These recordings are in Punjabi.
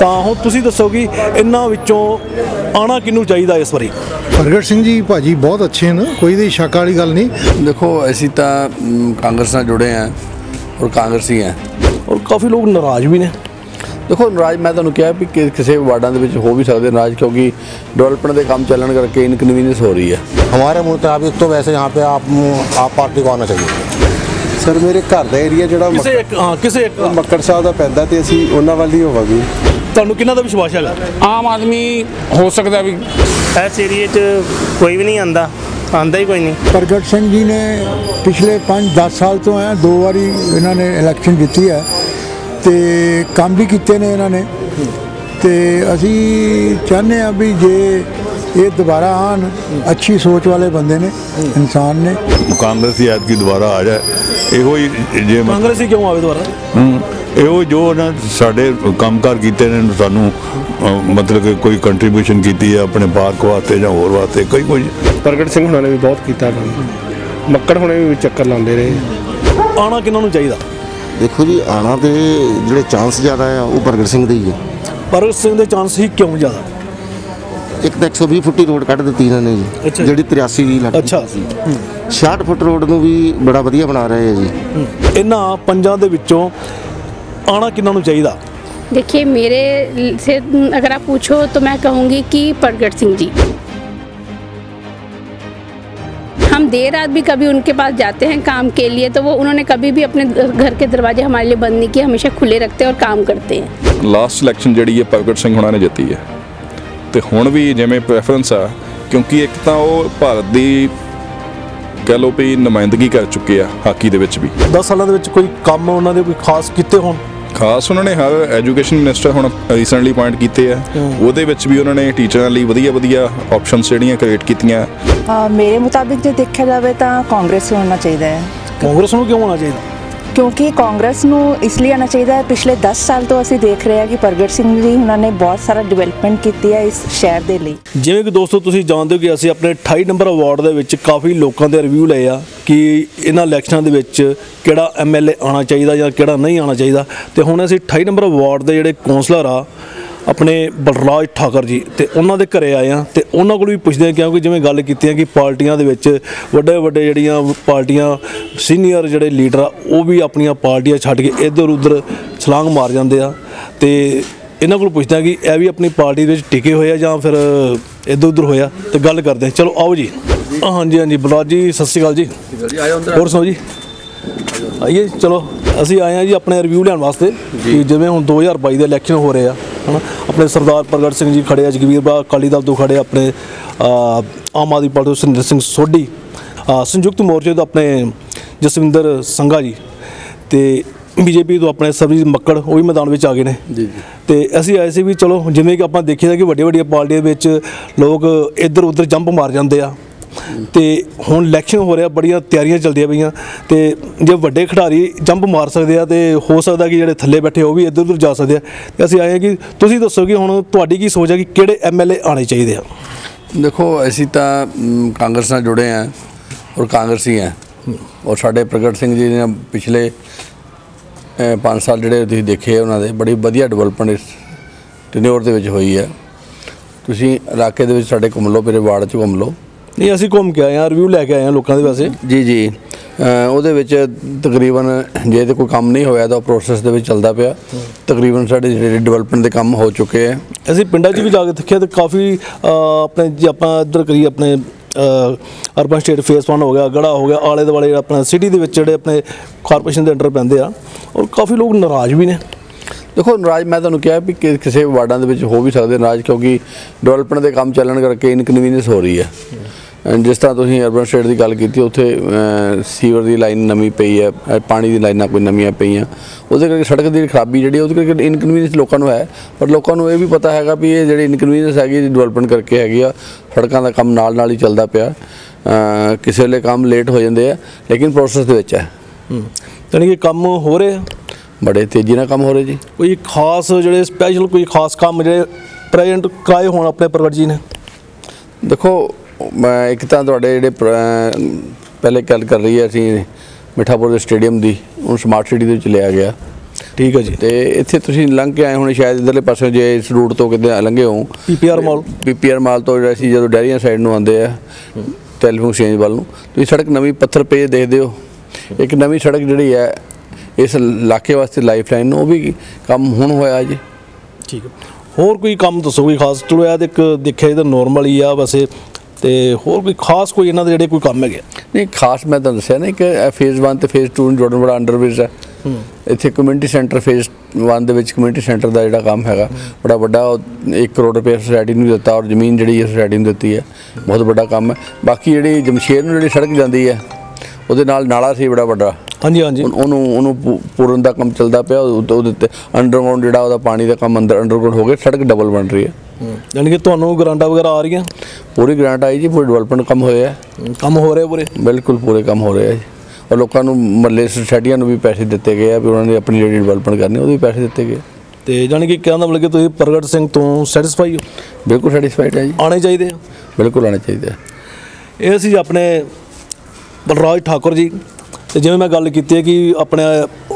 ਤਾਂ ਹੁਣ ਤੁਸੀਂ ਦੱਸੋ ਕਿ ਇਹਨਾਂ ਵਿੱਚੋਂ ਆਉਣਾ ਕਿਹਨੂੰ ਚਾਹੀਦਾ ਇਸ ਵਾਰੀ? प्रगट सिंह जी भाजी बहुत अच्छे हैं, कोई भी शक वाली गल नहीं। देखो ऐसी तो कांग्रेस से जुड़े हैं और कांग्रेसी हैं और काफ़ी लोग नाराज़ भी ने। देखो नाराज़ मैं तुहानूं कहा भी किसी वार्डां दे विच हो भी सकते नाराज़, क्योंकि डेवलपमेंट के काम चलन करके इनकन्वीनियंस हो रही है। हमारे मुताबिक तो वैसे यहाँ पे आप पार्टी को आना चाहिए। सर मेरे घर का एरिया जो ਕਿਸੇ ਇੱਕ मक्कड़ साहब का पैदा तो असी उन्होंने वाल ही होवांगे। ਤੁਹਾਨੂੰ ਕਿੰਨਾ ਦਾ ਵਿਸ਼ਵਾਸ ਹੈਗਾ? आम आदमी हो सकता भी इस एरिए कोई भी नहीं आंदा ही कोई नहीं। प्रगट सिंह जी ने पिछले 5-10 साल तो हैं 2 बारी इन्होंने इलैक्शन जीती है तो काम भी किए ने इन्होंने, तो असी चाहते हैं भी जे ये दोबारा आन, अच्छी सोच वाले बंदे ने, इंसान ने। कांग्रेस ही ऐत की दोबारा आ जाए, ਇਹੋ ਹੀ ਜੇ ਕਾਂਗਰਸ ਹੀ ਕਿਉਂ ਆਵੇ ਦੁਬਾਰਾ? ਇਹੋ ਜੋ ਨਾ ਸਾਡੇ ਕੰਮਕਾਰ ਕੀਤੇ ਨੇ ਸਾਨੂੰ ਮਤਲਬ ਕਿ ਕੋਈ ਕੰਟਰੀਬਿਊਸ਼ਨ ਕੀਤੀ ਹੈ ਆਪਣੇ ਪਾਰਕ ਵਾਸਤੇ ਜਾਂ ਹੋਰ ਵਾਸਤੇ ਕੋਈ प्रगट सिंह होना ने भी बहुत किया काम, मक्कड़ होने भी चक्कर लाते रहे। ਆਉਣਾ ਕਿਹਨਾਂ ਨੂੰ ਚਾਹੀਦਾ? देखो जी आना तो जो चांस ज़्यादा है वो प्रगट सिंह दे ही है। ਪ੍ਰਗਟ ਸਿੰਘ ਦੇ ਚਾਂਸ ਹੀ ਕਿਉਂ ਜ਼ਿਆਦਾ? एक तो 120 फुट रोड कट दी इन्होंने जी, अच्छा। जी 83 लाख। अच्छा 60 फुट रोड ਨੂੰ भी बड़ा वधिया बना रहे हैं जी। ਇਹਨਾਂ ਪੰਜਾਂ ਦੇ ਵਿੱਚੋਂ ਆਉਣਾ ਕਿਹਨਾਂ ਨੂੰ ਚਾਹੀਦਾ? देखिए मेरे से अगर आप पूछो तो मैं कहूँगी कि प्रगट सिंह जी। हम देर रात भी कभी उनके पास जाते हैं काम के लिए तो वो उन्होंने कभी भी अपने घर के दरवाजे हमारे लिए बंद नहीं किए, हमेशा खुले रखते हैं और काम करते हैं। लास्ट इलैक्शन जी है प्रगट सिंह होना ने जीती है तो हुण भी जिवें प्रेफरेंस आ, क्योंकि एक तो वो भारत की कह लो भी नुमाइंदगी कर चुके हैं हाकी दे विच भी। 10 सालों ਦੇ ਵਿੱਚ ਕੋਈ ਕੰਮ ਉਹਨਾਂ ਦੇ ਕੋਈ ਖਾਸ ਕੀਤੇ ਹੋਣ? खास उन्होंने हर एजुकेशन मिनिस्टर हुण रीसेंटली अपॉइंट किए हैं, ਉਹਦੇ ਵਿੱਚ ਵੀ उन्होंने टीचरां ਲਈ ਵਧੀਆ ऑप्शनस ਜਿਹੜੀਆਂ ਕ੍ਰੀਏਟ ਕੀਤੀਆਂ। मेरे मुताबिक जो देखा जाए तो कांग्रेस होना चाहिए है। ਕਾਂਗਰਸ ਨੂੰ ਕਿਉਂ ਹੋਣਾ ਚਾਹੀਦਾ? क्योंकि कांग्रेस नूं इसलिए आना चाहिए है, पिछले 10 साल तो असीं देख रहे हैं कि प्रगट सिंह जी उन्होंने बहुत सारा डिवेलपमेंट की है इस शहर के लिए। ਜਿਵੇਂ ਕਿ ਦੋਸਤੋ ਤੁਸੀਂ ਜਾਣਦੇ ਹੋ ਕਿ ਅਸੀਂ ਆਪਣੇ 28 ਨੰਬਰ ਅਵਾਰਡ ਦੇ ਵਿੱਚ ਕਾਫੀ ਲੋਕਾਂ ਦੇ ਰਿਵਿਊ ਲਏ ਆ ਕਿ ਇਹਨਾਂ ਇਲੈਕਸ਼ਨਾਂ ਦੇ ਵਿੱਚ ਕਿਹੜਾ ਐਮਐਲਏ ਆਉਣਾ ਚਾਹੀਦਾ ਜਾਂ ਕਿਹੜਾ ਨਹੀਂ ਆਉਣਾ ਚਾਹੀਦਾ, ਤੇ ਹੁਣ ਅਸੀਂ 28 ਨੰਬਰ ਅਵਾਰਡ ਦੇ ਜਿਹੜੇ ਕੌਂਸਲਰ ਆ ਆਪਣੇ ਬਲਰਾਜ ਠਾਕਰ ਜੀ ਤੇ ਉਹਨਾਂ ਦੇ ਘਰੇ ਆਏ ਆ ਤੇ ਉਹਨਾਂ ਕੋਲ ਵੀ ਪੁੱਛਦੇ ਆ, ਕਿਉਂਕਿ ਜਿਵੇਂ ਗੱਲ ਕੀਤੀ ਹੈ ਕਿ ਪਾਰਟੀਆਂ ਦੇ ਵਿੱਚ ਵੱਡੇ ਜਿਹੜੀਆਂ ਪਾਰਟੀਆਂ ਸੀਨੀਅਰ ਜਿਹੜੇ ਲੀਡਰ ਆ ਉਹ ਵੀ ਆਪਣੀਆਂ ਪਾਰਟੀਆਂ ਛੱਡ ਕੇ ਇੱਧਰ ਉੱਧਰ ਛਲਾਂਗ ਮਾਰ ਜਾਂਦੇ ਆ, ਤੇ ਇਹਨਾਂ ਕੋਲ ਪੁੱਛਦੇ ਆ ਕਿ ਇਹ ਵੀ ਆਪਣੀ ਪਾਰਟੀ ਦੇ ਵਿੱਚ ਟਿਕੇ ਹੋਏ ਆ ਜਾਂ ਫਿਰ ਇੱਧਰ ਉੱਧਰ ਹੋਇਆ, ਤੇ ਗੱਲ ਕਰਦੇ ਆ। ਚਲੋ ਆਓ ਜੀ। ਹਾਂਜੀ ਬਲਰਾਜ ਜੀ ਸਤਿ ਸ਼੍ਰੀ ਅਕਾਲ ਜੀ। ਹੋਰ ਸੁਣਾਓ ਜੀ? ਆਈਏ ਚਲੋ ਅਸੀਂ ਆਏ ਹਾਂ ਜੀ ਆਪਣੇ ਰਿਵਿਊ ਲੈਣ ਵਾਸਤੇ ਕਿ ਜਿਵੇਂ ਹੁਣ 2022 ਦੇ ਇਲੈਕਸ਼ਨ ਹੋ ਰਹੇ ਆ है ना, अपने सरदार प्रगट सिंह जी खड़े, जगवीर बरा अकाली दल तो खड़े, अपने आम आदमी पार्टी तो सुरिंदर सिंह सोढ़ी, संयुक्त मोर्चे तो अपने जसविंदर संघा जी, तो बीजेपी तो अपने सरबजीत मक्कड़ वो भी मैदान में आ गए हैं। तो असी आए से भी चलो जिमें कि आप देखिए कि वड्डिया पार्टियों लोग इधर उधर जंप मार जाते हैं, तो हुण इलैक्शन हो रहा, बड़िया तैयारियां चलदियां पईयां, तो जे वड्डे खिडारी जंप मार सकते हैं तो हो सकता कि जिहड़े थल्ले बैठे वो भी इधर उधर जा सकते हैं। तो असीं आए हैं कि तुसीं दस्सो कि हुण तुहाडी की सोच है कि किहड़े एमएलए आने चाहिए आ? देखो ऐसी तो कांग्रेस से जुड़े हैं और कांग्रेसी हैं, और साढ़े प्रगट सिंह जी ने पिछले 5 साल जिहड़े तुसीं देखे उन्होंने बड़ी वधिया डिवेलपमेंट इस टन्योर दे विच होई है। तुसीं इलाके दे विच साडे घुम लो, मेरे वार्ड 'च घुम लो। नहीं असीं घूम के आए हैं, रिव्यू लैके आए हैं लोगों के वैसे जी ਉਹਦੇ ਵਿੱਚ ਤਕਰੀਬਨ ਜੇ ਤੇ ਕੋਈ ਕੰਮ ਨਹੀਂ ਹੋਇਆ ਤਾਂ ਪ੍ਰੋਸੈਸ ਦੇ ਵਿੱਚ ਚੱਲਦਾ ਪਿਆ, ਤਕਰੀਬਨ ਸਾਡੇ ਜਿਹੜੇ ਡਿਵੈਲਪਮੈਂਟ ਦੇ ਕੰਮ ਹੋ ਚੁੱਕੇ ਹੈ। ਅਸੀਂ ਪਿੰਡਾਂ 'ਚ ਵੀ ਜਾ ਕੇ ਦੇਖਿਆ ਤੇ ਕਾਫੀ ਆਪਣੇ ਜੇ ਆਪਾਂ ਇੱਧਰ ਕਰੀਏ ਆਪਣੇ ਅਰਬਨ ਸਟੇਟ ਫੇਸ 1 ਹੋ ਗਿਆ, ਗੜਾ ਹੋ ਗਿਆ, ਆਲੇ ਦੁਆਲੇ ਆਪਣਾ ਸਿਟੀ ਦੇ ਵਿੱਚ ਜਿਹੜੇ ਆਪਣੇ ਕਾਰਪੋਰੇਸ਼ਨ ਦੇ ਅੰਡਰ ਪੈਂਦੇ ਆ, ਔਰ ਕਾਫੀ ਲੋਕ ਨਾਰਾਜ਼ ਵੀ ਨੇ। ਦੇਖੋ ਨਾਰਾਜ਼ ਮੈਂ ਤੁਹਾਨੂੰ ਕਿਹਾ ਵੀ ਕਿਸੇ ਵਾਰਡਾਂ ਦੇ ਵਿੱਚ ਹੋ ਵੀ ਸਕਦੇ ਨਾਰਾਜ਼, ਕਿਉਂਕਿ ਡਿਵੈਲਪਮੈਂਟ ਦੇ ਕੰਮ ਚੱਲਣ ਕਰਕੇ ਇਨਕਨਵੀਨੀਅੰਸ ਹੋ ਰਹੀ ਹੈ। जिस तरह तुसीं अर्बन स्टेट की गल की उत्थे सीवर की लाइन नवीं पई है, पानी की लाइनां कोई नवीं पईयां, उहदे करके सड़क की खराबी जिहड़ी उहदे करके इनकनवीनियंस लोगों को है, पर लोगों को ये भी पता है भी ये जिहड़ी इनकनवीनियंस हैगी डिवेलपमेंट करके हैगी आ, सड़कों का काम नाल ही चलता पिया, किसी वेले काम लेट हो जाते हैं लेकिन प्रोसैस दे विच है। यानी कि काम हो रहे बड़े तेज़ी नाल काम हो रहे जी। कोई खास जिहड़े स्पैशल कोई खास काम जिहड़े प्रेजेंट कराए होण अपने प्रगट जी ने? देखो एक तो तुहाडे जिहड़े पहले गल कर रही है असीं मिठापुर के स्टेडियम की, उन्हें स्मार्ट सिटी के लिया गया, ਠੀਕ ਹੈ ਜੀ। ਤੇ ਇੱਥੇ ਤੁਸੀਂ ਲੰਘ ਕੇ ਆਏ ਹੋਣੇ ਸ਼ਾਇਦ ਇੱਧਰਲੇ ਪਾਸੇ, ਜੇ ਇਸ ਰੂਟ ਤੋਂ ਕਿਤੇ ਲੰਘੇ ਹੋ, ਪੀਪੀਆਰ ਮਾਲ ਤੋਂ ਜਿਹੜਾ ਅਸੀਂ ਜਦੋਂ ਡੈਰੀਆਂ ਸਾਈਡ ਨੂੰ ਆਉਂਦੇ ਆ ਟੈਲੀਫੋਨ ਐਕਸਚੇਂਜ ਵੱਲ ਨੂੰ, ਤੁਸੀਂ ਸੜਕ ਨਵੀਂ ਪੱਥਰ ਪੇਜ ਦੇਖਦੇ ਹੋ। ਇੱਕ ਨਵੀਂ ਸੜਕ ਜਿਹੜੀ ਹੈ ਇਸ ਇਲਾਕੇ ਵਾਸਤੇ ਲਾਈਫ ਲਾਈਨ, ਉਹ ਵੀ ਕੰਮ ਹੁਣ ਹੋਇਆ ਜੀ। ਠੀਕ ਹੈ, ਹੋਰ ਕੋਈ ਕੰਮ ਦੱਸੋ ਕੋਈ ਖਾਸ? ਚਲੋ ਇਹ ਇੱਕ ਦੇਖਿਆ ਤਾਂ ਨੋਰਮਲ ਹੀ ਆ ਵੈਸੇ, ਤੇ ਹੋਰ ਕੋਈ ਖਾਸ ਕੋਈ ਇਹਨਾਂ ਦੇ ਜਿਹੜੇ ਕੋਈ ਕੰਮ ਹੈਗੇ? ਨਹੀਂ ਖਾਸ, ਮੈਂ ਤੁਹਾਨੂੰ ਦੱਸਿਆ ਨਾ ਕਿ ਫੇਜ਼ 1 ਤੇ ਫੇਜ਼ 2 ਨੂੰ ਜੋੜਨ ਬੜਾ ਅੰਡਰਬ੍ਰਿਜ ਹੈ। ਇੱਥੇ ਕਮਿਊਨਿਟੀ ਸੈਂਟਰ ਫੇਜ਼ 1 ਦੇ ਵਿੱਚ ਕਮਿਊਨਿਟੀ ਸੈਂਟਰ ਦਾ ਜਿਹੜਾ ਕੰਮ ਹੈਗਾ ਬੜਾ ਵੱਡਾ, 1 ਕਰੋੜ ਰੁਪਏ ਸੁਸਾਇਟੀ ਨੂੰ ਦਿੱਤਾ, ਔਰ ਜ਼ਮੀਨ ਜਿਹੜੀ ਹੈ ਸੁਸਾਇਟੀ ਨੂੰ ਦਿੱਤੀ ਹੈ, ਬਹੁਤ ਵੱਡਾ ਕੰਮ ਹੈ। ਬਾਕੀ ਜਿਹੜੀ ਜਮਸ਼ੇਰ ਨੂੰ ਜਿਹੜੀ ਸੜਕ ਜਾਂਦੀ ਹੈ ਉਹਦੇ ਨਾਲ ਨਾਲਾ ਸੀ ਬੜਾ ਵੱਡਾ, ਹਾਂਜੀ ਹਾਂਜੀ, ਉਹਨੂੰ ਪੂਰਨ ਦਾ ਕੰਮ ਚੱਲਦਾ ਪਿਆ। ਉਹਦੇ ਉੱਤੇ ਅੰਡਰਗਰਾਊਂਡ ਜਿਹੜਾ ਉਹਦਾ ਪਾਣੀ ਦਾ ਕੰਮ ਅੰਡਰਗਰਾਊਂਡ ਹੋ ਗਿਆ, ਸੜਕ ਡਬਲ ਬਣ ਰਹੀ ਹੈ। ਯਾਨੀ ਕਿ ਤੁਹਾਨੂੰ ਗ੍ਰਾਂਟਾਂ ਵਗੈਰਾ ਆ ਰਹੀਆਂ? ਪੂਰੀ ਗ੍ਰਾਂਟ ਆਈ ਜੀ, ਪੂਰੀ ਡਿਵੈਲਪਮੈਂਟ ਕੰਮ ਹੋਇਆ, ਕੰਮ ਹੋ ਰਿਹਾ ਪੂਰੇ? ਬਿਲਕੁਲ ਪੂਰੇ ਕੰਮ ਹੋ ਰਿਹਾ ਜੀ। ਔਰ ਲੋਕਾਂ ਨੂੰ ਮਹੱਲੇ ਸੁਸਾਇਟੀਆਂ ਨੂੰ ਵੀ ਪੈਸੇ ਦਿੱਤੇ ਗਏ ਆ, ਵੀ ਉਹਨਾਂ ਨੇ ਆਪਣੀ ਜਿਹੜੀ ਡਿਵੈਲਪਮੈਂਟ ਕਰਨੀ ਉਹਦੇ ਵੀ ਪੈਸੇ ਦਿੱਤੇ ਗਏ। ਤੇ ਜਾਣੀ ਕਿ ਕਹਿਣ ਦਾ ਮਤਲਬ ਕਿ ਤੁਸੀਂ ਪ੍ਰਗਟ ਸਿੰਘ ਤੋਂ ਸੈਟੀਸਫਾਈ ਹੋ? ਬਿਲਕੁਲ ਸੈਟੀਸਫਾਈਡ ਹੈ ਜੀ। ਆਉਣੇ ਚਾਹੀਦੇ ਆ? ਬਿਲਕੁਲ ਆਉਣੇ ਚਾਹੀਦੇ ਆ। ਇਹ ਸੀ ਆਪਣੇ ਬਲਰਾਜ ਠਾਕੁਰ ਜੀ। ਤੇ ਜਿਵੇਂ ਮੈਂ ਗੱਲ ਕੀਤੀ ਹੈ ਕਿ ਆਪਣੇ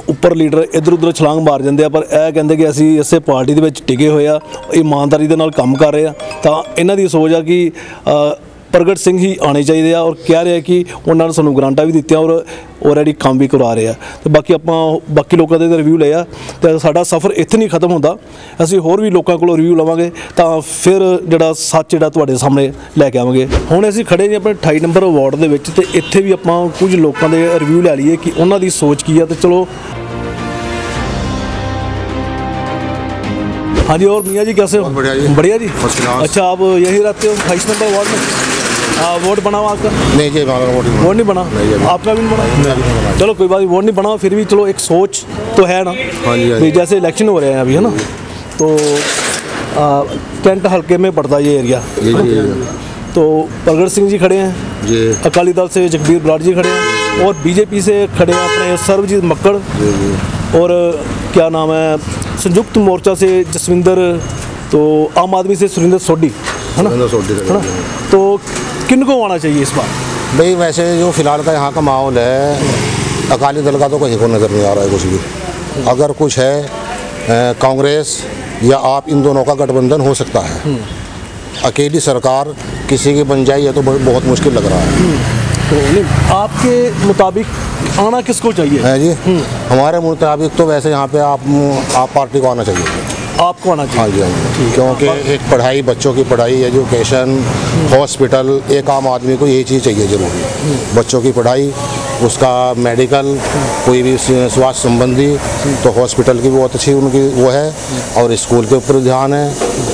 ਉੱਪਰ ਲੀਡਰ ਇੱਧਰ ਉੱਧਰ ਛਲਾਂਗ ਮਾਰ ਜਾਂਦੇ ਆ, ਪਰ ਇਹ ਕਹਿੰਦੇ ਕਿ ਅਸੀਂ ਇਸੇ ਪਾਰਟੀ ਦੇ ਵਿੱਚ ਟਿਕੇ ਹੋਏ ਆ, ਇਮਾਨਦਾਰੀ ਦੇ ਨਾਲ ਕੰਮ ਕਰ ਰਹੇ ਆ। ਤਾਂ ਇਹਨਾਂ ਦੀ ਸੋਚ ਆ ਕਿ ਪ੍ਰਗਟ ਸਿੰਘ ਹੀ ਆਉਣੇ ਚਾਹੀਦੇ ਆ, ਔਰ ਕਹਿ ਰਿਹਾ ਕਿ ਉਹਨਾਂ ਨੇ ਸਾਨੂੰ ਗ੍ਰਾਂਟਾਂ ਵੀ ਦਿੱਤੀਆਂ ਔਰ ਆਲਰੇਡੀ ਕੰਮ ਵੀ ਕਰਵਾ ਰਹੇ ਆ। ਤੇ ਬਾਕੀ ਆਪਾਂ ਬਾਕੀ ਲੋਕਾਂ ਦੇ ਰਿਵਿਊ ਲਏ ਆ, ਤੇ ਸਾਡਾ ਸਫ਼ਰ ਇੱਥੇ ਨਹੀਂ ਖਤਮ ਹੁੰਦਾ, ਅਸੀਂ ਹੋਰ ਵੀ ਲੋਕਾਂ ਕੋਲੋਂ ਰਿਵਿਊ ਲਵਾਂਗੇ, ਤਾਂ ਫਿਰ ਜਿਹੜਾ ਸੱਚ ਜਿਹੜਾ ਤੁਹਾਡੇ ਸਾਹਮਣੇ ਲੈ ਕੇ ਆਵਾਂਗੇ। ਹੁਣ ਅਸੀਂ ਖੜੇ ਜੀ ਆਪਣੇ 28 ਨੰਬਰ ਵਾਰਡ ਦੇ ਵਿੱਚ, ਤੇ ਇੱਥੇ ਵੀ ਆਪਾਂ ਕੁਝ ਲੋਕਾਂ ਦੇ ਰਿਵਿਊ ਲੈ ਲਈਏ ਕਿ ਉਹਨਾਂ ਦੀ ਸੋਚ ਕੀ ਆ। ਤੇ चलो हाँ जी, और मियाँ जी कैसे हो? बढ़िया जी। बढ़िया जी। अच्छा, आप यहीं रहते हो 28 नंबर वार्ड में? वोट बना हुआ आपका? नहीं जी, वोट नहीं बना। आपका भी नहीं बना? चलो कोई बात नहीं, वोट नहीं बना, फिर भी चलो एक सोच तो है ना। हाँ जी, भी जैसे इलेक्शन हो रहे हैं अभी, है ना, तो कैंट हल्के में पड़ता है ये एरिया। तो प्रगट सिंह जी खड़े हैं जी, अकाली दल से जगबीर बराड़ जी खड़े हैं, और बीजेपी से खड़े हैं अपने सर्वजीत मक्कड़, और क्या नाम है, संयुक्त मोर्चा से जसविंदर, तो आम आदमी से सुरेंद्र सोढ़ी, है ना। तो किन को आना चाहिए इस बार? भाई वैसे जो फिलहाल का यहाँ का माहौल है, अकाली दल का तो कहीं को नज़र नहीं आ रहा है कुछ भी। अगर कुछ है कांग्रेस या आप, इन दोनों का गठबंधन हो सकता है। अकेली सरकार किसी की बन जाए, ये तो बहुत मुश्किल लग रहा है। तो आपके मुताबिक आना किसको चाहिए? है जी, हमारे मुताबिक तो वैसे यहाँ पे आप पार्टी को आना चाहिए। आपको आना चाहिए? हाँ जी, हाँ जी, क्योंकि एक पढ़ाई, बच्चों की पढ़ाई, एजुकेशन, हॉस्पिटल, एक आम आदमी को यही चीज़ चाहिए जरूरी। बच्चों की पढ़ाई, उसका मेडिकल, कोई भी स्वास्थ्य संबंधी, तो हॉस्पिटल की बहुत अच्छी उनकी वो है, और स्कूल के ऊपर ध्यान है।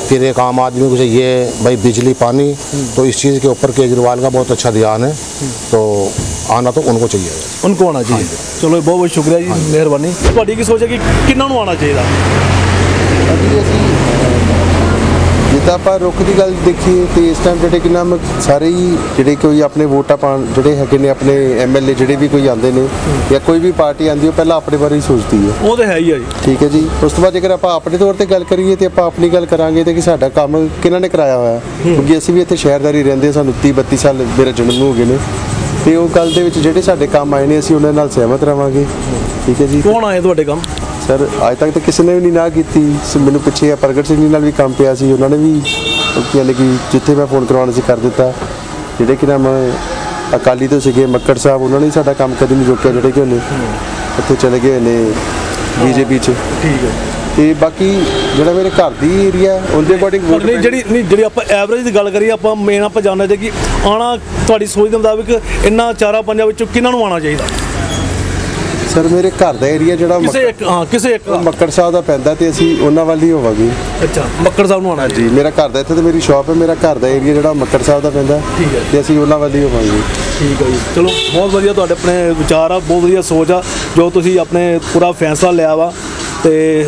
फिर एक आम आदमी को चाहिए भाई बिजली, पानी, तो इस चीज़ के ऊपर केजरीवाल का बहुत अच्छा ध्यान है। तो आना तो उनको चाहिए, उनको आना चाहिए। चलो बहुत बहुत शुक्रिया जी, मेहरबानी। ਤੁਹਾਡੀ ਕੀ ਸੋਚ ਹੈ ਕਿ ਕਿੰਨਾਂ ਨੂੰ ਆਉਣਾ ਚਾਹੀਦਾ? ਜਿੱਦਾਂ ਆਪਾਂ ਰੁੱਖ ਦੀ ਗੱਲ ਦੇਖੀਏ ਤੇ ਇਸ ਟਾਈਮ ਜਿਹੜੇ ਕਿ ਨਾਮ ਸਾਰੇ ਹੀ ਜਿਹੜੇ ਕੋਈ ਆਪਣੇ ਵੋਟਾਂ ਪਾਣ ਜਿਹੜੇ ਹੈਗੇ ਨੇ, ਆਪਣੇ ਐਮਐਲਏ ਜਿਹੜੇ ਵੀ ਕੋਈ ਆਉਂਦੇ ਨੇ ਜਾਂ ਕੋਈ ਵੀ ਪਾਰਟੀ ਆਉਂਦੀ, ਉਹ ਪਹਿਲਾਂ ਆਪਣੇ ਬਾਰੇ ਹੀ ਸੋਚਦੀ ਹੈ। ਉਹ ਤਾਂ ਹੈ ਹੀ ਆ ਜੀ। ਠੀਕ ਹੈ ਜੀ। ਉਸ ਤੋਂ ਬਾਅਦ ਜੇਕਰ ਆਪਾਂ ਆਪਣੇ ਤੌਰ ਤੇ ਗੱਲ ਕਰੀਏ ਤੇ ਆਪਾਂ ਆਪਣੀ ਗੱਲ ਕਰਾਂਗੇ ਤੇ ਕਿ ਸਾਡਾ ਕੰਮ ਕਿਹਨਾਂ ਨੇ ਕਰਾਇਆ ਹੋਇਆ, ਕਿਉਂਕਿ ਅਸੀਂ ਵੀ ਇੱਥੇ ਸ਼ਹਿਰਦਾਰੀ ਰਹਿੰਦੇ, ਸਾਨੂੰ 30-32 ਸਾਲ ਮੇਰਾ ਜਨਮ ਹੋ ਗਏ ਨੇ, ਤੇ ਉਹ ਗੱਲ ਦੇ ਵਿੱਚ ਜਿਹੜੇ ਸਾਡੇ ਕੰਮ ਆਏ ਨੇ ਅਸੀਂ ਉਹਨਾਂ ਨਾਲ ਸਹਿਮਤ ਰਵਾਂਗੇ। ਠੀਕ ਹੈ ਜੀ। ਕੌਣ ਆਏ ਤੁਹਾਡੇ ਕੰਮ? ਸਰ ਅੱਜ ਤੱਕ ਤਾਂ ਕਿਸੇ ਨੇ ਵੀ ਨਹੀਂ ਨਾ ਕੀਤੀ। ਮੈਨੂੰ ਪਿੱਛੇ ਪ੍ਰਗਟ ਸਿੰਘ ਜੀ ਨਾਲ ਵੀ ਕੰਮ ਪਿਆ ਸੀ, ਉਹਨਾਂ ਨੇ ਵੀ ਯਾਨੀ ਕਿ ਜਿੱਥੇ ਮੈਂ ਫੋਨ ਕਰਵਾਉਣਾ ਸੀ ਕਰ ਦਿੱਤਾ। ਜਿਹੜੇ ਕਿ ਨਾਮ ਅਕਾਲੀ ਤੋਂ ਸੀਗੇ ਮੱਕੜ ਸਾਹਿਬ, ਉਹਨਾਂ ਨੇ ਸਾਡਾ ਕੰਮ ਕਦੇ ਨਹੀਂ ਰੋਕਿਆ, ਜਿਹੜੇ ਕਿ ਉਹਨੇ ਉੱਥੇ ਚਲੇ ਗਏ ਨੇ ਬੀਜੇਪੀ 'ਚ। ਠੀਕ ਹੈ। ਤੇ ਬਾਕੀ ਜਿਹੜਾ ਮੇਰੇ ਘਰ ਦੀ ਏਰੀਆ ਉਹਦੇ ਅਕੋਰਡਿੰਗ ਜਿਹੜੀ ਆਪਾਂ ਐਵਰੇਜ ਦੀ ਗੱਲ ਕਰੀਏ, ਆਪਾਂ ਮੇਨ ਆਪਾਂ ਜਾਣਨਾ ਚਾਹੀਏ ਕਿ ਆਉਣਾ ਤੁਹਾਡੀ ਸੋਚ ਦੇ ਮੁਤਾਬਿਕ ਇਹਨਾਂ 4-5 ਵਿੱਚੋਂ ਕਿਹਨਾਂ ਨੂੰ ਆਉਣਾ ਚਾਹੀਦਾ? ਸਰ ਮੇਰੇ ਘਰ ਦਾ ਏਰੀਆ ਜਿਹੜਾ ਕਿਸੇ ਇੱਕ ਮੱਕੜ ਸਾਹਿਬ ਦਾ ਪੈਂਦਾ, ਤੇ ਅਸੀਂ ਉਹਨਾਂ ਵੱਲ ਹੀ ਹੋਵਾਂਗੇ। ਅੱਛਾ, ਮੱਕੜ ਸਾਹਿਬ ਨੂੰ ਆਉਣਾ ਜੀ। ਮੇਰਾ ਘਰ ਦਾ ਇੱਥੇ ਤੇ ਮੇਰੀ ਸ਼ਾਪ ਹੈ, ਮੇਰਾ ਘਰ ਦਾ ਏਰੀਆ ਜਿਹੜਾ ਮੱਕੜ ਸਾਹਿਬ ਦਾ ਪੈਂਦਾ, ਤੇ ਅਸੀਂ ਉਹਨਾਂ ਵੱਲ ਹੀ ਹੋਵਾਂਗੇ। ਠੀਕ ਹੈ ਜੀ। ਚਲੋ ਬਹੁਤ ਵਧੀਆ ਤੁਹਾਡੇ ਆਪਣੇ ਵਿਚਾਰ ਆ, ਬਹੁਤ ਵਧੀਆ ਸੋਚ ਆ ਜੋ ਤੁਸੀਂ ਆਪਣੇ ਪੂਰਾ ਫੈਸਲਾ ਲਿਆ ਵਾ। ਤੇ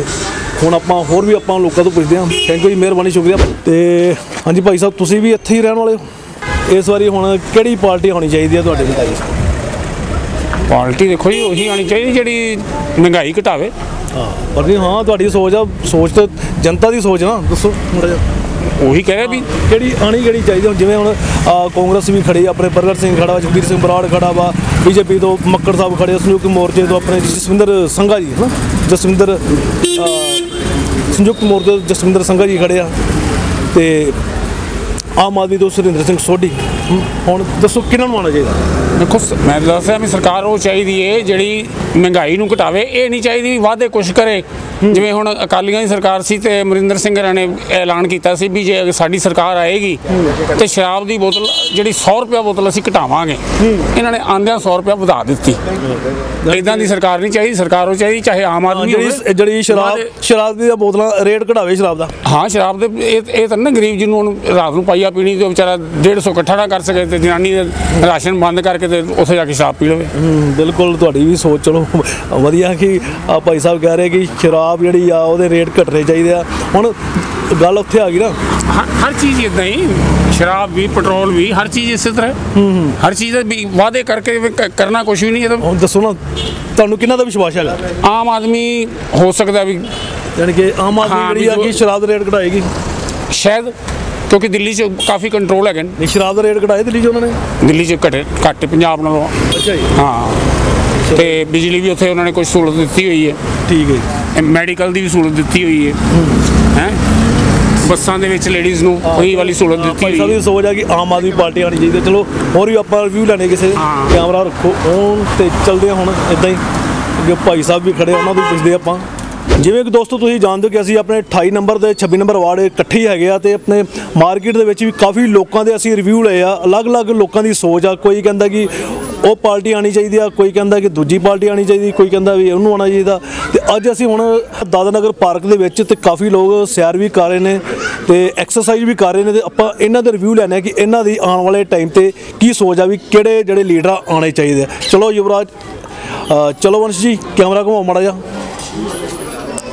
ਹੁਣ ਆਪਾਂ ਹੋਰ ਵੀ ਆਪਾਂ ਲੋਕਾਂ ਤੋਂ ਪੁੱਛਦੇ ਹਾਂ। ਥੈਂਕ ਯੂ ਜੀ, ਮਿਹਰਬਾਨੀ, ਸ਼ੁਕਰੀਆ। ਤੇ ਹਾਂਜੀ ਭਾਈ ਸਾਹਿਬ, ਤੁਸੀਂ ਵੀ ਇੱਥੇ ਹੀ ਰਹਿਣ ਵਾਲੇ ਹੋ? ਇਸ ਵਾਰੀ ਹੁਣ ਕਿਹੜੀ ਪਾਰਟੀ ਆਉਣੀ ਚਾਹੀਦੀ ਹੈ ਤੁਹਾਡੇ ਮੁਤਾਬਿਕ? ਪਾਰਟੀ ਦੇਖੋ ਜੀ, ਉਹੀ ਆਉਣੀ ਚਾਹੀਦੀ ਜਿਹੜੀ ਮਹਿੰਗਾਈ ਘਟਾਵੇ। ਪਰ ਨਹੀਂ, ਹਾਂ ਤੁਹਾਡੀ ਸੋਚ ਆ, ਸੋਚ ਤਾਂ ਜਨਤਾ ਦੀ ਸੋਚ ਨਾ, ਦੱਸੋ ਥੋੜ੍ਹਾ ਜਿਹਾ। ਉਹੀ ਕਹਿ ਰਿਹਾ ਵੀ ਕਿਹੜੀ ਆਣੀ ਕਿਹੜੀ ਚਾਹੀਦੀ? ਹੁਣ ਜਿਵੇਂ ਹੁਣ ਕਾਂਗਰਸ ਵੀ ਖੜੀ, ਆਪਣੇ ਪ੍ਰਗਟ ਸਿੰਘ ਖੜਾ, ਜਗਬੀਰ ਸਿੰਘ ਬਰਾੜ ਖੜਾ ਵਾ, ਬੀਜੇਪੀ ਤੋਂ ਮੱਕੜ ਸਾਹਿਬ ਖੜੇ, ਸੰਯੁਕਤ ਮੋਰਚੇ ਤੋਂ ਆਪਣੇ ਜਸਵਿੰਦਰ ਸੰਘਾ ਜੀ, ਹੈ ਨਾ, ਜਸਵਿੰਦਰ ਸੰਯੁਕਤ ਮੋਰਚੇ ਤੋਂ ਜਸਵਿੰਦਰ ਸੰਘਾ ਜੀ ਖੜੇ ਆ ਤੇ ਆਮ ਆਦਮੀ ਤੋਂ ਸੁਰਿੰਦਰ ਸਿੰਘ ਸੋਢੀ। ਹੁਣ ਦੱਸੋ ਕਿਹਨਾਂ ਨੂੰ ਆਉਣਾ ਚਾਹੀਦਾ? ਦੇਖੋ ਮੈਂ ਦੱਸਿਆ ਵੀ ਸਰਕਾਰ ਉਹ ਚਾਹੀਦੀ ਹੈ ਜਿਹੜੀ ਮਹਿੰਗਾਈ ਨੂੰ ਘਟਾਵੇ, ਇਹ ਨਹੀਂ ਚਾਹੀਦੀ ਵੀ ਵਾਅਦੇ ਕੁਛ ਕਰੇ। ਜਿਵੇਂ ਹੁਣ ਅਕਾਲੀਆਂ ਦੀ ਸਰਕਾਰ ਸੀ ਤੇ ਅਮਰਿੰਦਰ ਸਿੰਘ ਨੇ ਐਲਾਨ ਕੀਤਾ ਸੀ ਵੀ ਜੇ ਸਾਡੀ ਸਰਕਾਰ ਆਏਗੀ ਤੇ ਸ਼ਰਾਬ ਦੀ ਬੋਤਲ ਜਿਹੜੀ 100 ਰੁਪਏ ਬੋਤਲ ਅਸੀਂ ਘਟਾਵਾਂਗੇ। ਇਹਨਾਂ ਨੇ ਆਂਦਿਆਂ 100 ਰੁਪਏ ਵਧਾ ਦਿੱਤੀ। ਇਦਾਂ ਦੀ ਸਰਕਾਰ ਨਹੀਂ ਚਾਹੀਦੀ। ਸਰਕਾਰ ਉਹ ਚਾਹੀਦੀ ਚਾਹੇ ਆਮ ਆਦਮੀ ਜਿਹੜੀ ਸ਼ਰਾਬ ਦੀ ਬੋਤਲਾਂ ਰੇਟ ਘਟਾਵੇ ਸ਼ਰਾਬ ਦਾ। ਹਾਂ ਸ਼ਰਾਬ ਦੇ ਇਹ ਤਾਂ ਨਾ ਗਰੀਬ ਜਿਹਨੂੰ ਹੁਣ ਰਾਤ ਨੂੰ ਪਾਈਆ ਪੀਣੀ ਤੇ ਵਿਚਾਰਾ 150 ਇਕੱਠਾ ਨਾ ਕਰ ਸਕੇ ਤੇ ਜਨਾਨੀ ਦਾ ਰਾਸ਼ਨ ਬੰਦ ਕਰਕੇ ਤੇ ਉੱਥੇ ਜਾ ਕੇ ਸ਼ਰਾਬ ਪੀ ਲਵੇ। ਬਿਲਕੁਲ ਤੁਹਾਡੀ ਵੀ ਸੋਚ ਚਲੋ ਵਧੀਆ ਕਿ ਭਾਈ ਸਾਹਿਬ ਕਹਿ ਰਹੇ ਕਿ ਸ਼ਰਾਬ ਜਿਹੜੀ ਆ ਉਹਦੇ ਰੇਟ ਘਟਣੇ ਚਾਹੀਦੇ ਆ। ਹੁਣ ਗੱਲ ਉੱਥੇ ਆ ਗਈ ਨਾ, ਹਰ ਚੀਜ਼ ਇੱਦਾਂ ਹੀ, ਸ਼ਰਾਬ ਵੀ ਪੈਟਰੋਲ ਵੀ ਹਰ ਚੀਜ਼ ਇਸੇ ਤਰ੍ਹਾਂ ਹਰ ਚੀਜ਼ ਦੇ ਵਾਅਦੇ ਕਰਕੇ ਕਰਨਾ ਕੁਛ ਵੀ ਨਹੀਂ। ਹੁਣ ਦੱਸੋ ਨਾ ਤੁਹਾਨੂੰ ਕਿੰਨਾ ਦਾ ਵਿਸ਼ਵਾਸ ਹੈਗਾ? ਆਮ ਆਦਮੀ ਹੋ ਸਕਦਾ ਵੀ ਯਾਨੀ ਕਿ ਆਮ ਆਦਮੀ ਜਿਹੜੀ ਆ ਕਿ ਸ਼ਰਾਬ ਦਾ ਰੇਟ ਘਟਾਏਗੀ ਸ਼ਾਇਦ, ਕਿਉਂਕਿ ਦਿੱਲੀ 'ਚ ਕਾਫੀ ਕੰਟਰੋਲ ਹੈਗੇ ਨੇ। ਸ਼ਰਾਬ ਦਾ ਰੇਟ ਘਟਾਏ ਦਿੱਲੀ 'ਚ ਉਹਨਾਂ ਨੇ? ਦਿੱਲੀ 'ਚ ਘੱਟ ਪੰਜਾਬ ਨਾਲੋਂ। ਅੱਛਾ ਜੀ। ਹਾਂ ਤੇ ਬਿਜਲੀ ਵੀ ਉੱਥੇ ਉਹਨਾਂ ਨੇ ਕੁਝ ਸਹੂਲਤ ਦਿੱਤੀ ਹੋਈ ਹੈ। ਠੀਕ ਹੈ। ਮੈਡੀਕਲ ਦੀ ਵੀ ਸਹੂਲਤ ਦਿੱਤੀ ਹੋਈ ਹੈ। ਬੱਸਾਂ ਦੇ ਵਿੱਚ ਲੇਡੀਜ਼ ਨੂੰ ਫ੍ਰੀ ਵਾਲੀ ਸਹੂਲਤ ਦਿੱਤੀ ਹੋਈ ਹੈ। ਭਾਈ ਸਾਹਿਬ ਦੀ ਸੋਚ ਆ ਕਿ ਆਮ ਆਦਮੀ ਪਾਰਟੀ ਆਉਣੀ ਚਾਹੀਦੀ। ਚਲੋ ਹੋਰ ਵੀ ਆਪਾਂ ਰਿਵਿਊ ਲੈਣੇ ਕਿਸੇ ਕੈਮਰਾ ਰੱਖੋ ਔਨ ਤੇ ਚੱਲਦੇ ਆ। ਹੁਣ ਇੱਦਾਂ ਹੀ ਅੱਗੇ ਭਾਈ ਸਾਹਿਬ ਵੀ ਖੜੇ, ਉਹਨਾਂ ਤੋਂ ਪੁੱਛਦੇ ਆਪਾਂ। ਜਿਵੇਂ ਕਿ ਦੋਸਤੋ ਤੁਸੀਂ ਜਾਣਦੇ ਹੋ ਕਿ ਅਸੀਂ ਆਪਣੇ 28 ਨੰਬਰ ਤੇ 26 ਨੰਬਰ ਵਾਰਡ ਇਕੱਠੇ ਹੀ ਹੈਗੇ ਆ ਤੇ ਆਪਣੇ ਮਾਰਕੀਟ ਦੇ ਵਿੱਚ ਵੀ ਕਾਫੀ ਲੋਕਾਂ ਦੇ ਅਸੀਂ ਰਿਵਿਊ ਲਏ ਆ। ਅਲੱਗ-ਅਲੱਗ ਲੋਕਾਂ ਦੀ ਸੋਚ ਆ। ਕੋਈ ਕਹਿੰਦਾ ਕਿ ਉਹ ਪਾਰਟੀ ਆਉਣੀ ਚਾਹੀਦੀ ਆ, ਕੋਈ ਕਹਿੰਦਾ ਕਿ ਦੂਜੀ ਪਾਰਟੀ ਆਉਣੀ ਚਾਹੀਦੀ, ਕੋਈ ਕਹਿੰਦਾ ਵੀ ਉਹਨੂੰ ਆਉਣਾ ਚਾਹੀਦਾ। ਤੇ ਅੱਜ ਅਸੀਂ ਹੁਣ ਦਾਦਾ ਨਗਰ ਪਾਰਕ ਦੇ ਵਿੱਚ ਤੇ ਕਾਫੀ ਲੋਕ ਸੈਰ ਵੀ ਕਰ ਰਹੇ ਨੇ ਤੇ ਐਕਸਰਸਾਈਜ਼ ਵੀ ਕਰ ਰਹੇ ਨੇ ਤੇ ਆਪਾਂ ਇਹਨਾਂ ਦੇ ਰਿਵਿਊ ਲੈਣੇ ਆ ਕਿ ਇਹਨਾਂ ਦੀ ਆਉਣ ਵਾਲੇ ਟਾਈਮ ਤੇ ਕੀ ਸੋਚ ਆ ਵੀ ਕਿਹੜੇ ਜਿਹੜੇ ਲੀਡਰ ਆਉਣੇ ਚਾਹੀਦੇ ਆ। ਚਲੋ ਯੁਵਰਾਜ, ਚਲੋ ਵੰਸ਼ ਜੀ ਕੈਮਰਾ ਘੁਮਾਓ ਮਾੜਾ ਜਿਹਾ।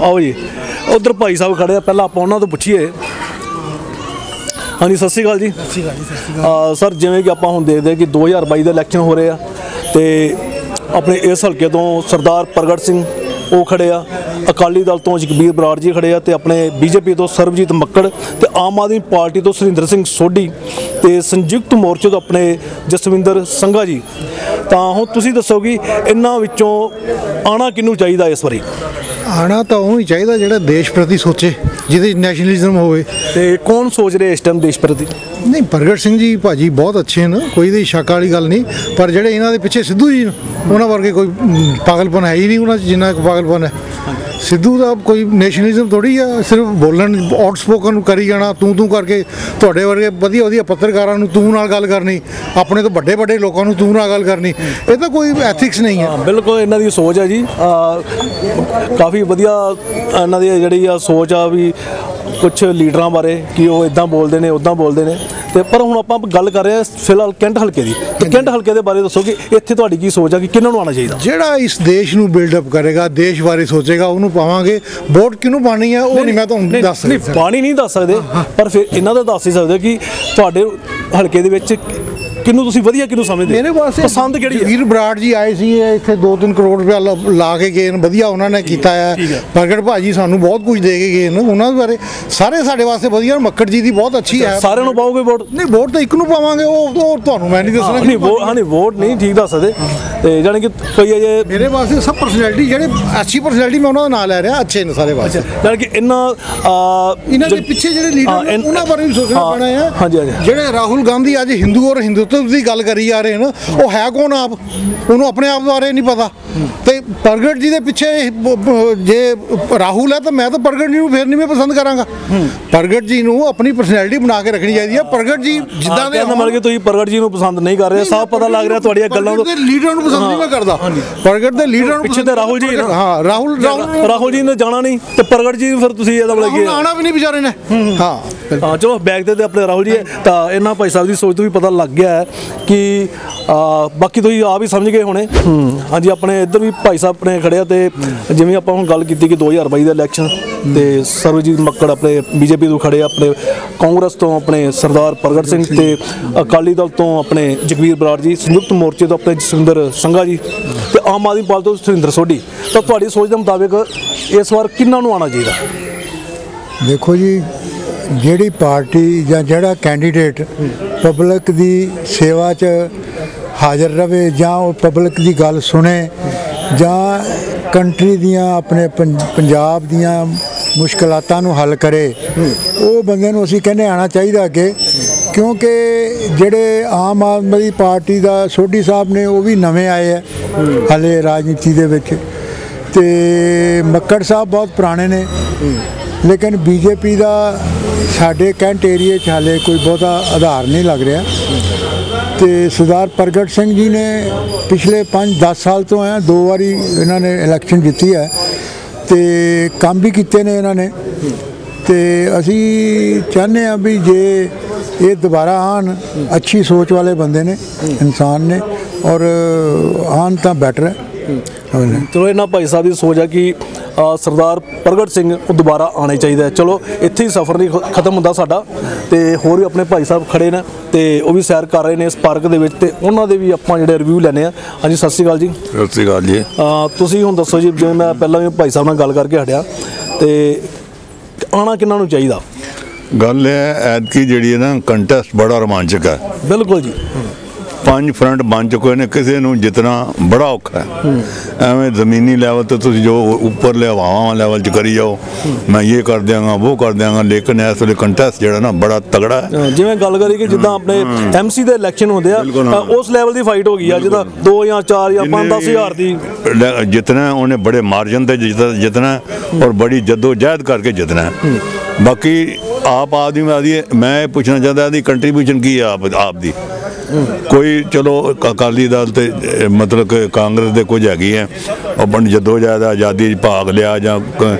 ਆਓ ਜੀ, ਉਧਰ ਭਾਈ ਸਾਹਿਬ ਖੜੇ ਆ, ਪਹਿਲਾਂ ਆਪਾਂ ਉਹਨਾਂ ਤੋਂ ਪੁੱਛੀਏ। ਹਾਂਜੀ ਸਤਿ ਸ਼੍ਰੀ ਅਕਾਲ ਜੀ। ਸਤਿ ਸ਼੍ਰੀ ਅਕਾਲ ਸਰ, ਜਿਵੇਂ ਕਿ ਆਪਾਂ ਹੁਣ ਦੇਖਦੇ ਕਿ 2022 ਦੇ ਇਲੈਕਸ਼ਨ ਹੋ ਰਹੇ ਆ ਤੇ ਆਪਣੇ ਇਸ ਹਲਕੇ ਤੋਂ ਸਰਦਾਰ ਪ੍ਰਗਟ ਸਿੰਘ ਉਹ ਖੜੇ ਆ, ਅਕਾਲੀ ਦਲ ਤੋਂ ਜਗਬੀਰ ਬਰਾੜ ਜੀ ਖੜੇ ਆ ਤੇ ਆਪਣੇ ਬੀਜੇਪੀ ਤੋਂ ਸਰਬਜੀਤ ਮੱਕੜ ਤੇ ਆਮ ਆਦਮੀ ਪਾਰਟੀ ਤੋਂ ਸੁਰਿੰਦਰ ਸਿੰਘ ਸੋਢੀ ਤੇ ਸੰਯੁਕਤ ਮੋਰਚੇ ਤੋਂ ਆਪਣੇ ਜਸਵਿੰਦਰ ਸੰਘਾ ਜੀ। ਤਾਂ ਹੁਣ ਤੁਸੀਂ ਦੱਸੋ ਕਿ ਇਹਨਾਂ ਵਿੱਚੋਂ ਆਉਣਾ ਕਿਹਨੂੰ ਚਾਹੀਦਾ ਇਸ ਵਾਰੀ? ਆਉਣਾ ਤਾਂ ਉਹ ਹੀ ਚਾਹੀਦਾ ਜਿਹੜਾ ਦੇਸ਼ ਪ੍ਰਤੀ ਸੋਚੇ, ਜਿਹਦੇ ਨੈਸ਼ਨਲਿਜ਼ਮ ਹੋਵੇ। ਤੇ ਕੌਣ ਸੋਚ ਰਿਹਾ ਇਸ ਟਾਈਮ ਦੇਸ਼ ਪ੍ਰਤੀ? ਨਹੀਂ, ਪ੍ਰਗਟ ਸਿੰਘ ਜੀ ਭਾਜੀ ਬਹੁਤ ਅੱਛੇ ਨੇ, ਕੋਈ ਦੀ ਸ਼ੱਕ ਵਾਲੀ ਗੱਲ ਨਹੀਂ। ਪਰ ਜਿਹੜੇ ਇਹਨਾਂ ਦੇ ਪਿੱਛੇ ਸਿੱਧੂ ਜੀ ਉਹਨਾਂ ਵਰਗੇ ਕੋਈ ਪਾਗਲਪਨ ਹੈ ਹੀ ਨਹੀਂ ਉਹਨਾਂ 'ਚ ਜਿੰਨਾ ਕੁ ਪਾਗਲਪਨ ਹੈ। ਸਿੱਧੂ ਦਾ ਕੋਈ ਨੈਸ਼ਨਲਿਜ਼ਮ ਥੋੜ੍ਹੀ ਆ, ਸਿਰਫ ਬੋਲਣ ਆਊਟਸਪੋਕਨ ਕਰੀ ਜਾਣਾ, ਤੂੰ ਕਰਕੇ। ਤੁਹਾਡੇ ਵਰਗੇ ਵਧੀਆ ਪੱਤਰਕਾਰਾਂ ਨੂੰ ਤੂੰ ਨਾਲ ਗੱਲ ਕਰਨੀ, ਆਪਣੇ ਤੋਂ ਵੱਡੇ ਲੋਕਾਂ ਨੂੰ ਤੂੰ ਨਾਲ ਗੱਲ ਕਰਨੀ, ਇਹ ਤਾਂ ਕੋਈ ਐਥਿਕਸ ਨਹੀਂ ਹੈ। ਬਿਲਕੁਲ ਇਹਨਾਂ ਦੀ ਸੋਚ ਹੈ ਜੀ, ਕਾਫੀ ਵਧੀਆ ਇਹਨਾਂ ਦੀ ਜਿਹੜੀ ਆ ਸੋਚ ਆ ਵੀ ਕੁਛ ਲੀਡਰਾਂ ਬਾਰੇ ਕਿ ਉਹ ਇਦਾਂ ਬੋਲਦੇ ਨੇ ਉੱਦਾਂ ਬੋਲਦੇ ਨੇ। ਤੇ ਪਰ ਹੁਣ ਆਪਾਂ ਗੱਲ ਕਰ ਰਹੇ ਹਾਂ ਫਿਲਹਾਲ ਕੈਂਟ ਹਲਕੇ ਦੀ, ਤੇ ਕੈਂਟ ਹਲਕੇ ਦੇ ਬਾਰੇ ਦੱਸੋ ਕਿ ਇੱਥੇ ਤੁਹਾਡੀ ਕੀ ਸੋਚ ਆ ਕਿ ਕਿਹਨਾਂ ਨੂੰ ਆਉਣਾ ਚਾਹੀਦਾ? ਜਿਹੜਾ ਇਸ ਦੇਸ਼ ਨੂੰ ਬਿਲਡਅਪ ਕਰੇਗਾ, ਦੇਸ਼ ਬਾਰੇ ਸੋਚੇਗਾ, ਉਹਨੂੰ ਪਾਵਾਂਗੇ। ਵੋਟ ਕਿਹਨੂੰ ਪਾਣੀ ਹੈ ਉਹ ਨਹੀਂ ਮੈਂ ਤੁਹਾਨੂੰ ਦੱਸ ਸਕਦਾ। ਨਹੀਂ, ਪਾਣੀ ਨਹੀਂ ਦੱਸ ਸਕਦੇ, ਪਰ ਫਿਰ ਇਹਨਾਂ ਦਾ ਦੱਸ ਹੀ ਸਕਦੇ ਕਿ ਤੁਹਾਡੇ ਹਲਕੇ ਦੇ ਵਿੱਚ ਕਿਹਨੂੰ ਤੁਸੀਂ ਵਧੀਆ ਕਿਹਨੂੰ ਸਮਝਦੇ? ਮੇਰੇ ਵਾਸਤੇ ਪਸੰਦ ਕਿਹੜੀ ਹੈ? ਜਗਬੀਰ ਬਰਾੜ ਜੀ ਆਏ ਸੀ ਇੱਥੇ 2-3 ਕਰੋੜ ਰੁਪਇਆ ਲਾ ਕੇ ਗਏ ਨੇ, ਵਧੀਆ ਉਹਨਾਂ ਨੇ ਕੀਤਾ ਹੈ। ਪ੍ਰਗਟ ਭਾਜੀ ਸਾਨੂੰ ਬਹੁਤ ਕੁਝ ਦੇ ਕੇ ਗਏ ਨੇ, ਉਹਨਾਂ ਦੇ ਬਾਰੇ ਸਾਰੇ ਸਾਡੇ ਵਾਸਤੇ ਵਧੀਆ। ਮੱਕੜ ਜੀ ਦੀ ਬਹੁਤ ਅੱਛੀ ਹੈ। ਸਾਰਿਆਂ ਨੂੰ ਪਾਓਗੇ ਵੋਟ? ਨਹੀਂ, ਵੋਟ ਤਾਂ ਇੱਕ ਨੂੰ ਪਾਵਾਂਗੇ, ਉਹ ਤੁਹਾਨੂੰ ਮੈਂ ਨਹੀਂ ਦੱਸਣਾ। ਨਹੀਂ ਵੋਟ ਨਹੀਂ ਠੀਕ ਦੱਸ ਸਕਦੇ ਤੇ ਜਾਣੀ ਕਿ ਕੋਈ ਅਜੇ ਮੇਰੇ ਵਾਸਤੇ ਸਭ ਪਰਸਨੈਲਿਟੀ ਜਿਹੜੇ ਅੱਛੀ ਪਰਸਨੈਲਿਟੀ ਮੈਂ ਉਹਨਾਂ ਦਾ ਨਾਂ ਲੈ ਰਿਹਾ, ਅੱਛੇ ਨੇ ਸਾਰੇ ਵਾਸਤੇ। ਜਾਣੀ ਕਿ ਇਹਨਾਂ ਦੇ ਪਿੱਛੇ ਜਿਹੜੇ ਲੀਡਰ ਉਹਨਾਂ ਬਾਰੇ ਵੀ ਸੋਚਣਾ ਪੈਣਾ ਹੈ। ਹਾਂਜੀ ਜਿਹੜੇ ਰਾਹੁਲ ਗਾਂਧੀ ਅੱਜ ਹਿੰਦੂ ਔਰ ਹਿੰਦੂਤਵ ਦੀ ਗੱਲ ਕਰੀ ਜਾ ਰਹੇ ਨੇ, ਉਹ ਹੈ ਕੌਣ ਆਪ? ਉਹਨੂੰ ਆਪਣੇ ਆਪ ਬਾਰੇ ਨਹੀਂ ਪਤਾ। ਤੇ ਪ੍ਰਗਟ ਜੀ ਦੇ ਪਿੱਛੇ ਜੇ ਰਾਹੁਲ ਹੈ ਤਾਂ ਮੈਂ ਤਾਂ ਪ੍ਰਗਟ ਜੀ ਨੂੰ ਫੇਰ ਨਹੀਂ ਮੈਂ ਪਸੰਦ ਕਰਾਂਗਾ। ਪ੍ਰਗਟ ਜੀ ਨੂੰ ਆਪਣੀ ਪਰਸਨੈਲਿਟੀ ਬਣਾ ਕੇ ਰੱਖਣੀ ਚਾਹੀਦੀ ਹੈ। ਪ੍ਰਗਟ ਜੀ ਜਿੱਦਾਂ ਦੇ ਮਤਲਬ ਕਿ ਤੁਸੀਂ ਪ੍ਰਗਟ ਜੀ ਨੂੰ ਪਸੰਦ ਨਹੀਂ ਕਰ ਰਹੇ, ਸਾਫ਼ ਪਤਾ ਲੱਗ ਰਿਹਾ ਤੁਹਾਡੀਆਂ ਗੱਲਾਂ ਤੋਂ। ਲੀਡਰ ਨੂੰ ਪਸੰਦ ਨਹੀਂ ਮੈਂ ਕਰਦਾ, ਪ੍ਰਗਟ ਦੇ ਲੀਡਰ ਨੂੰ। ਪਿੱਛੇ ਤੇ ਰਾਹੁਲ ਜੀ, ਹਾਂ ਰਾਹੁਲ ਜੀ ਨੇ ਜਾਣਾ ਨਹੀਂ ਤੇ ਪ੍ਰਗਟ ਜੀ ਫਿਰ ਤੁਸੀਂ ਇਹਦਾ ਮਤਲਬ ਕਿ ਆਉਣਾ ਵੀ ਨਹੀਂ ਵਿਚਾਰੇ ਨੇ। ਹਾਂ ਚਲੋ ਬੈਕ ਤੇ ਆਪਣੇ ਰਾਹੁਲ ਜੀ ਹੈ। ਤਾਂ ਇਹਨਾਂ ਭਾਈ ਸਾਹਿਬ ਦੀ ਸੋਚ ਤੋਂ ਵੀ ਪਤਾ ਲੱਗ ਗਿਆ ਹੈ ਕਿ ਬਾਕੀ ਤੁਸੀਂ ਆਪ ਹੀ ਸਮਝ ਗਏ ਹੋਣੇ। ਹਾਂਜੀ, ਆਪਣੇ ਇੱਧਰ ਵੀ ਭਾਈ ਸਾਹਿਬ ਆਪਣੇ ਖੜੇ ਆ ਤੇ ਜਿਵੇਂ ਆਪਾਂ ਹੁਣ ਗੱਲ ਕੀਤੀ ਕਿ 2022 ਦਾ ਇਲੈਕਸ਼ਨ ਤੇ ਸਰਬਜੀਤ ਮੱਕੜ ਆਪਣੇ ਬੀਜੇਪੀ ਤੋਂ ਖੜੇ ਆ, ਆਪਣੇ ਕਾਂਗਰਸ ਤੋਂ ਆਪਣੇ ਸਰਦਾਰ ਪ੍ਰਗਟ ਸਿੰਘ ਤੇ ਅਕਾਲੀ ਦਲ ਤੋਂ ਆਪਣੇ ਜਗਬੀਰ ਬਰਾੜ ਜੀ, ਸੰਯੁਕਤ ਮੋਰਚੇ ਤੋਂ ਆਪਣੇ ਜਸਵਿੰਦਰ ਸੰਘਾ ਜੀ ਤੇ ਆਮ ਆਦਮੀ ਪਾਰਟੀ ਤੋਂ ਸੁਰਿੰਦਰ ਸੋਢੀ। ਤਾਂ ਤੁਹਾਡੀ ਸੋਚ ਦੇ ਮੁਤਾਬਿਕ ਇਸ ਵਾਰ ਕਿਹਨਾਂ ਨੂੰ ਆਉਣਾ ਚਾਹੀਦਾ? ਦੇਖੋ ਜੀ, ਜਿਹੜੀ ਪਾਰਟੀ ਜਾਂ ਜਿਹੜਾ ਕੈਂਡੀਡੇਟ ਪਬਲਿਕ ਦੀ ਸੇਵਾ 'ਚ ਹਾਜ਼ਰ ਰਹੇ ਜਾਂ ਉਹ ਪਬਲਿਕ ਦੀ ਗੱਲ ਸੁਣੇ ਜਾਂ ਕੰਟਰੀ ਦੀਆਂ ਆਪਣੇ ਪੰਜਾਬ ਦੀਆਂ ਮੁਸ਼ਕਲਾਤਾਂ ਨੂੰ ਹੱਲ ਕਰੇ, ਉਹ ਬੰਦੇ ਨੂੰ ਅਸੀਂ ਕਹਿੰਦੇ ਆਉਣਾ ਚਾਹੀਦਾ ਅੱਗੇ। ਕਿਉਂਕਿ ਜਿਹੜੇ ਆਮ ਆਦਮੀ ਪਾਰਟੀ ਦਾ ਸੋਢੀ ਸਾਹਿਬ ਨੇ ਉਹ ਵੀ ਨਵੇਂ ਆਏ ਆ ਹਾਲੇ ਰਾਜਨੀਤੀ ਦੇ ਵਿੱਚ, ਤੇ ਮੱਕੜ ਸਾਹਿਬ ਬਹੁਤ ਪੁਰਾਣੇ ਨੇ, ਲੇਕਿਨ ਬੀਜੇਪੀ ਦਾ ਸਾਡੇ ਕੈਂਟ ਏਰੀਏ 'ਚ ਹਾਲੇ ਕੋਈ ਬਹੁਤਾ ਆਧਾਰ ਨਹੀਂ ਲੱਗ ਰਿਹਾ। ਤੇ ਸਰਦਾਰ ਪ੍ਰਗਟ ਸਿੰਘ ਜੀ ਨੇ ਪਿਛਲੇ 5-10 ਸਾਲ ਤੋਂ ਹੈ 2 ਵਾਰੀ ਇਹਨਾਂ ਨੇ ਇਲੈਕਸ਼ਨ ਜਿੱਤੀ ਹੈ ਤੇ ਕੰਮ ਵੀ ਕੀਤੇ ਨੇ ਇਹਨਾਂ ਨੇ। ਤੇ ਅਸੀਂ ਚਾਹੁੰਦੇ ਹਾਂ ਵੀ ਜੇ ਇਹ ਦੁਬਾਰਾ ਆਉਣ, ਅੱਛੀ ਸੋਚ ਵਾਲੇ ਬੰਦੇ ਨੇ, ਇਨਸਾਨ ਨੇ, ਔਰ ਆਉਣ ਤਾਂ ਬੈਟਰ ਹੈ। ਚਲੋ ਇਹਨਾਂ ਭਾਈ ਸਾਹਿਬ ਦੀ ਸੋਚ ਹੈ ਕਿ ਸਰਦਾਰ ਪ੍ਰਗਟ ਸਿੰਘ ਉਹ ਦੁਬਾਰਾ ਆਉਣੇ ਚਾਹੀਦਾ ਹੈ। ਚਲੋ ਇੱਥੇ ਹੀ ਸਫ਼ਰ ਨਹੀਂ ਖਤਮ ਹੁੰਦਾ ਸਾਡਾ, ਤੇ ਹੋਰ ਵੀ ਆਪਣੇ ਭਾਈ ਸਾਹਿਬ ਖੜੇ ਨੇ ਤੇ ਉਹ ਵੀ ਸੈਰ ਕਰ ਰਹੇ ਨੇ ਇਸ ਪਾਰਕ ਦੇ ਵਿੱਚ, ਤੇ ਉਹਨਾਂ ਦੇ ਵੀ ਆਪਾਂ ਜਿਹੜੇ ਰਿਵਿਊ ਲੈਣੇ ਆ। ਹਾਂਜੀ, ਸਤਿ ਸ਼੍ਰੀ ਅਕਾਲ ਜੀ। ਸਤਿ ਸ਼੍ਰੀ ਅਕਾਲ ਜੀ। ਤੁਸੀਂ ਹੁਣ ਦੱਸੋ ਜੀ, ਜਿਵੇਂ ਮੈਂ ਪਹਿਲਾਂ ਵੀ ਭਾਈ ਸਾਹਿਬ ਨਾਲ ਗੱਲ ਕਰਕੇ ਹਟਿਆ, ਤੇ ਆਉਣਾ ਕਿਹਨਾਂ ਨੂੰ ਚਾਹੀਦਾ? ਗੱਲ ਇਹ ਐਤਕੀ ਜਿਹੜੀ ਹੈ ਨਾ, ਕੰਟੈਸਟ ਬੜਾ ਰੋਮਾਂਚਕ ਹੈ। ਬਿਲਕੁਲ ਜੀ। 5 ਫਰੰਟ ਬਣ ਚੁੱਕੇ ਨੇ, ਕਿਸੇ ਨੂੰ ਜਿੱਤਣਾ ਬੜਾ ਔਖਾ ਹੈ। ਐਵੇਂ ਜ਼ਮੀਨੀ ਲੈਵਲ ਤੇ ਤੁਸੀਂ ਜੋ ਉੱਪਰਲੇ ਹਵਾਵਾਂ ਲੈਵਲ 'ਚ ਕਰੀ ਜਾਓ, ਮੈਂ ਇਹ ਕਰ ਦਿਆਂਗਾ ਉਹ ਕਰ ਦਿਆਂਗਾ, ਲੇਕਿਨ ਇਸ ਵੇਲੇ ਕੰਟੈਸਟ ਜਿਹੜਾ ਨਾ ਬੜਾ ਤਗੜਾ ਹੈ। ਜਿਵੇਂ ਗੱਲ ਕਰੀ ਕਿ ਜਿੱਦਾਂ ਆਪਣੇ MC ਦੇ ਇਲੈਕਸ਼ਨ ਹੁੰਦੇ ਆ, ਉਸ ਲੈਵਲ ਦੀ ਫਾਈਟ ਹੋ ਗਈ ਆ, ਜਿੱਦਾਂ 2 ਜਾਂ 4 ਜਾਂ 5-10 ਹਜ਼ਾਰ ਦੀ ਜਿੱਤਣਾ, ਉਹਨੇ ਬੜੇ ਮਾਰਜਨ ਤੇ ਜਿੱਤਣਾ ਔਰ ਬੜੀ ਜਦੋਜਹਿਦ ਕਰਕੇ ਜਿੱਤਣਾ। ਬਾਕੀ ਆਪ ਆਦਮੀ ਮੈਂ ਇਹ ਪੁੱਛਣਾ ਚਾਹੁੰਦਾ, ਇਹਦੀ ਕੰਟਰੀਬਿਊਸ਼ਨ ਕੀ ਹੈ ਆਪ ਦੀ? ਕੋਈ ਚਲੋ ਅਕਾਲੀ ਦਲ ਤੇ ਮਤਲਬ ਕਿ ਕਾਂਗਰਸ ਦੇ ਕੁਝ ਹੈਗੀ ਹੈ, ਆਪਣੀ ਜਦੋਜਹਿਦ ਆਜ਼ਾਦੀ 'ਚ ਭਾਗ ਲਿਆ, ਜਾਂ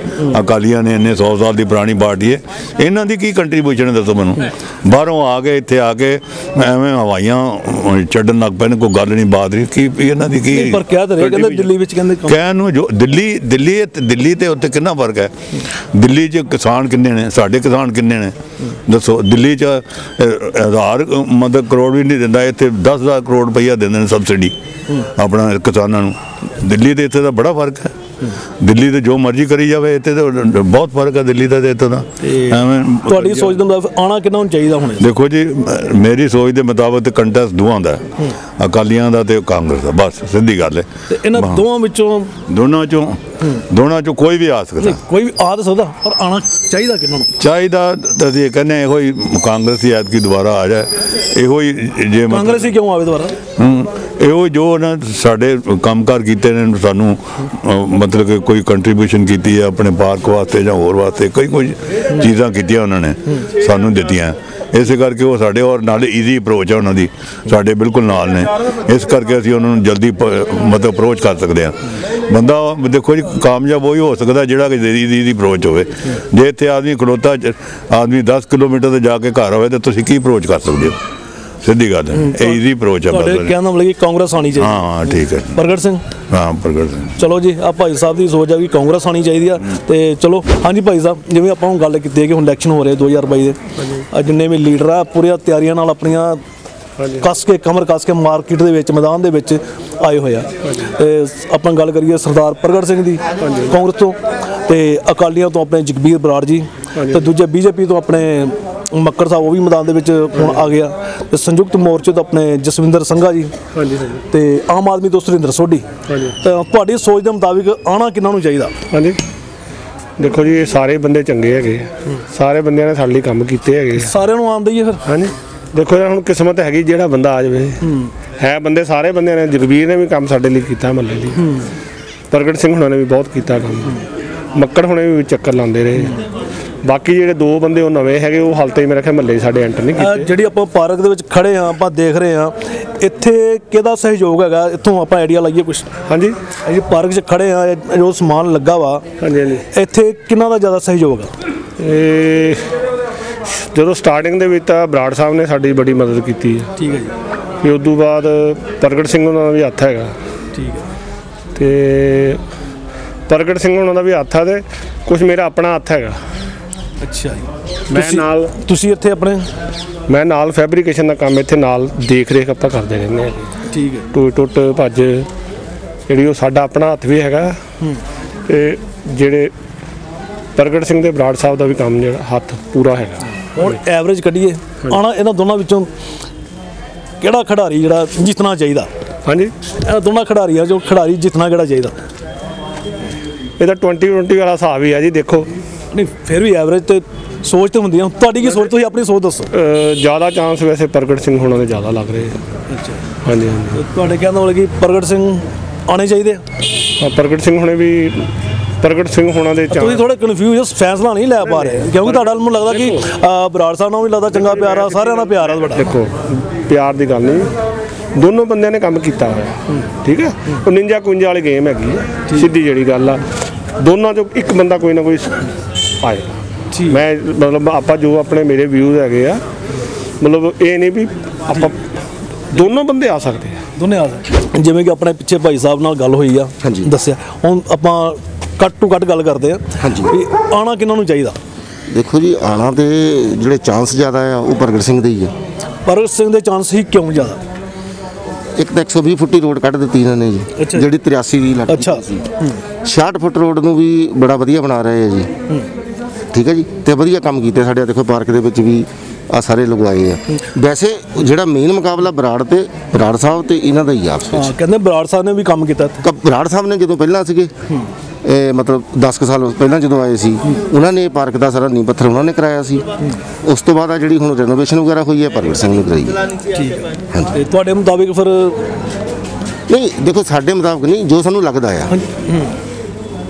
ਅਕਾਲੀਆਂ ਨੇ ਇੰਨੇ 100 ਸਾਲ ਦੀ ਪੁਰਾਣੀ ਪਾਰਟੀ ਹੈ, ਇਹਨਾਂ ਦੀ ਕੀ ਕੰਟਰੀਬਿਊਸ਼ਨ ਹੈ ਦੱਸੋ ਮੈਨੂੰ? ਬਾਹਰੋਂ ਆ ਕੇ ਇੱਥੇ ਆ ਕੇ ਐਵੇਂ ਹਵਾਈਆਂ ਛੱਡਣ ਲੱਗ ਪਏ ਨੇ, ਕੋਈ ਗੱਲ ਨਹੀਂ ਬਾਤ ਨਹੀਂ, ਕੀ ਇਹਨਾਂ ਦੀ ਕੀ? ਪਰ ਕਹਿ ਰਹੇ ਕਹਿੰਦੇ ਦਿੱਲੀ ਵਿੱਚ ਕਹਿੰਦੇ ਕਹਿਣ ਨੂੰ ਜੋ ਦਿੱਲੀ ਤੇ ਉੱਥੇ ਕਿੰਨਾ ਫਰਕ ਹੈ? ਦਿੱਲੀ 'ਚ ਕਿਸਾਨ ਕਿੰਨੇ ਨੇ, ਸਾਡੇ ਕਿਸਾਨ ਕਿੰਨੇ ਨੇ ਦੱਸੋ? ਦਿੱਲੀ 'ਚ 1000 ਮਤਲਬ ਕਰੋੜ ਵੀ ਨਹੀਂ ਦਿੰਦਾ, ਇੱਥੇ 10,000 ਕਰੋੜ ਰੁਪਈਆ ਦਿੰਦੇ ਨੇ ਸਬਸਿਡੀ ਆਪਣਾ ਕਿਸਾਨਾਂ ਨੂੰ। ਦਿੱਲੀ ਤੇ ਇੱਥੇ ਦਾ ਬੜਾ ਫਰਕ ਹੈ। ਦਿੱਲੀ ਤੇ ਜੋ ਮਰਜ਼ੀ ਕਰੀ ਜਾਵੇ, ਇੱਥੇ ਤਾਂ ਬਹੁਤ ਫਰਕ ਹੈ ਦਿੱਲੀ ਦਾ ਤੇ ਇੱਥੇ ਦਾ। ਐਵੇਂ ਤੁਹਾਡੀ ਸੋਚ ਦੇ ਮੁਤਾਬਕ ਆਉਣਾ ਕਿਹਨਾਂ ਨੂੰ ਚਾਹੀਦਾ ਹੁਣ? ਦੇਖੋ ਜੀ, ਮੇਰੀ ਸੋਚ ਦੇ ਮੁਤਾਬਕ ਕੰਟੈਸਟ ਦੋਵਾਂ ਦਾ, ਅਕਾਲੀਆਂ ਦਾ ਤੇ ਕਾਂਗਰਸ ਦਾ, ਬਸ ਸਿੱਧੀ ਗੱਲ ਹੈ। ਇਹਨਾਂ ਦੋਨਾਂ ਚੋਂ ਕੋਈ ਵੀ ਆ ਸਕਦਾ, ਕੋਈ ਵੀ ਆ ਸਕਦਾ, ਪਰ ਆਉਣਾ ਚਾਹੀਦਾ ਕਿਹਨਾਂ ਨੂੰ? ਚਾਹੀਦਾ ਤਾਂ ਅਸੀਂ ਕਹਿੰਦੇ ਇਹੋ ਹੀ ਕਾਂਗਰਸੀ ਐਤਕੀ ਦੁਬਾਰਾ ਆ ਜਾਏ। ਇਹੋ ਹੀ ਜੇ ਕਾਂਗਰਸੀ ਕਿਉਂ ਆਵੇ ਦੁਬਾਰਾ? ਇਹੋ ਜੋ ਨਾ ਸਾਡੇ ਕੰਮਕਾਰ ਕੀਤੇ ਨੇ, ਸਾਨੂੰ ਮਤਲਬ ਕਿ ਕੋਈ ਕੰਟਰੀਬਿਊਸ਼ਨ ਕੀਤੀ ਹੈ ਆਪਣੇ ਪਾਰਕ ਵਾਸਤੇ ਜਾਂ ਹੋਰ ਵਾਸਤੇ, ਕੋਈ ਚੀਜ਼ਾਂ ਕੀਤੀਆਂ ਉਹਨਾਂ ਨੇ ਸਾਨੂੰ ਦਿੱਤੀਆਂ, ਇਸੇ ਕਰਕੇ ਉਹ ਸਾਡੇ ਔਰ ਨਾਲ ਈਜ਼ੀ ਅਪਰੋਚ ਹੈ ਉਹਨਾਂ ਦੀ, ਸਾਡੇ ਬਿਲਕੁਲ ਨਾਲ ਨੇ, ਇਸ ਕਰਕੇ ਅਸੀਂ ਉਹਨਾਂ ਨੂੰ ਜਲਦੀ ਮਤਲਬ ਅਪਰੋਚ ਕਰ ਸਕਦੇ ਹਾਂ। ਬੰਦਾ ਦੇਖੋ ਜੀ, ਕਾਮਯਾਬ ਉਹੀ ਹੋ ਸਕਦਾ ਜਿਹੜਾ ਕਿ ਈਜ਼ੀ ਅਪਰੋਚ ਹੋਵੇ। ਜੇ ਇੱਥੇ ਆਦਮੀ ਖਲੋਤਾ, ਆਦਮੀ 10 ਕਿਲੋਮੀਟਰ ਤੇ ਜਾ ਕੇ ਘਰ ਹੋਵੇ, ਤਾਂ ਤੁਸੀਂ ਕੀ ਅਪਰੋਚ ਕਰ ਸਕਦੇ ਹੋ? ਸਿੱਧੀ ਗੱਲ ਹੈ, ਇਹ ਈਜ਼ੀ ਅਪਰੋਚ ਹੈ। ਤੁਹਾਡੇ ਕਹਿਣ ਦਾ ਮਤਲਬ ਕਿ ਕਾਂਗਰਸ ਆਉਣੀ ਚਾਹੀਦੀ? ਹਾਂ, ਠੀਕ ਹੈ। ਪ੍ਰਗਟ ਸਿੰਘ? ਹਾਂ, ਪ੍ਰਗਟ ਸਿੰਘ। ਚਲੋ ਜੀ, ਆ ਭਾਈ ਸਾਹਿਬ ਦੀ ਸੋਚ ਹੈ ਕਿ ਕਾਂਗਰਸ ਆਉਣੀ ਚਾਹੀਦੀ ਆ। ਤੇ ਚਲੋ, ਹਾਂਜੀ ਭਾਈ ਸਾਹਿਬ, ਜਿਵੇਂ ਆਪਾਂ ਹੁਣ ਗੱਲ ਕੀਤੀ ਹੈ ਕਿ ਹੁਣ ਇਲੈਕਸ਼ਨ ਹੋ ਰਹੇ 2022 ਦੇ, ਜਿੰਨੇ ਵੀ ਲੀਡਰ ਆ ਪੂਰੀਆਂ ਤਿਆਰੀਆਂ ਨਾਲ ਆਪਣੀਆਂ ਕੱਸ ਕੇ ਕਮਰ ਕੱਸ ਕੇ ਮਾਰਕੀਟ ਦੇ ਵਿੱਚ, ਮੈਦਾਨ ਦੇ ਵਿੱਚ ਆਏ ਹੋਏ ਆ। ਤੇ ਆਪਾਂ ਗੱਲ ਕਰੀਏ ਸਰਦਾਰ ਪ੍ਰਗਟ ਸਿੰਘ ਦੀ ਕਾਂਗਰਸ ਤੋਂ, ਤੇ ਅਕਾਲੀਆਂ ਤੋਂ ਆਪਣੇ ਜਗਬੀਰ ਬਰਾੜ ਜੀ, ਤੇ ਦੂਜੇ BJP ਤੋਂ ਆਪਣੇ ਮੱਕੜ ਸਾਹਿਬ, ਉਹ ਵੀ ਮੈਦਾਨ ਦੇ ਵਿੱਚ ਹੁਣ ਆ ਗਿਆ, ਤੇ ਸੰਯੁਕਤ ਮੋਰਚੇ ਤੋਂ ਆਪਣੇ ਜਸਵਿੰਦਰ ਸੰਘਾ ਜੀ, ਤੇ ਆਮ ਆਦਮੀ ਤੋਂ ਸੁਰਿੰਦਰ ਸੋਢੀ। ਤਾਂ ਤੁਹਾਡੀ ਸੋਚ ਦੇ ਮੁਤਾਬਿਕ ਆਉਣਾ ਕਿਹਨਾਂ ਨੂੰ ਚਾਹੀਦਾ? ਹਾਂਜੀ, ਦੇਖੋ ਜੀ, ਇਹ ਸਾਰੇ ਬੰਦੇ ਚੰਗੇ ਹੈਗੇ, ਸਾਰੇ ਬੰਦਿਆਂ ਨੇ ਸਾਡੇ ਲਈ ਕੰਮ ਕੀਤੇ ਹੈਗੇ, ਸਾਰਿਆਂ ਨੂੰ ਆਉਂਦਾ ਹੀ ਹੈ ਫਿਰ। ਹਾਂਜੀ, ਦੇਖੋ ਯਾਰ, ਹੁਣ ਕਿਸਮਤ ਹੈਗੀ ਜਿਹੜਾ ਬੰਦਾ ਆ ਜਾਵੇ, ਹੈ ਬੰਦੇ ਸਾਰੇ ਬੰਦਿਆਂ ਨੇ। ਜਗਬੀਰ ਨੇ ਵੀ ਕੰਮ ਸਾਡੇ ਲਈ ਕੀਤਾ, ਮਹੱਲੇ ਲਈ। ਪ੍ਰਗਟ ਸਿੰਘ ਹੁਣਾਂ ਨੇ ਵੀ ਬਹੁਤ ਕੀਤਾ ਕੰਮ, ਮੱਕੜ ਹੁਣੇ ਵੀ ਚੱਕਰ ਲਾਉਂਦੇ ਰਹੇ। ਬਾਕੀ ਜਿਹੜੇ 2 ਬੰਦੇ ਉਹ ਨਵੇਂ ਹੈਗੇ, ਉਹ ਹਾਲ ਤੱਕ ਮੇਰੇ ਖਿਆਲ ਮਹੱਲੇ ਸਾਡੇ ਐਂਟਰ ਨਹੀਂ ਕੀਤੇ। ਜਿਹੜੀ ਆਪਾਂ ਪਾਰਕ ਦੇ ਵਿੱਚ ਖੜੇ ਹਾਂ, ਆਪਾਂ ਦੇਖ ਰਹੇ ਹਾਂ, ਇੱਥੇ ਕਿਹਦਾ ਸਹਿਯੋਗ ਹੈਗਾ? ਇੱਥੋਂ ਆਪਾਂ ਆਈਡੀਆ ਲਾਈਏ ਕੁਛ। ਹਾਂਜੀ, ਇਹ ਪਾਰਕ 'ਚ ਖੜੇ ਹਾਂ, ਜੋ ਸਮਾਨ ਲੱਗਾ ਵਾ, ਹਾਂਜੀ, ਇੱਥੇ ਕਿਹਨਾਂ ਦਾ ਜ਼ਿਆਦਾ ਸਹਿਯੋਗ ਆ? ਇਹ ਜਦੋਂ ਸਟਾਰਟਿੰਗ ਦੇ ਵਿੱਚ ਤਾਂ ਬਰਾੜ ਸਾਹਿਬ ਨੇ ਸਾਡੀ ਬੜੀ ਮਦਦ ਕੀਤੀ ਹੈ। ਠੀਕ ਹੈ ਜੀ। ਫਿਰ ਉਸ ਤੋਂ ਬਾਅਦ ਪ੍ਰਗਟ ਸਿੰਘ ਉਹਨਾਂ ਦਾ ਵੀ ਹੱਥ ਹੈਗਾ। ਠੀਕ ਹੈ। ਤੇ ਪ੍ਰਗਟ ਸਿੰਘ ਉਹਨਾਂ ਦਾ ਵੀ ਹੱਥ ਆ, ਤੇ ਕੁਝ ਮੇਰਾ ਆਪਣਾ ਹੱਥ ਹੈਗਾ। ਅੱਛਾ ਜੀ। ਤੁਸੀਂ ਇੱਥੇ ਆਪਣੇ? ਮੈਂ ਨਾਲ ਫੈਬਰੀਕੇਸ਼ਨ ਦਾ ਕੰਮ ਇੱਥੇ ਨਾਲ ਦੇਖ ਰੇਖ ਆਪਾਂ ਕਰਦੇ ਰਹਿੰਦੇ ਹਾਂ। ਠੀਕ ਹੈ। ਟੁੱਟ ਟੁੱਟ ਭੱਜ ਜਿਹੜੀ ਉਹ ਸਾਡਾ ਆਪਣਾ ਹੱਥ ਵੀ ਹੈਗਾ। ਤੇ ਜਿਹੜੇ ਪ੍ਰਗਟ ਸਿੰਘ ਦੇ ਬਰਾੜ ਸਾਹਿਬ ਦਾ ਵੀ ਕੰਮ ਜਿਹੜਾ ਹੱਥ ਪੂਰਾ ਹੈਗਾ। ਹੁਣ ਐਵਰੇਜ ਕੱਢੀਏ, ਆਣਾ ਇਹਨਾਂ ਦੋਨਾਂ ਵਿੱਚੋਂ ਕਿਹੜਾ ਖਿਡਾਰੀ ਜਿਹੜਾ ਜਿੱਤਣਾ ਚਾਹੀਦਾ? ਹਾਂਜੀ, ਇਹਨਾਂ ਦੋਨਾਂ ਖਿਡਾਰੀਆਂ ਚੋਂ ਖਿਡਾਰੀ ਜਿੱਤਣਾ ਕਿਹੜਾ ਚਾਹੀਦਾ? ਇਹਦਾ 20-20 ਵਾਲਾ ਹਿਸਾਬ ਹੀ ਆ ਜੀ। ਦੇਖੋ ਨਹੀਂ ਫਿਰ ਵੀ ਐਵਰੇਜ ਤੇ ਸੋਚ ਤੇ ਹੁੰਦੀ ਆ, ਤੁਹਾਡੀ ਕੀ ਸੋਚ, ਤੁਸੀਂ ਆਪਣੀ ਸੋਚ ਦੱਸੋ। ਜ਼ਿਆਦਾ ਚਾਂਸ ਵੈਸੇ ਪ੍ਰਗਟ ਸਿੰਘ ਹੋਣਾ ਦੇ ਜ਼ਿਆਦਾ ਲੱਗ ਰਹੇ ਆ। ਅੱਛਾ ਹਾਂਜੀ ਹਾਂਜੀ। ਤੁਹਾਡੇ ਕਹਿਣ ਦਾ ਮਤਲਬ ਕਿ ਪ੍ਰਗਟ ਸਿੰਘ ਆਉਣੇ ਚਾਹੀਦੇ ਆ? ਹਾਂ ਪ੍ਰਗਟ ਸਿੰਘ ਹੋਣੇ ਵੀ, ਪ੍ਰਗਟ ਸਿੰਘ ਹੋਣਾ ਦੇ ਤੁਸੀਂ ਥੋੜੇ ਕਨਫਿਊਜ਼ ਫੈਸਲਾ ਨਹੀਂ ਲੈ ਪਾ ਰਹੇ ਕਿਉਂਕਿ ਤੁਹਾਡਾ ਮੈਨੂੰ ਲੱਗਦਾ ਕਿ ਬਰਾੜ ਸਾਹਿਬ ਨਾਲ ਵੀ ਲੱਗਦਾ ਚੰਗਾ ਪਿਆਰ ਆ, ਸਾਰਿਆਂ ਨਾਲ ਪਿਆਰ ਆ ਤੁਹਾਡਾ। ਦੇਖੋ ਪਿਆਰ ਦੀ ਗੱਲ ਨਹੀਂ, ਦੋਨੋਂ ਬੰਦਿਆਂ ਨੇ ਕੰਮ ਕੀਤਾ ਹੋਇਆ, ਠੀਕ ਹੈ। 49-51 ਵਾਲੀ ਗੇਮ ਹੈਗੀ, ਸਿੱਧੀ ਜਿਹੜੀ ਗੱਲ ਆ। ਦੋਨਾਂ ਚੋਂ ਇੱਕ ਬੰਦਾ ਕੋਈ ਨਾ ਕੋਈ ਆਏ। ਮੈਂ ਮਤਲਬ ਆਪਾਂ ਜੋ ਆਪਣੇ ਮੇਰੇ ਵਿਊਜ਼ ਹੈਗੇ ਆ, ਮਤਲਬ ਇਹ ਨਹੀਂ ਵੀ ਆਪਾਂ ਦੋਨੋਂ ਬੰਦੇ ਆ ਸਕਦੇ ਆ, ਦੋਨੇ ਆ ਸਕਦੇ। ਜਿਵੇਂ ਕਿ ਆਪਣੇ ਪਿੱਛੇ ਭਾਈ ਸਾਹਿਬ ਨਾਲ ਗੱਲ ਹੋਈ ਆ, ਦੱਸਿਆ, ਹੁਣ ਆਪਾਂ ਕੱਟ ਟੂ ਕੱਟ ਗੱਲ ਕਰਦੇ ਆ। ਹਾਂਜੀ, ਆਉਣਾ ਕਿਹਨਾਂ ਨੂੰ ਚਾਹੀਦਾ? ਦੇਖੋ ਜੀ ਆਉਣਾ ਤੇ ਜਿਹੜੇ ਚਾਂਸ ਜ਼ਿਆਦਾ ਆ ਉਹ ਪ੍ਰਗਟ ਸਿੰਘ ਦੇ ਹੀ ਆ। ਪ੍ਰਗਟ ਸਿੰਘ ਦੇ ਚਾਂਸ ਹੀ ਕਿਉਂ ਜ਼ਿਆਦਾ? ਇੱਕ ਤਾਂ 120 ਫੁੱਟੀ ਰੋਡ ਕੱਢ ਦਿੱਤੀ ਇਹਨਾਂ ਨੇ ਜੀ, ਜਿਹੜੀ 83 ਦੀ ਲੱਗੀ ਸੀ। 66 ਫੁੱਟ ਰੋਡ ਨੂੰ ਵੀ ਬੜਾ ਵਧੀਆ ਬਣਾ ਰਹੇ ਆ ਜੀ, ਠੀਕ ਹੈ ਜੀ। ਤੇ ਵਧੀਆ ਕੰਮ ਕੀਤੇ ਸਾਡੇ, ਦੇਖੋ ਪਾਰਕ ਦੇ ਵਿੱਚ ਵੀ ਆ ਸਾਰੇ ਲਗਵਾਏ ਆ। ਵੈਸੇ ਜਿਹੜਾ ਮੇਨ ਮੁਕਾਬਲਾ ਬਰਾੜ ਸਾਹਿਬ ਤੇ ਇਹਨਾਂ ਦਾ ਹੀ ਆਪਸ ਵਿੱਚ। ਕਹਿੰਦੇ ਬਰਾੜ ਸਾਹਿਬ ਨੇ ਵੀ ਕੰਮ ਕੀਤਾ। ਬਰਾੜ ਸਾਹਿਬ ਨੇ ਜਦੋਂ ਪਹਿਲਾਂ ਸੀਗੇ, ਮਤਲਬ 10 ਸਾਲ ਪਹਿਲਾਂ ਜਦੋਂ ਆਏ ਸੀ, ਉਹਨਾਂ ਨੇ ਪਾਰਕ ਦਾ ਸਾਰਾ ਨੀਂਹ ਪੱਥਰ ਉਹਨਾਂ ਨੇ ਕਰਾਇਆ ਸੀ। ਉਸ ਤੋਂ ਬਾਅਦ ਆ ਜਿਹੜੀ ਹੁਣ ਰੈਨੋਵੇਸ਼ਨ ਵਗੈਰਾ ਹੋਈ ਹੈ ਪ੍ਰਗਟ ਸਿੰਘ ਨੇ ਕਰਾਈ ਹੈ। ਤੇ ਤੁਹਾਡੇ ਮੁਤਾਬਿਕ ਫਿਰ? ਨਹੀਂ ਦੇਖੋ ਸਾਡੇ ਮੁਤਾਬਿਕ ਨਹੀਂ, ਜੋ ਸਾਨੂੰ ਲੱਗਦਾ ਆ,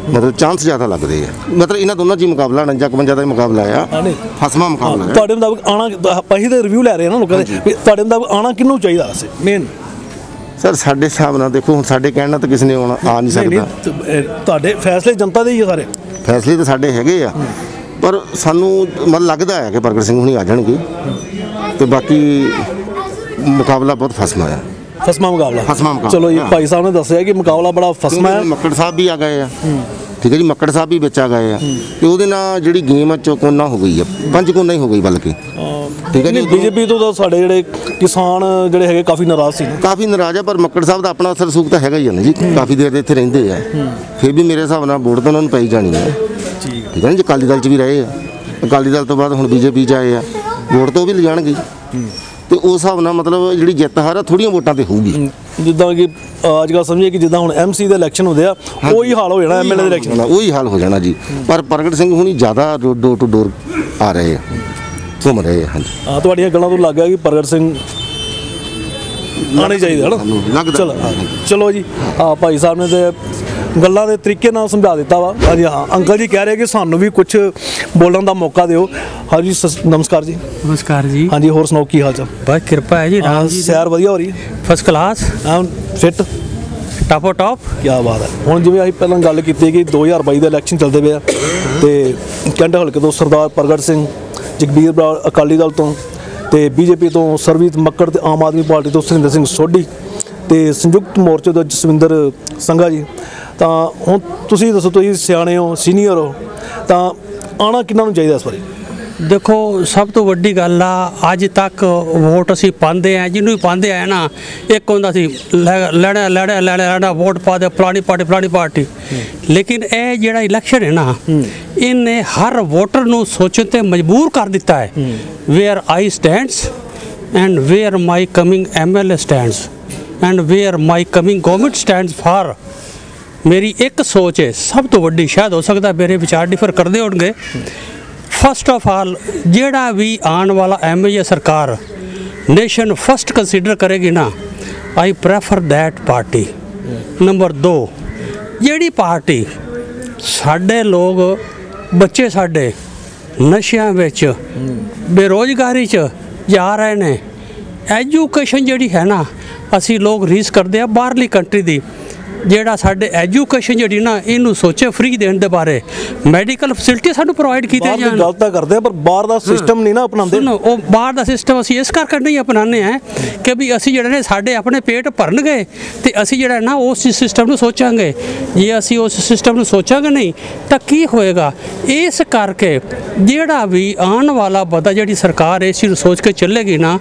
ਮਤਲਬ ਚਾਂਸ ਜ਼ਿਆਦਾ ਲੱਗਦੇ ਆ। ਮਤਲਬ ਇਹਨਾਂ ਦੋਨਾਂ 'ਚ ਹੀ ਮੁਕਾਬਲਾ 49-51 ਦਾ ਹੀ ਮੁਕਾਬਲਾ ਆ, ਫਸਵਾਂ ਮੁਕਾਬਲਾ। ਤੁਹਾਡੇ ਮੁਤਾਬਿਕ ਆਉਣਾ, ਅਸੀਂ ਤਾਂ ਰਿਵਿਊ ਲੈ ਰਹੇ ਨਾ ਲੋਕਾਂ ਦੇ, ਤੁਹਾਡੇ ਮੁਤਾਬਿਕ ਆਉਣਾ ਕਿਹਨੂੰ ਚਾਹੀਦਾ ਵੈਸੇ ਮੇਨ? ਸਰ ਸਾਡੇ ਹਿਸਾਬ ਨਾਲ ਦੇਖੋ, ਹੁਣ ਸਾਡੇ ਕਹਿਣ ਨਾਲ ਤਾਂ ਕਿਸੇ ਨੇ ਆ ਨਹੀਂ ਸਕਦਾ। ਤੁਹਾਡੇ ਫੈਸਲੇ ਜਨਤਾ ਦੇ ਹੀ ਆ ਸਾਰੇ। ਫੈਸਲੇ ਤਾਂ ਸਾਡੇ ਹੈਗੇ ਆ, ਪਰ ਸਾਨੂੰ ਮਤਲਬ ਲੱਗਦਾ ਹੈ ਕਿ ਪ੍ਰਗਟ ਸਿੰਘ ਹੁਣੀ ਆ ਜਾਣਗੇ। ਤੇ ਬਾਕੀ ਮੁਕਾਬਲਾ ਬਹੁਤ ਫਸਮਾ ਆ। ਫਸਮਾ ਮੁਕਾਬਲਾ। ਚਲੋ ਜੀ, ਭਾਈ ਸਾਹਿਬ ਨੇ ਦੱਸਿਆ ਕਿ ਮੁਕਾਬਲਾ ਬੜਾ ਫਸਮਾ ਹੈ। ਮੱਕੜ ਸਾਹਿਬ ਵੀ ਆ ਗਏ ਆ, ਠੀਕ ਹੈ ਜੀ। ਮੱਕੜ ਸਾਹਿਬ ਵੀ ਵਿੱਚ ਆ ਗਏ ਆ, ਤੇ ਉਹਦੇ ਨਾਲ ਜਿਹੜੀ ਗੇਮ ਚੌਕੋਨਾ ਹੋ ਗਈ ਆ, 5 ਕੋਨਾ ਹੀ ਹੋ ਗਈ ਬਲਕਿ, ਠੀਕ ਹੈ ਜੀ। ਬੀਜੇਪੀ ਤੋਂ ਤਾਂ ਸਾਡੇ ਜਿਹੜੇ ਕਿਸਾਨ ਜਿਹੜੇ ਹੈਗੇ ਕਾਫੀ ਨਾਰਾਜ਼ ਸੀ। ਕਾਫੀ ਨਾਰਾਜ਼ ਆ, ਪਰ ਮੱਕੜ ਸਾਹਿਬ ਦਾ ਆਪਣਾ ਅਸਰ ਸੂਖ ਤਾਂ ਹੈਗਾ ਹੀ ਆ ਨਾ ਜੀ, ਕਾਫੀ ਦੇਰ ਦੇ ਇੱਥੇ ਰਹਿੰਦੇ ਆ। ਫਿਰ ਵੀ ਮੇਰੇ ਹਿਸਾਬ ਨਾਲ ਵੋਟ ਤਾਂ ਉਹਨਾਂ ਨੂੰ ਪਈ ਜਾਣੀ ਹੈ, ਠੀਕ ਹੈ ਜੀ। ਅਕਾਲੀ ਦਲ 'ਚ ਵੀ ਰਹੇ ਆ, ਅਕਾਲੀ ਦਲ ਤੋਂ ਬਾਅਦ ਹੁਣ ਬੀਜੇਪੀ 'ਚ ਆਏ ਆ, ਵੋਟ ਤੋਂ ਵੀ ਲਿਜਾਣਗੇ। ਤੇ ਉਸ ਹਿਸਾਬ ਨਾਲ ਮਤਲਬ ਜਿਹੜੀ ਜਿੱਤ ਹਾਰ ਆ ਥੋੜੀਆਂ ਵੋਟਾਂ ਤੇ ਹੋਊਗੀ। ਜਿੱਦਾਂ ਕਿ ਅੱਜ ਕੱਲ੍ਹ ਸਮਝੀਏ ਕਿ ਜਿੱਦਾਂ ਹੁਣ MC ਦੇ ਇਲੈਕਸ਼ਨ ਹੁੰਦੇ ਆ, ਉਹੀ ਹਾਲ ਹੋ ਜਾਣਾ MLA ਦੇ ਇਲੈਕਸ਼ਨ, ਉਹੀ ਹਾਲ ਹੋ ਜਾਣਾ ਜੀ। ਪਰ ਪ੍ਰਗਟ ਸਿੰਘ ਹੁਣੀ ਜ਼ਿਆਦਾ ਡੋਰ ਟੂ ਡੋਰ ਆ ਰਹੇ ਆ, ਘੁੰਮ ਰਹੇ ਆ। ਹਾਂਜੀ, ਤੁਹਾਡੀਆਂ ਗੱਲਾਂ ਤੋਂ ਲੱਗ ਗਿਆ ਕਿ ਪ੍ਰਗਟ ਸਿੰਘ ਆਉਣੇ ਚਾਹੀਦੇ ਹਨ। ਚਲੋ ਜੀ, ਭਾਈ ਸਾਹਿਬ ਨੇ ਤੇ ਗੱਲਾਂ ਦੇ ਤਰੀਕੇ ਨਾਲ ਸਮਝਾ ਦਿੱਤਾ ਵਾ। ਹਾਂਜੀ ਹਾਂ, ਅੰਕਲ ਜੀ ਕਹਿ ਰਹੇ ਕਿ ਸਾਨੂੰ ਵੀ ਕੁਝ ਬੋਲਣ ਦਾ ਮੌਕਾ ਦਿਓ। ਹਾਂਜੀ ਨਮਸਕਾਰ ਜੀ। ਨਮਸਕਾਰ ਜੀ। ਹਾਂਜੀ, ਹੋਰ ਸੁਣਾਓ ਕੀ ਹਾਲ ਚਾਲ? ਬਸ ਕਿਰਪਾ ਹੈ ਜੀ, ਰਾਮ ਜੀ। ਸੈਰ ਵਧੀਆ ਹੋ ਰਹੀ ਹੈ? ਫਸਟ ਕਲਾਸ, ਫਿੱਟ ਟਾਪੋ ਟਾਪ। ਕੀ ਬਾਤ ਹੈ। ਹੁਣ ਜਿਵੇਂ ਅਸੀਂ ਪਹਿਲਾਂ ਗੱਲ ਕੀਤੀ ਕਿ 2022 ਦਾ ਇਲੈਕਸ਼ਨ ਚੱਲਦੇ ਪਏ ਆ, ਤੇ ਕੈਂਟ ਹਲਕੇ ਤੋਂ ਸਰਦਾਰ ਪ੍ਰਗਟ ਸਿੰਘ, ਜਗਬੀਰ ਬਰਾੜ ਅਕਾਲੀ ਦਲ ਤੋਂ, ਤੇ ਬੀਜੇਪੀ ਤੋਂ ਸਰਬਜੀਤ ਮੱਕੜ, ਤੇ ਆਮ ਆਦਮੀ ਪਾਰਟੀ ਤੋਂ ਸੁਰਿੰਦਰ ਸਿੰਘ ਸੋਢੀ, ਤੇ ਸੰਯੁਕਤ ਮੋਰਚੇ ਤੋਂ ਜਸਵਿੰਦਰ ਸੰਘਾ ਜੀ। ਤਾਂ ਹੁਣ ਤੁਸੀਂ ਦੱਸੋ, ਤੁਸੀਂ ਸਿਆਣੇ ਹੋ, ਸੀਨੀਅਰ ਹੋ, ਤਾਂ ਆਉਣਾ ਕਿਹਨਾਂ ਨੂੰ ਚਾਹੀਦਾ ਇਸ ਵਾਰੀ? ਦੇਖੋ ਸਭ ਤੋਂ ਵੱਡੀ ਗੱਲ ਆ, ਅੱਜ ਤੱਕ ਵੋਟ ਅਸੀਂ ਪਾਉਂਦੇ ਆ, ਜਿਹਨੂੰ ਵੀ ਪਾਉਂਦੇ ਆ ਨਾ, ਇੱਕ ਹੁੰਦਾ ਸੀ ਲੈਣਾ ਵੋਟ ਪਾ ਦੇ ਫਲਾਣੀ ਪਾਰਟੀ। ਲੇਕਿਨ ਇਹ ਜਿਹੜਾ ਇਲੈਕਸ਼ਨ ਹੈ ਨਾ, ਇਹਨੇ ਹਰ ਵੋਟਰ ਨੂੰ ਸੋਚਣ ਤੇ ਮਜਬੂਰ ਕਰ ਦਿੱਤਾ ਹੈ। Where I stands and where my coming MLA stands and where my coming government stands for. ਮੇਰੀ ਇੱਕ ਸੋਚ ਹੈ, ਸਭ ਤੋਂ ਵੱਡੀ, ਸ਼ਾਇਦ ਹੋ ਸਕਦਾ ਮੇਰੇ ਵਿਚਾਰ ਡਿਫਰ ਕਰਦੇ ਹੋਣਗੇ। ਫਸਟ ਆਫ ਆਲ, ਜਿਹੜਾ ਵੀ ਆਉਣ ਵਾਲਾ MLA ਸਰਕਾਰ ਨੇਸ਼ਨ ਫਸਟ ਕੰਸੀਡਰ ਕਰੇਗੀ ਨਾ, ਆਈ ਪ੍ਰੈਫਰ ਦੈਟ ਪਾਰਟੀ। ਨੰਬਰ 2, ਜਿਹੜੀ ਪਾਰਟੀ ਸਾਡੇ ਲੋਕ, ਬੱਚੇ ਸਾਡੇ ਨਸ਼ਿਆਂ ਵਿੱਚ, ਬੇਰੁਜ਼ਗਾਰੀ 'ਚ ਜਾ ਰਹੇ ਨੇ, ਐਜੂਕੇਸ਼ਨ ਜਿਹੜੀ ਹੈ ਨਾ, ਅਸੀਂ ਲੋਕ ਰੀਸ ਕਰਦੇ ਆ ਬਾਹਰਲੀ ਕੰਟਰੀ ਦੀ, ਜਿਹੜਾ ਸਾਡੇ ਐਜੂਕੇਸ਼ਨ ਜਿਹੜੀ ਨਾ, ਇਹਨੂੰ ਸੋਚੇ ਫ੍ਰੀ ਦੇਣ ਦੇ ਬਾਰੇ, ਮੈਡੀਕਲ ਫੈਸਿਲਿਟੀ ਸਾਨੂੰ ਪ੍ਰੋਵਾਈਡ ਕੀਤੇ ਜਾਣ। ਗੱਲ ਤਾਂ ਕਰਦੇ ਆ, ਪਰ ਬਾਹਰ ਦਾ ਸਿਸਟਮ ਨਹੀਂ ਨਾ ਅਪਣਾਉਂਦੇ। ਉਹ ਬਾਹਰ ਦਾ ਸਿਸਟਮ ਅਸੀਂ ਇਸ ਕਰਕੇ ਨਹੀਂ ਅਪਣਾਉਂਦੇ ਆ ਕਿ ਵੀ ਅਸੀਂ ਜਿਹੜੇ ਨੇ ਸਾਡੇ ਆਪਣੇ ਪੇਟ ਭਰਨਗੇ, ਤੇ ਅਸੀਂ ਜਿਹੜਾ ਨਾ ਉਸ ਸਿਸਟਮ ਨੂੰ ਸੋਚਾਂਗੇ। ਜੇ ਅਸੀਂ ਉਸ ਸਿਸਟਮ ਨੂੰ ਸੋਚਾਂਗੇ ਨਹੀਂ ਤਾਂ ਕੀ ਹੋਏਗਾ? ਇਸ ਕਰਕੇ ਜਿਹੜਾ ਵੀ ਆਉਣ ਵਾਲਾ ਬੰਦਾ, ਜਿਹੜੀ ਸਰਕਾਰ ਇਸ ਚੀਜ਼ ਨੂੰ ਸੋਚ ਕੇ ਚੱਲੇਗੀ ਨਾ,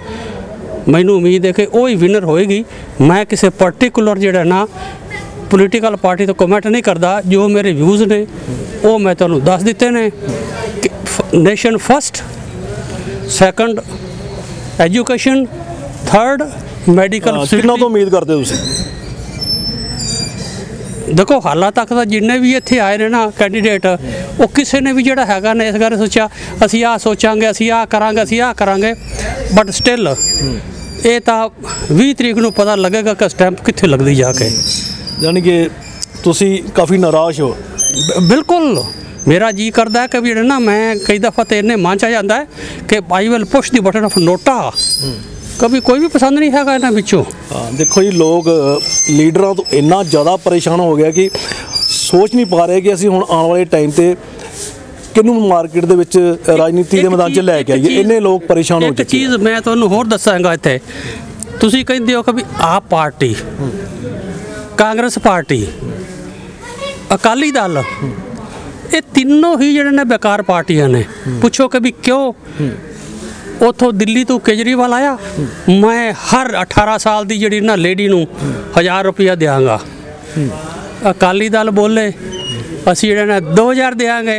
ਮੈਨੂੰ ਉਮੀਦ ਹੈ ਕਿ ਉਹ ਹੀ ਵਿਨਰ ਹੋਏਗੀ। ਮੈਂ ਕਿਸੇ ਪਾਰਟੀਕੂਲਰ ਜਿਹੜਾ ਨਾ ਪੋਲੀਟੀਕਲ ਪਾਰਟੀ ਤੋਂ ਕਮੈਂਟ ਨਹੀਂ ਕਰਦਾ। ਜੋ ਮੇਰੇ ਵਿਊਜ਼ ਨੇ ਉਹ ਮੈਂ ਤੁਹਾਨੂੰ ਦੱਸ ਦਿੱਤੇ ਨੇ। Nation first, second education, third medical. ਕਿੰਨਾ ਤੋਂ ਉਮੀਦ ਕਰਦੇ ਹੋ ਤੁਸੀਂ? देखो हालां तक तो जिन्ने भी इत्थे आए ने ना कैंਡੀਡੇਟ वो किसी ने भी जिहड़ा हैगा ने इस बारे सोचा असीं आ सोचांगे असीं आ करांगे बट स्टिल ये तो 20 तरीक नूं पता लगेगा कि स्टैंप कित्थे लगदी जाके। यानी कि तुसी काफ़ी नाराज़ हो? बिल्कुल मेरा जी करता है कि भी ना मैं कई दफ़ा तो इन्ने मन च जाता है कि I will push the button of NOTA, कभी कोई भी पसंद नहीं है इन्होंने बिचों। देखो जी लोग लीडरां तो इन्ना ज़्यादा परेशान हो गया कि सोच नहीं पा रहे कि असीं हुण आने वाले टाइम ते किनू मार्केट दे विच राजनीति के मैदान च लैके आइए, इन्ने लोग परेशान हो चुके। एक चीज़ मैं तुहानूं होर दस्सांगा इत्थे, तुसीं कहंदे हो कि भी आप पार्टी, कांग्रेस पार्टी, अकाली दल, ये तीनों ही जिहड़े ने बेकार पार्टियां ने। पुछो कि भी क्यों? उतों दिल्ली तो केजरीवाल आया, मैं हर 18 साल की जी ना लेडी नूं 1000 रुपया देंगा। अकाली दल बोले असी जो 2000 देंगे,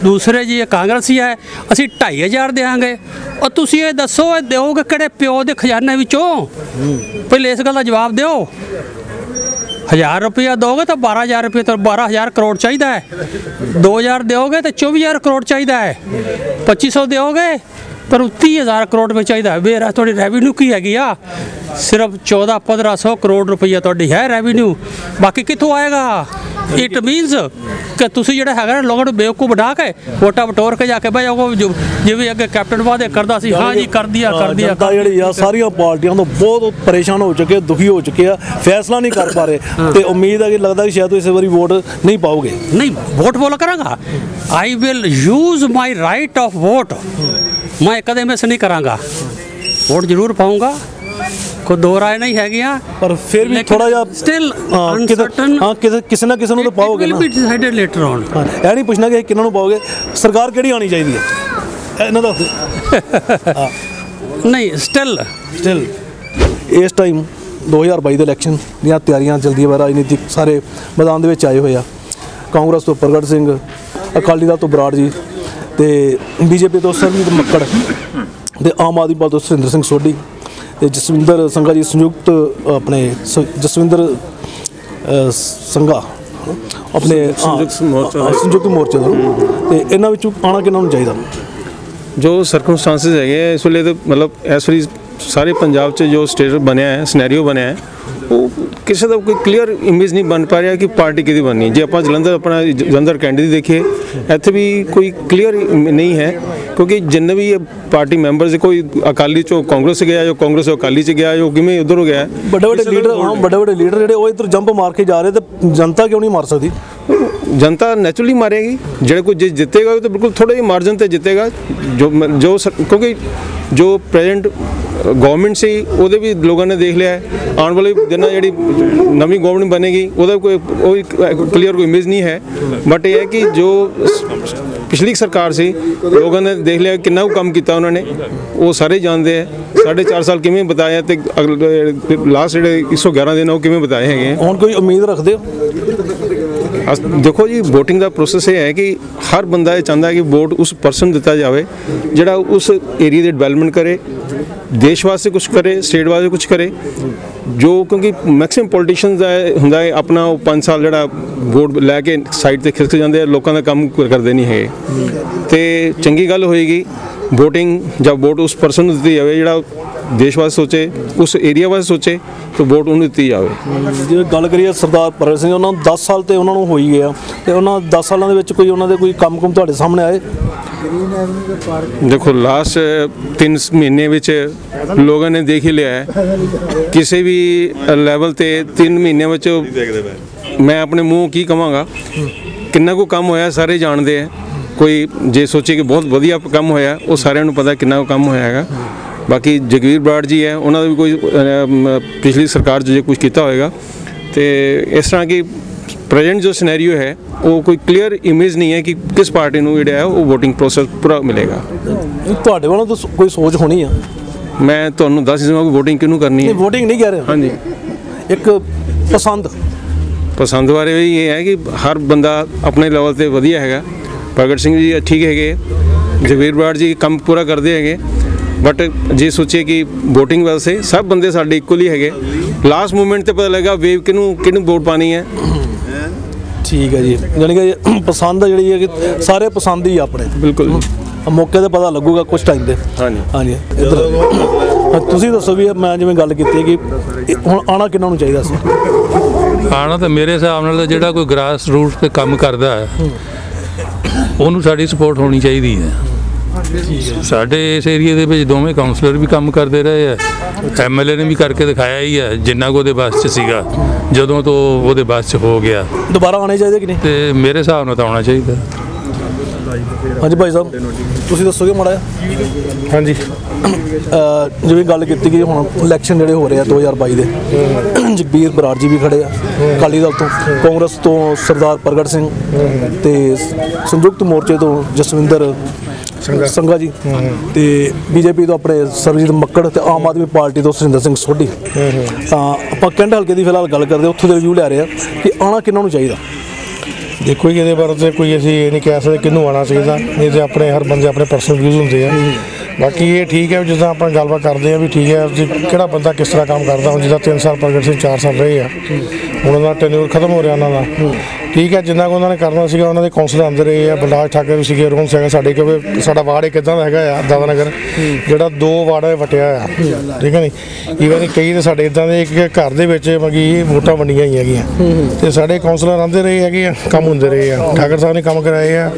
दूसरे जी कांग्रेसी है असी 2500 देंगे। और तुसी ये दसो दोगे किहड़े प्यो के खजाने विचों? पहले इस गल का जवाब दो। 1000 रुपया दोगे तो 12000 रुपये, तो 12000 करोड़ चाहिए है। 2000 दोगे तो 24000 करोड़ चाहिए है। 2500 दोगे तो 30000 करोड़ रुपये चाहिए। मेरा थोड़ी रेवन्यू की हैगी आ, सिर्फ 1400-1500 करोड़ रुपया थोड़ी है रेवन्यू, बाकी कितों आएगा? इट मीनस कि तुसी जिहड़ा हैगा लोगों को बेवकूफ बना के वोटा बटोर के जाके भाई जिवें अगे कैप्टन वादे करदा सी, हाँ जी कर दिया सारियां पार्टियां तो बहुत परेशान हो चुके, दुखी हो चुके हैं, फैसला नहीं कर पा रहे। तो उम्मीद है कि लगता है कि शायद इस बारी वोट नहीं पाओगे। नहीं, वोट बोला करांगा, I will use my right of vote, मैं कदे मिस नहीं करांगा, वोट जरूर पाऊंगा, कोई दो राय नहीं है। पर फिर भी थोड़ा जा स्टिल किसी ना किसी तो पाओगे ना। लेटर ऑन यह नहीं पूछना कि किन्हों पाओगे, सरकार केड़ी आनी चाहिए इन्हां दा? नहीं स्टिल इस टाइम 2022 के इलैक्शन दी तैयारियां चलदी है, राजनीतिक सारे मैदान दे विच आए हुए आ। कांग्रेस तो प्रगट सिंह, अकाली दल तो बराड़ जी, ते बीजेपी तो सरजीत मक्कड़, ते आम आदमी पार्टी तो सुरिंदर सिंह सोढी, ते जसविंदर संघा जी संयुक्त अपने जसविंदर संघा अपने संयुक्त मोर्चे का, तो इन्होंने विचों आना किन्हों चाहिए? जो ਸਰਕਮਸਟੈਂਸਸ ਹੈਗੇ ਇਸ ਵੇਲੇ ਤੇ ਮਤਲਬ ਇਸ ਵਾਰੀ ਸਾਰੇ ਪੰਜਾਬ 'ਚ ਜੋ ਸਟੇਟ ਬਣਿਆ ਹੈ, ਸਿਨੈਰੀਓ ਬਣਿਆ ਹੈ, ਉਹ ਕਿਸੇ ਦਾ ਕੋਈ ਕਲੀਅਰ ਇਮੇਜ ਨਹੀਂ ਬਣ ਪਾ ਰਿਹਾ ਕਿ ਪਾਰਟੀ ਕਿਹਦੀ ਬਣਨੀ। ਜੇ ਆਪਾਂ ਜਲੰਧਰ ਕੈਂਡੀਡੇਟ ਦੇਖੀਏ, ਇੱਥੇ ਵੀ ਕੋਈ ਕਲੀਅਰ ਨਹੀਂ ਹੈ, ਕਿਉਂਕਿ ਜਿੰਨੇ ਵੀ ਪਾਰਟੀ ਮੈਂਬਰਸ ਕੋਈ ਅਕਾਲੀ ਚੋਂ ਕਾਂਗਰਸ ਗਿਆ, ਜੋ ਕਾਂਗਰਸ ਤੋਂ ਅਕਾਲੀ 'ਚ ਗਿਆ, ਜੋ ਕਿਵੇਂ ਉਧਰ ਹੋ ਗਿਆ। ਵੱਡੇ ਲੀਡਰ ਜਿਹੜੇ ਉਹ ਇੱਧਰ ਜੰਪ ਮਾਰ ਕੇ ਜਾ ਰਹੇ, ਤੇ ਜਨਤਾ ਕਿਉਂ ਨਹੀਂ ਮਾਰ ਸਕਦੀ? जनता नेचुरली मारेगी, जो कोई जितेगा तो बिल्कुल थोड़े ही मार्जिन से जितेगा, क्योंकि जो प्रेजेंट गवर्नमेंट से वो भी लोगों ने देख लिया है। आने वाले दिन जी नवी गवर्नमेंट बनेगी वो कोई क्लियर कोई इमेज नहीं है, बट ये है कि जो पिछली सरकार से लोगों ने देख लिया कितना काम किया उन्होंने, वो सारे जानते हैं। 4.5 साल किमें बताया, तो लास्ट जो 111 दिन वो किमें बताए हैं। हुण कोई उम्मीद रखते हो? देखो जी, वोटिंग का प्रोसैस ये है कि हर बंदा ये चाहता है कि वोट उस परसन दिता जाए जिहड़ा उस एरिया की डिवेलपमेंट करे, देश वास्ते कुछ करे, स्टेट वास्ते कुछ करे। जो क्योंकि मैक्सिमम पॉलिटिशियंस हुंदा है अपना 5 साल जिहड़ा वोट लैके साइड ते खिसक जाते हैं, लोगों का काम करते नहीं है। तो चंगी गल होएगी वोटिंग, जब वोट उस परसन नूं दित्ती जाए जिहड़ा देश वास्ते सोचे, उस एरिया वास्ते सोचे, तो वोट उन्हें दित्ती जाए। जे गल करिए सरदार प्रगट सिंह, उन्होंने 10 साल तो उन्होंने हो ही गया, तो उन्होंने 10 सालों के कोई उन्होंने कोई काम कुम तुहाडे सामने आए? देखो लास्ट 3 महीने विच लोगों ने देख ही लिया है, किसी भी लैवल ते 3 महीने विच मैं अपने मूँह की कहांगा किन्ना को काम होया, सारे जानते हैं। कोई जे सोचे कि बहुत वधिया काम होया, वो सारिਆਂ ਨੂੰ पता किन्ना को काम होया है। बाकी जगवीर बराड़ जी है, उन्होंने भी कोई पिछली सरकार जो कुछ किया होएगा, तो इस तरह की प्रेजेंट जो सिनेरियो है वो कोई क्लीयर इमेज नहीं है कि किस पार्टी को जो है वो वोटिंग प्रोसैस पूरा मिलेगा। ਤੁਹਾਡੇ ਵੱਲੋਂ तो कोई सोच होनी है? मैं ਤੁਹਾਨੂੰ ਦੱਸ ਦਿੰਦਾ कि वोटिंग किनू करनी है। वोटिंग नहीं कह रहे, हाँ जी, एक पसंद बारे भी ये है कि हर बंदा अपने लेवल पर वधिया है। प्रगट सिंह जी ठीक है, जगवीर बराड़ जी काम पूरा करते हैं, बट जे सोचिए कि वोटिंग वास्ते सब बंदे साडे इक्वल ही है, ਲਾਸਟ ਮੂਮੈਂਟ ਤੇ ਪਤਾ ਲੱਗਾ ਵੇਵ ਕਿਹਨੂੰ ਵੋਟ ਪਾਣੀ ਹੈ। ਠੀਕ ਹੈ ਜੀ, ਜਾਣੀ ਕਿ ਪਸੰਦ ਜਿਹੜੀ ਹੈ ਕਿ ਸਾਰੇ ਪਸੰਦ ਹੀ ਆਪਣੇ। ਬਿਲਕੁਲ ਮੌਕੇ ਤੇ ਪਤਾ ਲੱਗੂਗਾ ਕੁਝ ਟਾਈਮ ਤੇ। ਹਾਂਜੀ ਹਾਂਜੀ, ਇੱਧਰ ਤੁਸੀਂ ਦੱਸੋ ਵੀ ਮੈਂ ਜਿਵੇਂ ਗੱਲ ਕੀਤੀ ਹੈ ਕਿ ਹੁਣ ਆਉਣਾ ਕਿਹਨਾਂ ਨੂੰ ਚਾਹੀਦਾ ਸੀ? ਆਉਣਾ ਤਾਂ ਮੇਰੇ ਹਿਸਾਬ ਨਾਲ ਜਿਹੜਾ ਕੋਈ ਗ੍ਰਾਸ ਰੂਟ ਤੇ ਕੰਮ ਕਰਦਾ ਹੈ ਉਹਨੂੰ ਸਾਡੀ ਸਪੋਰਟ ਹੋਣੀ ਚਾਹੀਦੀ ਹੈ। ਸਾਡੇ ਇਸ ਏਰੀਏ ਦੇ ਵਿੱਚ ਦੋਵੇਂ ਕਾਉਂਸਲਰ ਵੀ ਕੰਮ ਕਰਦੇ ਰਹੇ ਆ, ਐਮਐਲਏ ਨੇ ਵੀ ਕਰਕੇ ਦਿਖਾਇਆ ਹੀ ਹੈ ਜਿੰਨਾ ਕੁ ਉਹਦੇ ਬਸ 'ਚ ਸੀਗਾ। ਜਦੋਂ ਤੋਂ ਉਹਦੇ ਬਸ 'ਚ ਹੋ ਗਿਆ ਦੁਬਾਰਾ ਆਉਣੇ ਚਾਹੀਦੇ ਕਿ ਨਹੀਂ? ਤੇ ਮੇਰੇ ਹਿਸਾਬ ਨਾਲ ਤਾਂ ਆਉਣਾ ਚਾਹੀਦਾ। ਹਾਂਜੀ ਭਾਈ ਸਾਹਿਬ, ਤੁਸੀਂ ਦੱਸੋਗੇ ਮਾੜਾ ਜਿਹਾ? ਹਾਂਜੀ, ਜਿਵੇਂ ਗੱਲ ਕੀਤੀ ਕਿ ਹੁਣ ਇਲੈਕਸ਼ਨ ਜਿਹੜੇ ਹੋ ਰਹੇ ਆ 2022 ਦੇ, ਜਗਬੀਰ ਬਰਾੜ ਜੀ ਵੀ ਖੜੇ ਆ ਅਕਾਲੀ ਦਲ ਤੋਂ, ਕਾਂਗਰਸ ਤੋਂ ਸਰਦਾਰ ਪ੍ਰਗਟ ਸਿੰਘ ਤੇ ਸੰਯੁਕਤ ਮੋਰਚੇ ਤੋਂ ਜਸਵਿੰਦਰ ਸੰਘਾ ਜੀ ਤੇ ਬੀਜੇਪੀ ਤੋਂ ਆਪਣੇ ਸਰਬਜੀਤ ਮੱਕੜ ਤੇ ਆਮ ਆਦਮੀ ਪਾਰਟੀ ਤੋਂ ਸੁਰਿੰਦਰ ਸਿੰਘ ਸੋਢੀ। ਤਾਂ ਆਪਾਂ ਕੈਂਟ ਹਲਕੇ ਦੀ ਫਿਲਹਾਲ ਗੱਲ ਕਰਦੇ, ਉੱਥੋਂ ਦੇ ਰਿਵਿਊ ਲੈ ਰਹੇ ਆ ਕਿ ਆਉਣਾ ਕਿਹਨਾਂ ਨੂੰ ਚਾਹੀਦਾ। ਦੇਖੋ ਜੀ, ਇਹਦੇ ਬਾਰੇ ਤੇ ਕੋਈ ਅਸੀਂ ਇਹ ਨਹੀਂ ਕਹਿ ਸਕਦੇ ਕਿਹਨੂੰ ਆਉਣਾ ਚਾਹੀਦਾ, ਇਹ ਤੇ ਆਪਣੇ ਹਰ ਬੰਦੇ ਆਪਣੇ ਪਰਸਨਲ ਵਿਊਜ਼ ਹੁੰਦੇ ਆ। ਬਾਕੀ ਇਹ ਠੀਕ ਹੈ ਜਿੱਦਾਂ ਆਪਾਂ ਗੱਲਬਾਤ ਕਰਦੇ ਆ ਵੀ ਠੀਕ ਹੈ ਜੀ, ਕਿਹੜਾ ਬੰਦਾ ਕਿਸ ਤਰ੍ਹਾਂ ਕੰਮ ਕਰਦਾ। ਹੁਣ ਜਿੱਦਾਂ 3 ਸਾਲ ਪ੍ਰਗਟ ਸਿੰਘ 4 ਸਾਲ ਰਹੇ ਆ, ਹੁਣ ਉਹਨਾਂ ਦਾ ਟੈਨਿਓਰ ਖਤਮ ਹੋ ਰਿਹਾ ਉਹਨਾਂ ਦਾ। ਠੀਕ ਹੈ, ਜਿੰਨਾ ਕੁ ਉਹਨਾਂ ਨੇ ਕਰਨਾ ਸੀਗਾ ਉਹਨਾਂ ਦੇ ਕੌਂਸਲਰ ਆਉਂਦੇ ਰਹੇ ਆ, ਬਲਰਾਜ ਠਾਕਰ ਵੀ ਸੀਗੇ, ਰੋਹਨ ਸਿੰਘ ਸਾਡੇ, ਕਿਉਂਕਿ ਸਾਡਾ ਵਾਰਡ ਇੱਕ ਇੱਦਾਂ ਦਾ ਹੈਗਾ ਆ ਦਾਦਾ ਨਗਰ ਜਿਹੜਾ 2 ਵਾਰਡ ਵਟਿਆ ਆ। ਠੀਕ ਹੈ ਨਹੀਂ, ਈਵਨ ਕਈ ਤਾਂ ਸਾਡੇ ਇੱਦਾਂ ਦੇ ਇੱਕ ਘਰ ਦੇ ਵਿੱਚ ਮਗੀ ਵੋਟਾਂ ਵੰਡੀਆਂ ਹੀ ਹੈਗੀਆਂ ਤੇ ਸਾਡੇ ਕੌਂਸਲਰ ਆਉਂਦੇ ਰਹੇ ਹੈਗੇ ਆ, ਕੰਮ ਹੁੰਦੇ ਰਹੇ ਆ। ਠਾਕਰ ਸਾਹਿਬ ਨੇ ਕੰਮ ਕਰਾਏ ਆ,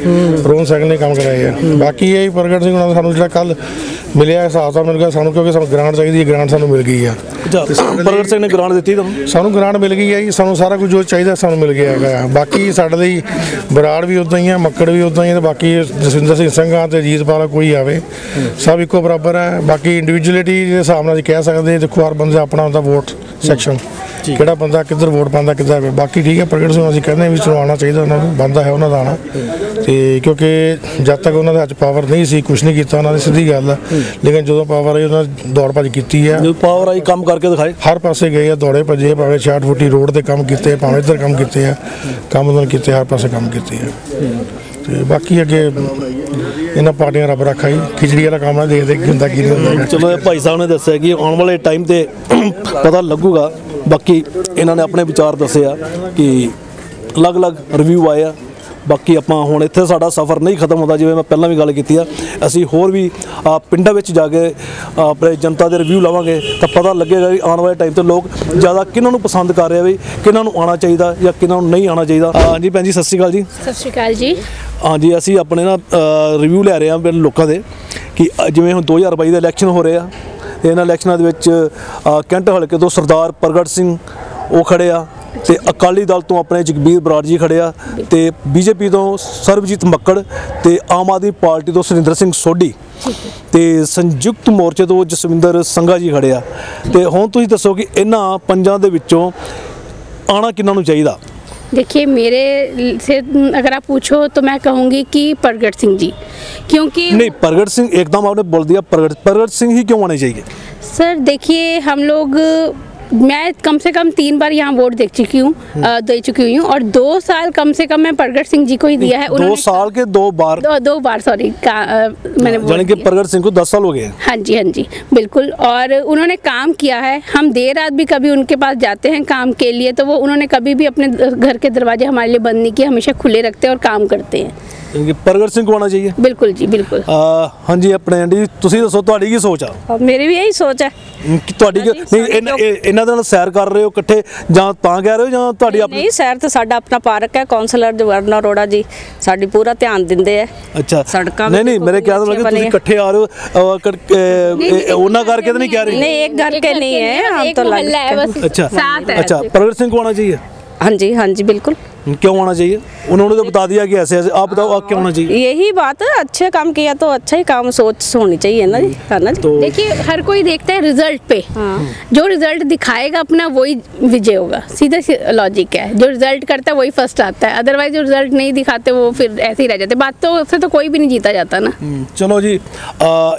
ਰੋਹਨ ਸਿੰਘ ਨੇ ਕੰਮ ਕਰਾਏ ਆ। ਬਾਕੀ ਇਹ ਪ੍ਰਗਟ ਸਿੰਘ ਉਹਨਾਂ ਦਾ ਸਾਨੂੰ ਜਿਹੜਾ ਕੱਲ ਮਿਲਿਆ ਹਿਸਾਬ ਤਾਂ ਮਿਲ ਗਿਆ ਸਾਨੂੰ, ਕਿਉਂਕਿ ਸਾਨੂੰ ਗ੍ਰਾਂਟ ਚਾਹੀਦੀ ਹੈ, ਗ੍ਰਾਂਟ ਸਾਨੂੰ ਮਿਲ ਗਈ ਆ। ਪ੍ਰਗਟ ਸਿੰਘ ਨੇ ਗ੍ਰਾਂਟ ਦਿੱਤੀ ਤੁਹਾਨੂੰ? ਸਾਨੂੰ ਗ੍ਰਾਂਟ ਮਿਲ ਗਈ ਹੈ ਜੀ, ਸਾਨੂੰ ਸਾਰਾ ਕੁਝ ਜੋ ਚਾਹੀਦਾ ਸਾਨੂੰ ਮਿਲ ਗਿਆ ਹੈਗਾ। ਬਾਕੀ ਸਾਡੇ ਲਈ ਬਰਾੜ ਵੀ ਉੱਦਾਂ ਹੀ ਆ, ਮੱਕੜ ਵੀ ਉੱਦਾਂ ਹੀ ਆ, ਤੇ ਬਾਕੀ ਜਸਵਿੰਦਰ ਸਿੰਘ ਸੰਘਾ ਤੇ ਅਜੀਤਪਾਲ ਕੋਈ ਆਵੇ ਸਭ ਇੱਕੋ ਬਰਾਬਰ ਹੈ। ਬਾਕੀ ਇੰਡੀਵਿਜੂਅਲਿਟੀ ਦੇ ਹਿਸਾਬ ਨਾਲ ਅਸੀਂ ਕਹਿ ਸਕਦੇ, ਦੇਖੋ ਹਰ ਬੰਦੇ ਆਪਣਾ ਹੁੰਦਾ ਵੋਟ ਸੈਕਸ਼ਨ, ਕਿਹੜਾ ਬੰਦਾ ਕਿੱਧਰ ਵੋਟ ਪਾਉਂਦਾ ਕਿੱਧਰ। ਬਾਕੀ ਠੀਕ ਹੈ, ਪ੍ਰਗਟ ਸਿੰਘ ਅਸੀਂ ਕਹਿੰਦੇ ਵੀ ਚਲੋ ਆਉਣਾ ਚਾਹੀਦਾ, ਉਹਨਾਂ ਨੂੰ ਬਣਦਾ ਹੈ ਉਹਨਾਂ ਦਾ ਆਉਣਾ। ਤੇ ਕਿਉਂਕਿ ਜਦ ਤੱਕ ਉਹਨਾਂ ਦੇ ਹੱਥ ਪਾਵਰ ਨਹੀਂ ਸੀ ਕੁਝ ਨਹੀਂ ਕੀਤਾ ਉਹਨਾਂ ਦੀ, ਸਿੱਧੀ ਗੱਲ ਆ। ਲੇਕਿਨ ਜਦੋਂ ਪਾਵਰ ਆਈ ਉਹਨਾਂ ਦੌੜ ਭੱਜ ਕੀਤੀ ਹੈ, ਜਦੋਂ ਪਾਵਰ ਆਈ ਕੰਮ ਕਰਕੇ ਦਿਖਾਏ, ਹਰ ਪਾਸੇ ਗਏ ਆ, ਦੌੜੇ ਭੱਜੇ, ਭਾਵੇਂ 66 ਫੁੱਟੀ ਰੋਡ ਤੇ ਕੰਮ ਕੀਤੇ, ਭਾਵੇਂ ਇੱਧਰ ਕੰਮ ਕੀਤੇ ਆ, ਕੰਮ ਉਹਨਾਂ ਨੇ ਕੀਤੇ, ਹਰ ਪਾਸੇ ਕੰਮ ਕੀਤੇ ਆ। ਤੇ ਬਾਕੀ ਅੱਗੇ ਇਹਨਾਂ ਪਾਰਟੀਆਂ ਰੱਬ ਰੱਖਾ ਜੀ, ਖਿਚੜੀ ਵਾਲਾ ਕੰਮ ਆ, ਦੇਖਦੇ ਕੀ ਹੁੰਦਾ ਕੀ ਨਹੀਂ ਹੁੰਦਾ। ਚਲੋ ਇਹ ਭਾਈ ਸਾਹਿਬ ਨੇ ਦੱਸਿਆ ਕਿ ਆਉਣ ਵਾਲੇ ਟਾਈਮ ਤੇ ਪਤਾ ਲੱਗੂਗਾ। ਬਾਕੀ ਇਹਨਾਂ ਨੇ ਆਪਣੇ ਵਿਚਾਰ ਦੱਸੇ ਆ ਕਿ ਅਲੱਗ-ਅਲੱਗ ਰਿਵਿਊ ਆਏ ਆ। ਬਾਕੀ ਆਪਾਂ ਹੁਣ ਇੱਥੇ ਸਾਡਾ ਸਫ਼ਰ ਨਹੀਂ ਖਤਮ ਹੁੰਦਾ, ਜਿਵੇਂ ਮੈਂ ਪਹਿਲਾਂ ਵੀ ਗੱਲ ਕੀਤੀ ਆ, ਅਸੀਂ ਹੋਰ ਵੀ ਪਿੰਡਾਂ ਵਿੱਚ ਜਾ ਕੇ ਆਪਣੇ ਜਨਤਾ ਦੇ ਰਿਵਿਊ ਲਵਾਂਗੇ ਤਾਂ ਪਤਾ ਲੱਗੇਗਾ ਕਿ ਆਉਣ ਵਾਲੇ ਟਾਈਮ ਤੇ ਲੋਕ ਜ਼ਿਆਦਾ ਕਿਹਨਾਂ ਨੂੰ ਪਸੰਦ ਕਰ ਰਹੇ ਆ, ਵੀ ਕਿਹਨਾਂ ਨੂੰ ਆਉਣਾ ਚਾਹੀਦਾ ਜਾਂ ਕਿਹਨਾਂ ਨੂੰ ਨਹੀਂ ਆਉਣਾ ਚਾਹੀਦਾ। ਹਾਂਜੀ ਭੈਣ ਜੀ, ਸਤਿ ਸ਼੍ਰੀ ਅਕਾਲ ਜੀ। ਸਤਿ ਸ਼੍ਰੀ ਅਕਾਲ ਜੀ। ਹਾਂਜੀ, ਅਸੀਂ ਆਪਣੇ ਨਾ ਰਿਵਿਊ ਲੈ ਰਹੇ ਹਾਂ ਲੋਕਾਂ ਦੇ ਕਿ ਜਿਵੇਂ ਹੁਣ 2022 ਦੇ ਇਲੈਕਸ਼ਨ ਹੋ ਰਹੇ ਆ ਤੇ ਇਹਨਾਂ ਇਲੈਕਸ਼ਨਾਂ ਦੇ ਵਿੱਚ ਕੈਂਟ ਹਲਕੇ ਤੋਂ ਸਰਦਾਰ ਪ੍ਰਗਟ ਸਿੰਘ ਉਹ ਖੜੇ ਆ ਤੇ ਅਕਾਲੀ ਦਲ ਤੋਂ ਆਪਣੇ ਜਗਬੀਰ ਬਰਾੜ ਜੀ ਖੜੇ ਆ ਤੇ ਬੀਜੇਪੀ ਤੋਂ ਸਰਬਜੀਤ ਮੱਕੜ ਤੇ ਆਮ ਆਦਮੀ ਪਾਰਟੀ ਤੋਂ ਸੁਰਿੰਦਰ ਸਿੰਘ ਸੋਢੀ ਤੇ ਸੰਯੁਕਤ ਮੋਰਚੇ ਤੋਂ ਜਸਵਿੰਦਰ ਸੰਘਾ ਜੀ ਖੜੇ ਆ। ਤੇ ਹੁਣ ਤੁਸੀਂ ਦੱਸੋ ਕਿ ਇਹਨਾਂ ਪੰਜਾਂ ਦੇ ਵਿੱਚੋਂ ਆਉਣਾ ਕਿਹਨਾਂ ਨੂੰ ਚਾਹੀਦਾ? देखिए, मेरे से अगर आप पूछो तो मैं कहूँगी कि प्रगट सिंह जी, क्योंकि नहीं, प्रगट सिंह एकदम आपने बोल दिया, प्रगट सिंह ही क्यों आने चाहिए? सर देखिए, हम लोग मैं कम से कम 3 बार यहाँ वोट दे चुकी हूँ और 2 साल कम से कम मैं प्रगट सिंह जी को ही दिया है। 2 साल के 2 बार? 2 बार सॉरी, मैंने यानी कि प्रगट सिंह को 10 साल हो गए? हाँ जी बिल्कुल। और उन्होंने काम किया है, हम देर रात भी कभी उनके पास जाते हैं काम के लिए तो वो उन्होंने कभी भी अपने घर के दरवाजे हमारे लिए बंद नहीं किए, हमेशा खुले रखते हैं और काम करते हैं। प्रगट सिंह को आना चाहिए? बिल्कुल जी, बिल्कुल। हाँ जी, अपने आंटी ਤੁਸੀਂ ਦੱਸੋ ਤੁਹਾਡੀ ਕੀ ਸੋਚ ਆ? ਮੇਰੀ ਵੀ ਇਹੀ ਸੋਚ ਹੈ ਕਿ ਤੁਹਾਡੀ ਨਹੀਂ ਇਹਨਾਂ ਦੇ ਨਾਲ ਸੈਰ ਕਰ ਰਹੇ ਹੋ ਇਕੱਠੇ ਜਾਂ ਤਾਂ ਕਹਿ ਰਹੇ ਹੋ ਜਾਂ ਤੁਹਾਡੀ ਆਪਣੀ? ਨਹੀਂ, ਸੈਰ ਤੇ ਸਾਡਾ ਆਪਣਾ ਪਾਰਕ ਹੈ, ਕਾਉਂਸਲਰ ਜਵਰਨ ਅਰੋੜਾ ਜੀ ਸਾਡੀ ਪੂਰਾ ਧਿਆਨ ਦਿੰਦੇ ਆ। ਅੱਛਾ, ਸੜਕਾਂ ਨਹੀਂ ਮੇਰੇ ਕਹਿਣ ਦਾ ਮਤਲਬ ਤੁਸੀਂ ਇਕੱਠੇ ਆ ਰਹੇ ਹੋ, ਉਹਨਾਂ ਕਰਕੇ ਤਾਂ ਨਹੀਂ ਕਹਿ ਰਹੇ? नहीं, एक घर के नहीं है, हम तो अच्छा, प्रगट सिंह को आना चाहिए? हाँ जी बिल्कुल। क्यों आना चाहिए? उन्होंने तो बता दिया कि ऐसे ऐसे, आप बताओ आप क्यों आना चाहिए? यही बात है, अच्छे काम किया तो अच्छा ही काम सोच होनी चाहिए ना जी, है ना जी। तो देखिए, हर कोई देखता है रिजल्ट पे, जो रिजल्ट दिखाएगा अपना वही विजय होगा, सीधा लॉजिक है। जो रिजल्ट करता है वही फर्स्ट आता है, अदरवाइज जो रिजल्ट नहीं दिखाते वो फिर ऐसे ही रह जाते। बात तो उससे तो कोई भी नहीं जीता जाता ना। ਚਲੋ ਜੀ,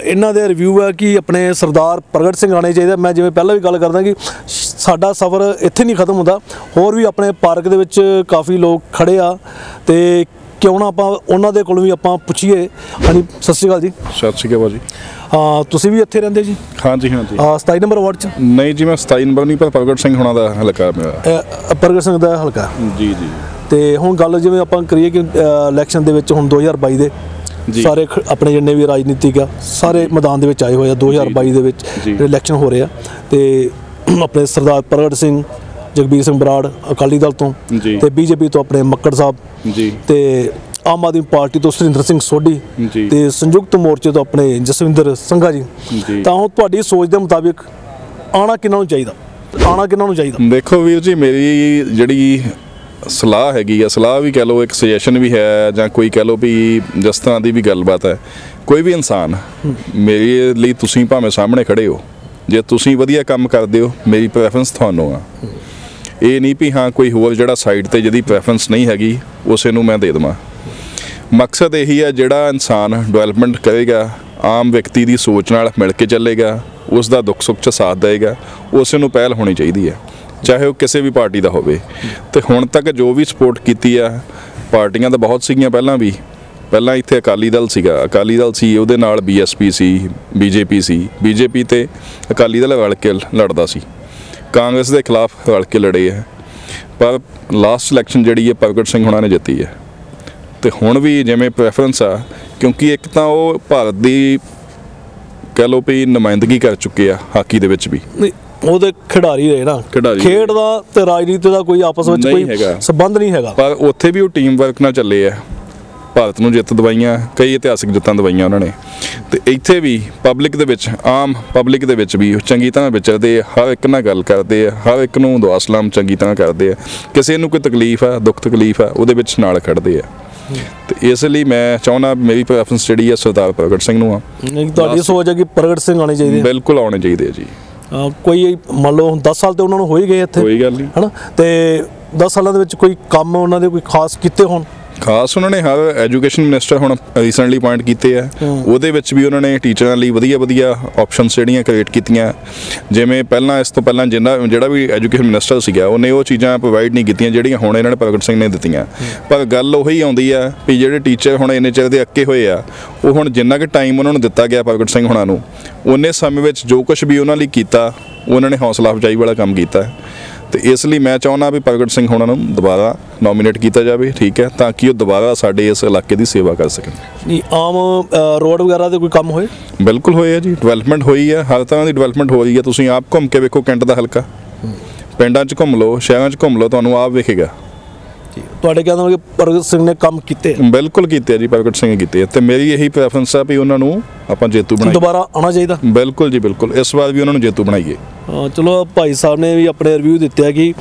ਇਹਨਾਂ ਦੇ ਰਿਵਿਊ ਹੈ ਕਿ ਆਪਣੇ ਸਰਦਾਰ ਪ੍ਰਗਟ ਸਿੰਘ ਆਉਣੇ ਚਾਹੀਦੇ। ਮੈਂ ਜਿਵੇਂ ਪਹਿਲਾਂ ਵੀ ਗੱਲ ਕਰਦਾ ਕਿ ਸਾਡਾ ਸਫ਼ਰ ਇੱਥੇ ਨਹੀਂ ਖਤਮ ਹੁੰਦਾ, ਹੋਰ ਵੀ ਆਪਣੇ ਪਾਰਕ ਦੇ ਵਿੱਚ ਕਾਫੀ ਲੋਕ ਖੜੇ ਆ ਤੇ ਕਿਉਂ ਨਾ ਆਪਾਂ ਉਹਨਾਂ ਦੇ ਕੋਲੋਂ ਵੀ ਆਪਾਂ ਪੁੱਛੀਏ। ਹਾਂਜੀ ਸਤਿ ਸ਼੍ਰੀ ਅਕਾਲ ਜੀ। ਸਤਿ ਸ਼੍ਰੀ ਅਕਾਲ ਭਾਜੀ। ਤੁਸੀਂ ਵੀ ਇੱਥੇ ਰਹਿੰਦੇ ਜੀ? ਹਾਂਜੀ ਹਾਂਜੀ। 27 ਨੰਬਰ ਵਾਰਡ 'ਚ? ਨਹੀਂ ਜੀ, ਮੈਂ 27 ਨੰਬਰ ਨਹੀਂ, ਪਰ ਪ੍ਰਗਟ ਸਿੰਘ ਹੋਣਾ ਦਾ ਹਲਕਾ ਮੇਰਾ। ਪ੍ਰਗਟ ਸਿੰਘ ਦਾ ਹਲਕਾ ਜੀ ਜੀ। ਤੇ ਹੁਣ ਗੱਲ ਜਿਵੇਂ ਆਪਾਂ ਕਰੀਏ ਕਿ ਇਲੈਕਸ਼ਨ ਦੇ ਵਿੱਚ ਹੁਣ 2022 ਦੇ ਸਾਰੇ ਆਪਣੇ ਜਿੰਨੇ ਵੀ ਰਾਜਨੀਤਿਕ ਆ ਸਾਰੇ ਮੈਦਾਨ ਦੇ ਵਿੱਚ ਆਏ ਹੋਏ ਆ। 2022 ਦੇ ਵਿੱਚ ਇਲੈਕਸ਼ਨ ਹੋ ਰਹੇ ਆ ਤੇ ਆਪਣੇ ਸਰਦਾਰ ਪ੍ਰਗਟ ਸਿੰਘ, ਜਗਬੀਰ ਸਿੰਘ ਬਰਾੜ ਅਕਾਲੀ ਦਲ ਤੋਂ ਤੇ ਬੀਜੇਪੀ ਤੋਂ ਆਪਣੇ ਮੱਕੜ ਸਾਹਿਬ ਤੇ ਆਮ ਆਦਮੀ ਪਾਰਟੀ ਤੋਂ ਸੁਰਿੰਦਰ ਸਿੰਘ ਸੋਢੀ ਤੇ ਸੰਯੁਕਤ ਮੋਰਚੇ ਤੋਂ ਆਪਣੇ ਜਸਵਿੰਦਰ ਸੰਘਾ ਜੀ। ਤਾਂ ਹੁਣ ਤੁਹਾਡੀ ਸੋਚ ਦੇ ਮੁਤਾਬਿਕ ਆਉਣਾ ਕਿਹਨਾਂ ਨੂੰ ਚਾਹੀਦਾ? ਦੇਖੋ ਵੀਰ ਜੀ, ਮੇਰੀ ਜਿਹੜੀ ਸਲਾਹ ਹੈਗੀ ਆ, ਸਲਾਹ ਵੀ ਕਹਿ ਲਓ, ਇੱਕ ਸੁਜੈਸ਼ਨ ਵੀ ਹੈ, ਜਾਂ ਕੋਈ ਕਹਿ ਲਓ ਵੀ ਜਿਸ ਤਰ੍ਹਾਂ ਦੀ ਵੀ ਗੱਲਬਾਤ ਹੈ, ਕੋਈ ਵੀ ਇਨਸਾਨ ਮੇਰੇ ਲਈ, ਤੁਸੀਂ ਭਾਵੇਂ ਸਾਹਮਣੇ ਖੜੇ ਹੋ, ਜੇ ਤੁਸੀਂ ਵਧੀਆ ਕੰਮ ਕਰਦੇ ਹੋ ਮੇਰੀ ਪ੍ਰੈਫਰੈਂਸ ਤੁਹਾਨੂੰ ਆ। ਇਹ ਨਹੀਂ ਵੀ ਹਾਂ ਕੋਈ ਹੋਰ ਜਿਹੜਾ ਸਾਈਡ ਤੇ ਜਿਹਦੀ ਪ੍ਰੈਫਰੈਂਸ ਨਹੀਂ ਹੈਗੀ ਉਸੇ ਨੂੰ ਮੈਂ ਦੇ ਦੇਵਾਂ। ਮਕਸਦ ਇਹੀ ਹੈ, ਜਿਹੜਾ ਇਨਸਾਨ ਡਿਵੈਲਪਮੈਂਟ ਕਰੇਗਾ, ਆਮ ਵਿਅਕਤੀ ਦੀ ਸੋਚ ਨਾਲ ਮਿਲ ਕੇ ਚੱਲੇਗਾ, ਉਸ ਦਾ ਦੁੱਖ ਸੁੱਖ 'ਚ ਸਾਥ ਦੇਵੇਗਾ, ਉਸੇ ਨੂੰ ਪਹਿਲ ਹੋਣੀ ਚਾਹੀਦੀ ਹੈ, ਚਾਹੇ ਉਹ ਕਿਸੇ ਵੀ ਪਾਰਟੀ ਦਾ ਹੋਵੇ। ਤੇ ਹੁਣ ਤੱਕ ਜੋ ਵੀ ਸਪੋਰਟ ਕੀਤੀ ਆ, ਪਾਰਟੀਆਂ ਤਾਂ ਬਹੁਤ ਸੀਗੀਆਂ ਪਹਿਲਾਂ ਇੱਥੇ ਅਕਾਲੀ ਦਲ ਸੀ, ਉਹਦੇ ਨਾਲ BSP ਸੀ, BJP ਸੀ, BJP ਤੇ ਅਕਾਲੀ ਦਲ ਰਲ ਕੇ ਲੜਦਾ ਸੀ, ਕਾਂਗਰਸ ਦੇ ਖਿਲਾਫ ਰਲ ਕੇ ਲੜੇ ਹੈ, ਪਰ ਲਾਸਟ ਇਲੈਕਸ਼ਨ ਜਿਹੜੀ ਹੈ ਪ੍ਰਗਟ ਸਿੰਘ ਹੋਣਾ ਨੇ ਜਿੱਤੀ ਹੈ। ਤੇ ਹੁਣ ਵੀ ਜਿਵੇਂ ਪ੍ਰੈਫਰੈਂਸ ਆ, ਕਿਉਂਕਿ ਇੱਕ ਤਾਂ ਉਹ ਭਾਰਤ ਦੀ ਕਹਿ ਲਓ ਵੀ ਨੁਮਾਇੰਦਗੀ ਕਰ ਚੁੱਕੇ ਆ ਹਾਕੀ ਦੇ ਵਿੱਚ ਵੀ। ਉਹਦੇ ਖਿਡਾਰੀ ਰਹੇ ਨਾ, ਖੇਡ ਦਾ ਤੇ ਰਾਜਨੀਤੀ ਦਾ ਕੋਈ ਆਪਸ ਵਿੱਚ ਕੋਈ ਸੰਬੰਧ ਨਹੀਂ ਹੈਗਾ, ਪਰ ਉੱਥੇ ਵੀ ਉਹ ਟੀਮ ਵਰਕ ਨਾਲ ਚੱਲੇ ਆ। ਭਾਰਤ ਨੂੰ ਜਿੱਤ ਦਵਾਈਆਂ, ਕਈ ਇਤਿਹਾਸਿਕ ਜਿੱਤਾਂ ਦਵਾਈਆਂ ਉਹਨਾਂ ਨੇ, ਤੇ ਇੱਥੇ ਵੀ ਪਬਲਿਕ ਦੇ ਵਿੱਚ, ਆਮ ਪਬਲਿਕ ਦੇ ਵਿੱਚ ਵੀ ਚੰਗੀ ਤਰ੍ਹਾਂ ਵਿਚਰਦੇ ਆ, ਹਰ ਇੱਕ ਨਾਲ ਗੱਲ ਕਰਦੇ ਆ, ਹਰ ਇੱਕ ਨੂੰ ਦੁਆ ਸਲਾਮ ਚੰਗੀ ਤਰ੍ਹਾਂ ਕਰਦੇ ਆ, ਕਿਸੇ ਨੂੰ ਕੋਈ ਤਕਲੀਫ ਆ, ਦੁੱਖ ਤਕਲੀਫ ਆ, ਉਹਦੇ ਵਿੱਚ ਨਾਲ ਖੜਦੇ ਆ। ਤੇ ਇਸ ਲਈ ਮੈਂ ਚਾਹੁੰਦਾ ਮੇਰੀ ਪ੍ਰੈਫਰੈਂਸ ਜਿਹੜੀ ਆ ਸਰਦਾਰ ਪ੍ਰਗਟ ਸਿੰਘ ਨੂੰ ਆ। ਤੁਹਾਡੀ ਸੋਚ ਹੈ ਕਿ ਪ੍ਰਗਟ ਸਿੰਘ ਆਉਣੇ ਚਾਹੀਦੇ? ਬਿਲਕੁਲ ਆਉਣੇ ਚਾਹੀਦੇ ਆ ਜੀ। ਕੋਈ ਮੰਨ ਲਓ ਹੁਣ 10 ਸਾਲ ਤੇ ਉਹਨਾਂ ਨੂੰ ਹੋ ਹੀ ਗਏ ਇੱਥੇ, ਕੋਈ ਗੱਲ ਨਹੀਂ ਹੈ ਨਾ, ਤੇ 10 ਸਾਲਾਂ ਦੇ ਵਿੱਚ ਕੋਈ ਕੰਮ ਉਹਨਾਂ ਦੇ ਕੋਈ ਖਾਸ ਕੀਤੇ ਹੋਣ? ਖਾਸ ਉਹਨਾਂ ਨੇ ਹਰ ਐਜੂਕੇਸ਼ਨ ਮਿਨਿਸਟਰ ਹੁਣ ਰੀਸੈਂਟਲੀ ਅਪਾਇੰਟ ਕੀਤੇ ਆ, ਉਹਦੇ ਵਿੱਚ ਵੀ ਉਹਨਾਂ ਨੇ ਟੀਚਰਾਂ ਲਈ ਵਧੀਆ ਆਪਸ਼ਨਸ ਜਿਹੜੀਆਂ ਕ੍ਰੀਏਟ ਕੀਤੀਆਂ। ਜਿਵੇਂ ਪਹਿਲਾਂ, ਇਸ ਤੋਂ ਪਹਿਲਾਂ ਜਿਹੜਾ ਵੀ ਐਜੂਕੇਸ਼ਨ ਮਿਨਿਸਟਰ ਸੀਗਾ, ਉਹਨੇ ਉਹ ਚੀਜ਼ਾਂ ਪ੍ਰੋਵਾਈਡ ਨਹੀਂ ਕੀਤੀਆਂ ਜਿਹੜੀਆਂ ਹੁਣ ਇਹਨਾਂ ਨੇ ਪ੍ਰਗਟ ਸਿੰਘ ਨੇ ਦਿੱਤੀਆਂ। ਪਰ ਗੱਲ ਉਹੀ ਆਉਂਦੀ ਆ ਵੀ ਜਿਹੜੇ ਟੀਚਰ ਹੁਣ ਇੰਨੇ ਚਿਰ ਦੇ ਅੱਕੇ ਹੋਏ ਆ, ਉਹ ਹੁਣ ਜਿੰਨਾ ਕੁ ਟਾਈਮ ਉਹਨਾਂ ਨੂੰ ਦਿੱਤਾ ਗਿਆ ਪ੍ਰਗਟ ਸਿੰਘ ਹੋਣਾ ਨੂੰ, ਉਹਨੇ ਸਮੇਂ ਵਿੱਚ ਜੋ ਕੁਝ ਵੀ ਉਹਨਾਂ ਲਈ ਕੀਤਾ, ਉਹਨਾਂ ਨੇ ਹੌਸਲਾ ਅਫਜ਼ਾਈ ਵਾਲਾ ਕੰਮ ਕੀਤਾ। ਤੇ ਇਸ ਲਈ ਮੈਂ ਚਾਹੁੰਦਾ ਵੀ ਪ੍ਰਗਟ ਸਿੰਘ ਹੋਣਾ ਨੂੰ ਦੁਬਾਰਾ ਨੋਮੀਨੇਟ ਕੀਤਾ ਜਾਵੇ, ਠੀਕ ਹੈ, ਤਾਂ ਕਿ ਉਹ ਦੁਬਾਰਾ ਸਾਡੇ ਇਸ ਇਲਾਕੇ ਦੀ ਸੇਵਾ ਕਰ ਸਕਣ। ਨਹੀਂ, ਆਮ ਰੋਡ ਵਗੈਰਾ ਦੇ ਕੋਈ ਕੰਮ ਹੋਏ? ਬਿਲਕੁਲ ਹੋਏ ਆ ਜੀ, ਡਿਵੈਲਪਮੈਂਟ ਹੋਈ ਹੈ, ਹਰ ਤਰ੍ਹਾਂ ਦੀ ਡਿਵੈਲਪਮੈਂਟ ਹੋ ਰਹੀ ਹੈ। ਤੁਸੀਂ ਆਪ ਘੁੰਮ ਕੇ ਵੇਖੋ ਕੈਂਟ ਦਾ ਹਲਕਾ, ਪਿੰਡਾਂ 'ਚ ਘੁੰਮ ਲਓ, ਸ਼ਹਿਰਾਂ 'ਚ ਘੁੰਮ ਲਓ, ਤੁਹਾਨੂੰ ਆਪ ਵੇਖੇਗਾ। ਤੁਹਾਡੇ ਕਹਿੰਦੇ ਕਿ ਪ੍ਰਗਟ ਸਿੰਘ ਨੇ ਕੰਮ ਕੀਤੇ? ਬਿਲਕੁਲ ਕੀਤੇ ਆ ਜੀ, ਪ੍ਰਗਟ ਸਿੰਘ ਕੀਤੇ। ਤੇ ਮੇਰੀ ਇਹੀ ਪ੍ਰੈਫਰੈਂਸ ਆ ਵੀ ਉਹਨਾਂ ਨੂੰ ਆਪਾਂ ਜੇਤੂ ਬਣਾਈਏ, ਦੁਬਾਰਾ ਆਉਣਾ ਚਾਹੀਦਾ। ਬਿਲਕੁਲ ਜੀ, ਬਿਲਕੁਲ, ਇਸ ਵਾਰ ਵੀ ਉਹਨਾਂ ਨੂੰ ਜੇਤੂ ਬਣਾਈਏ। ਚਲੋ, ਭਾਈ ਸਾਹਿਬ ਨੇ ਵੀ ਆਪਣੇ ਰਿਵਿਊ ਦਿੱਤੇ ਆ ਕਿ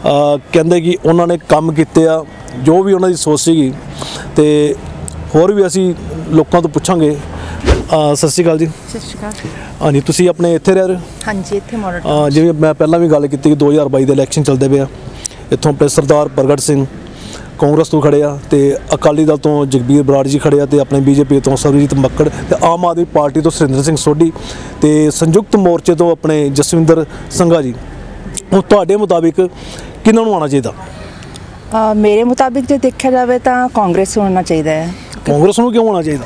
ਕਹਿੰਦੇ ਕਿ ਉਹਨਾਂ ਨੇ ਕੰਮ ਕੀਤੇ ਆ, ਜੋ ਵੀ ਉਹਨਾਂ ਦੀ ਸੋਚ ਸੀਗੀ। ਤੇ ਹੋਰ ਵੀ ਅਸੀਂ ਲੋਕਾਂ ਤੋਂ ਪੁੱਛਾਂਗੇ। ਸਤਿ ਸ਼੍ਰੀ ਅਕਾਲ ਜੀ। ਸਤਿ ਸ਼੍ਰੀ ਅਕਾਲ। ਹਾਂਜੀ, ਤੁਸੀਂ ਆਪਣੇ ਇੱਥੇ ਰਹਿ ਰਹੇ ਹੋ? ਹਾਂਜੀ, ਇੱਥੇ ਮੋਡਲ। ਜਿਵੇਂ ਮੈਂ ਪਹਿਲਾਂ ਵੀ ਗੱਲ ਕੀਤੀ ਕਿ 2022 ਦੇ ਇਲੈਕਸ਼ਨ ਚੱਲਦੇ ਪਏ ਆ, ਇੱਥੋਂ ਆਪਣੇ ਸਰਦਾਰ ਪ੍ਰਗਟ ਸਿੰਘ ਕਾਂਗਰਸ ਤੋਂ ਖੜੇ ਆ, ਤੇ ਅਕਾਲੀ ਦਲ ਤੋਂ ਜਗਬੀਰ ਬਰਾੜ ਜੀ ਖੜੇ ਆ, ਤੇ ਆਪਣੇ BJP ਤੋਂ ਸਰਬਜੀਤ ਮੱਕੜ, ਤੇ ਆਮ ਆਦਮੀ ਪਾਰਟੀ ਤੋਂ ਸੁਰਿੰਦਰ ਸਿੰਘ ਸੋਢੀ, ਤੇ ਸੰਯੁਕਤ ਮੋਰਚੇ ਤੋਂ ਆਪਣੇ ਜਸਵਿੰਦਰ ਸੰਘਾ ਜੀ। ਹੁਣ ਤੁਹਾਡੇ ਮੁਤਾਬਿਕ ਕਿਹਨਾਂ ਨੂੰ ਆਉਣਾ ਚਾਹੀਦਾ? ਮੇਰੇ ਮੁਤਾਬਿਕ ਜੇ ਦੇਖਿਆ ਜਾਵੇ ਤਾਂ ਕਾਂਗਰਸ ਨੂੰ ਆਉਣਾ ਚਾਹੀਦਾ ਹੈ। ਕਾਂਗਰਸ ਨੂੰ ਕਿਉਂ ਆਉਣਾ ਚਾਹੀਦਾ?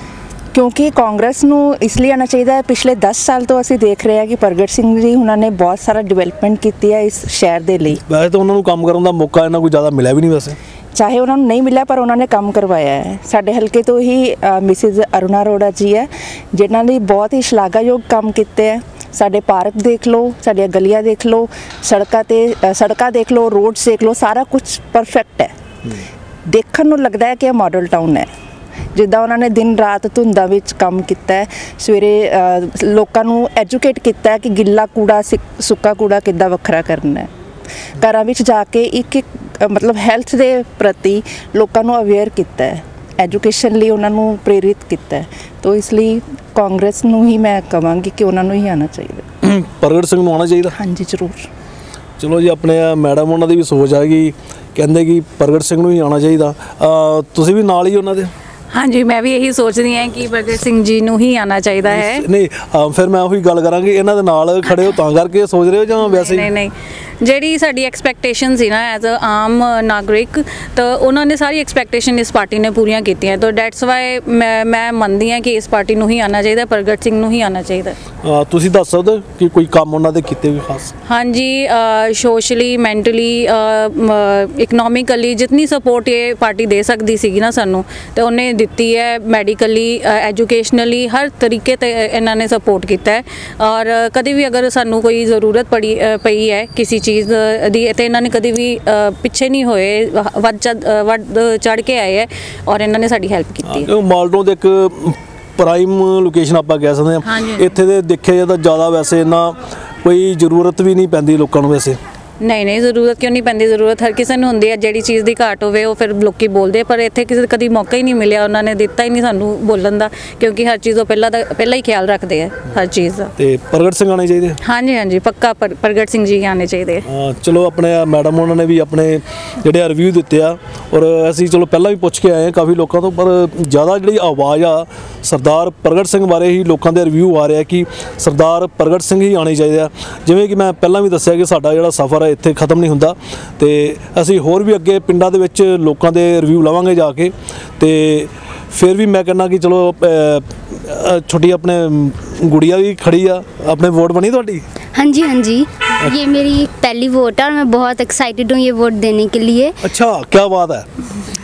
ਕਿਉਂਕਿ ਕਾਂਗਰਸ ਨੂੰ ਇਸ ਲਈ ਆਉਣਾ ਚਾਹੀਦਾ ਹੈ, ਪਿਛਲੇ 10 ਸਾਲ ਤੋਂ ਅਸੀਂ ਦੇਖ ਰਹੇ ਹਾਂ ਕਿ ਪ੍ਰਗਟ ਸਿੰਘ ਜੀ ਉਹਨਾਂ ਨੇ ਬਹੁਤ ਸਾਰਾ ਡਿਵੈਲਪਮੈਂਟ ਕੀਤੀ ਹੈ ਇਸ ਸ਼ਹਿਰ ਦੇ ਲਈ। ਵੈਸੇ ਤਾਂ ਉਹਨਾਂ ਨੂੰ ਕੰਮ ਕਰਨ ਦਾ ਮੌਕਾ ਇਹਨਾਂ ਕੋਈ ਜ਼ਿਆਦਾ ਮਿਲਿਆ ਵੀ ਨਹੀਂ, ਵੈਸੇ ਚਾਹੇ ਉਹਨਾਂ ਨੂੰ ਨਹੀਂ ਮਿਲਿਆ, ਪਰ ਉਹਨਾਂ ਨੇ ਕੰਮ ਕਰਵਾਇਆ ਹੈ। ਸਾਡੇ ਹਲਕੇ ਤੋਂ ਹੀ ਮਿਸਿਜ਼ ਅਰੁਣਾ ਅਰੋੜਾ ਜੀ ਹੈ, ਜਿਨ੍ਹਾਂ ਨੇ ਬਹੁਤ ਹੀ ਸ਼ਲਾਘਾਯੋਗ ਕੰਮ ਕੀਤੇ ਹੈ। ਸਾਡੇ ਪਾਰਕ ਦੇਖ ਲਓ, ਸਾਡੀਆਂ ਗਲੀਆਂ ਦੇਖ ਲਓ, ਸੜਕਾਂ ਦੇਖ ਲਓ, ਰੋਡਸ ਦੇਖ ਲਓ, ਸਾਰਾ ਕੁਝ ਪਰਫੈਕਟ ਹੈ। ਦੇਖਣ ਨੂੰ ਲੱਗਦਾ ਹੈ ਕਿ ਇਹ ਮਾਡਲ ਟਾਊਨ ਹੈ। ਜਿੱਦਾਂ ਉਹਨਾਂ ਨੇ ਦਿਨ ਰਾਤ ਧੁੰਦਾਂ ਵਿੱਚ ਕੰਮ ਕੀਤਾ ਹੈ, ਸਵੇਰੇ ਲੋਕਾਂ ਨੂੰ ਐਜੂਕੇਟ ਕੀਤਾ ਹੈ ਕਿ ਗਿੱਲਾ ਕੂੜਾ ਸੁੱਕਾ ਕੂੜਾ ਕਿੱਦਾਂ ਵੱਖਰਾ ਕਰਨਾ ਹੈ। ਘਰਾਂ ਵਿੱਚ ਜਾ ਕੇ ਇੱਕ ਮਤਲਬ ਹੈਲਥ ਦੇ ਪ੍ਰਤੀ ਲੋਕਾਂ ਨੂੰ ਅਵੇਅਰ ਕੀਤਾ ਹੈ, ਐਜੂਕੇਸ਼ਨ ਲਈ ਉਹਨਾਂ ਨੂੰ ਪ੍ਰੇਰਿਤ ਕੀਤਾ ਹੈ। ਤਾਂ ਇਸ ਲਈ ਕਾਂਗਰਸ ਨੂੰ ਹੀ ਮੈਂ ਕਹਾਂਗੀ ਕਿ ਉਹਨਾਂ ਨੂੰ ਹੀ ਆਉਣਾ ਚਾਹੀਦਾ। ਪ੍ਰਗਟ ਸਿੰਘ ਨੂੰ ਆਉਣਾ ਚਾਹੀਦਾ? ਹਾਂਜੀ, ਜ਼ਰੂਰ। ਚਲੋ ਜੀ, ਆਪਣੇ ਮੈਡਮ ਉਹਨਾਂ ਦੀ ਵੀ ਸੋਚ ਆ ਕਿ ਕਹਿੰਦੇ ਕਿ ਪ੍ਰਗਟ ਸਿੰਘ ਨੂੰ ਹੀ ਆਉਣਾ ਚਾਹੀਦਾ। ਤੁਸੀਂ ਵੀ ਨਾਲ ਹੀ ਉਹਨਾਂ ਦੇ? हाँ जी, मैं भी यही सोच रही ਹਾਂ ਕਿ ਪ੍ਰਗਟ ਸਿੰਘ ਜੀ ਨੂੰ ਹੀ ਆਣਾ ਚਾਹੀਦਾ ਹੈ। ਨਹੀਂ ਫਿਰ ਮੈਂ ਉਹੀ ਗੱਲ ਕਰਾਂਗੀ, ਇਹਨਾਂ ਦੇ ਨਾਲ ਖੜੇ ਹੋ ਤਾਂ ਕਰਕੇ ਸੋਚ ਰਹੇ ਹੋ ਜਾਂ ਵੈਸੇ ਹੀ? ਨਹੀਂ ਜਿਹੜੀ ਸਾਡੀ ਐਕਸਪੈਕਟੇਸ਼ਨ ਸੀ ਨਾ ਐਜ਼ ਅ ਆਮ ਨਾਗਰਿਕ, ਤਾਂ ਉਹਨਾਂ ਨੇ ਸਾਰੀ ਐਕਸਪੈਕਟੇਸ਼ਨ ਇਸ ਪਾਰਟੀ ਨੇ ਪੂਰੀਆਂ ਕੀਤੀਆਂ, ਤਾਂ ਡੈਟਸ ਵਾਈ ਮੈਂ ਮੰਨਦੀ ਹਾਂ ਕਿ ਇਸ ਪਾਰਟੀ ਨੂੰ ਹੀ ਆਉਣਾ ਚਾਹੀਦਾ, ਪ੍ਰਗਟ ਸਿੰਘ ਨੂੰ ਹੀ ਆਉਣਾ ਚਾਹੀਦਾ। ਤੁਸੀਂ ਦੱਸ ਸਕਦੇ ਕਿ ਕੋਈ ਕੰਮ ਉਹਨਾਂ ਦੇ ਕੀਤੇ ਵੀ ਖਾਸ? ਹਾਂਜੀ, ਸੋਸ਼ਲੀ, ਮੈਂਟਲੀ, ਇਕਨੋਮਿਕਲੀ ਜਿਤਨੀ ਸਪੋਰਟ ਇਹ ਪਾਰਟੀ ਦੇ ਸਕਦੀ ਸੀਗੀ ਨਾ ਸਾਨੂੰ, ਤੇ ਉਹਨੇ ਦਿੱਤੀ ਹੈ। ਮੈਡੀਕਲੀ, ਐਜੂਕੇਸ਼ਨਲੀ, ਹਰ ਤਰੀਕੇ ਤੇ ਇਹਨਾਂ ਨੇ ਸਪੋਰਟ ਕੀਤਾ ਹੈ। ਔਰ ਕਦੇ ਵੀ ਅਗਰ ਸਾਨੂੰ ਕੋਈ ਜ਼ਰੂਰਤ ਪਈ ਹੈ ਕਿਸੇ ਚੀਜ਼ ਦੀ, ਤੇ ਇਹਨਾਂ ਨੇ ਕਦੇ ਵੀ ਪਿੱਛੇ ਨਹੀਂ ਹੋਏ, ਵੱਧ ਚੜ ਕੇ ਆਏ ਹੈ ਔਰ ਇਹਨਾਂ ਨੇ ਸਾਡੀ ਹੈਲਪ ਕੀਤੀ ਹੈ। ਮਾਲਟੋਂ ਦੇ ਇੱਕ ਪ੍ਰਾਈਮ ਲੋਕੇਸ਼ਨ ਆਪਾਂ ਕਹਿ ਸਕਦੇ ਹਾਂ, ਇੱਥੇ ਦੇ ਦੇਖਿਆ ਜਾਂਦਾ ਜ਼ਿਆਦਾ ਵੈਸੇ ਇਹਨਾਂ ਕੋਈ ਜ਼ਰੂਰਤ ਵੀ ਨਹੀਂ ਪੈਂਦੀ ਲੋਕਾਂ ਨੂੰ ਵੈਸੇ। ਨਹੀਂ ਜ਼ਰੂਰਤ ਕਿਉਂ ਨਹੀਂ ਪੈਂਦੀ? ਜ਼ਰੂਰਤ ਹਰ ਕਿਸੇ ਨੂੰ ਹੁੰਦੀ ਹੈ, ਜਿਹੜੀ ਚੀਜ਼ ਦੀ ਘਾਟ ਹੋਵੇ ਉਹ ਫਿਰ ਲੋਕੀ ਬੋਲਦੇ, ਪਰ ਇੱਥੇ ਕਿਸੇ ਕਦੀ ਮੌਕਾ ਹੀ ਨਹੀਂ ਮਿਲਿਆ, ਉਹਨਾਂ ਨੇ ਦਿੱਤਾ ਹੀ ਨਹੀਂ ਸਾਨੂੰ ਬੋਲਣ ਦਾ, ਕਿਉਂਕਿ ਹਰ ਚੀਜ਼ ਉਹ ਪਹਿਲਾਂ ਹੀ ਖਿਆਲ ਰੱਖਦੇ ਆ ਹਰ ਚੀਜ਼ ਦਾ। ਤੇ ਪ੍ਰਗਟ ਸਿੰਘ ਆਉਣੇ ਚਾਹੀਦੇ? ਹਾਂਜੀ, ਪੱਕਾ ਪ੍ਰਗਟ ਸਿੰਘ ਜੀ ਆਉਣੇ ਚਾਹੀਦੇ ਆ। ਚਲੋ ਆਪਣੇ ਮੈਡਮ ਉਹਨਾਂ ਨੇ ਵੀ ਆਪਣੇ ਜਿਹੜੇ ਰਿਵਿਊ ਦਿੱਤੇ ਆ, ਔਰ ਅਸੀਂ ਚਲੋ ਪਹਿਲਾਂ ਵੀ ਪੁੱਛ ਕੇ ਆਏ ਹਾਂ ਕਾਫੀ ਲੋਕਾਂ ਤੋਂ, ਪਰ ਜ਼ਿਆਦਾ ਜਿਹੜੀ ਆਵਾਜ਼ ਆ ਸਰਦਾਰ ਪ੍ਰਗਟ ਸਿੰਘ ਬਾਰੇ ਹੀ ਲੋਕਾਂ ਦੇ ਰਿਵਿਊ ਆ ਰਿਹਾ ਕਿ ਸਰਦਾਰ ਪ੍ਰਗਟ ਸਿੰਘ ਹੀ ਆਉਣੇ ਚਾਹੀਦੇ ਆ। ਜਿਵੇਂ ਕਿ ਮੈਂ ਪਹਿਲਾਂ ਵੀ ਦੱਸਿਆ ਕਿ ਸਾਡਾ ਜਿਹੜਾ ਸਫ਼ਰ ਹੈ ਇੱਥੇ ਖਤਮ ਨਹੀਂ ਹੁੰਦਾ, ਤੇ ਅਸੀਂ ਹੋਰ ਵੀ ਅੱਗੇ ਪਿੰਡਾਂ ਦੇ ਵਿੱਚ ਲੋਕਾਂ ਦੇ ਰਿਵਿਊ ਲਵਾਂਗੇ ਜਾ ਕੇ। ਤੇ ਫਿਰ ਵੀ मैं कहना कि चलो छोटी अपने गुड़िया भी खड़ी आ, अपने वोट बनी थोड़ी? हाँ जी, ये मेरी पहली वोट है और मैं बहुत एक्साइटेड हूँ ये वोट देने के लिए। अच्छा, क्या बात है।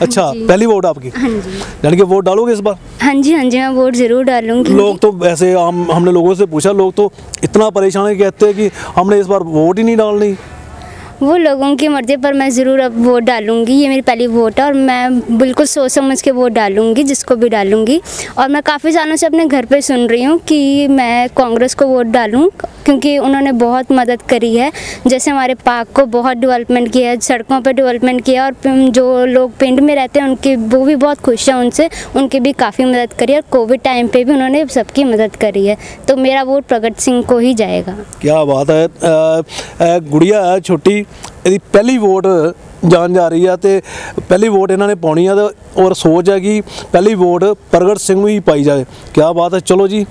अच्छा, पहली वोट आपकी? हाँ जी। यानी कि वोट डालोगे इस बार? हाँ जी, मैं वोट ज़रूर डालूंगी। लोग तो ऐसे हमने लोगों से पूछा, लोग तो इतना परेशान है, कहते हैं कि हमने इस बार वोट ही नहीं डालनी। वो लोगों की मर्ज़ी, पर मैं ज़रूर अब वोट डालूंगी। ये मेरी पहली वोट है और मैं बिल्कुल सोच समझ के वोट डालूंगी, जिसको भी डालूंगी। और मैं काफ़ी सालों से अपने घर पे सुन रही हूँ कि मैं कांग्रेस को वोट डालूं, क्योंकि उन्होंने बहुत मदद करी है। जैसे हमारे पार्क को बहुत डेवलपमेंट किया है, सड़कों पर डेवलपमेंट किया, और जो लोग पिंड में रहते हैं उनकी वो भी बहुत खुश हैं उनसे, उनकी भी काफ़ी मदद करी है। और कोविड टाइम पे भी उन्होंने सबकी मदद करी है, तो मेरा वोट प्रगट सिंह को ही जाएगा। क्या बात है। गुड़िया है छोटी, ਇਹਦੀ ਪਹਿਲੀ ਵੋਟ ਜਾਣ ਜਾ ਰਹੀ ਆ, ਤੇ ਪਹਿਲੀ ਵੋਟ ਇਹਨਾਂ ਨੇ ਪਾਉਣੀ ਆ, ਔਰ ਸੋਚ ਹੈ ਕਿ ਪਹਿਲੀ ਵੋਟ ਪ੍ਰਗਟ ਸਿੰਘ ਨੂੰ ਹੀ ਪਾਈ ਜਾਵੇ। ਕਿਆ ਬਾਤ ਹੈ। ਚਲੋ ਜੀ,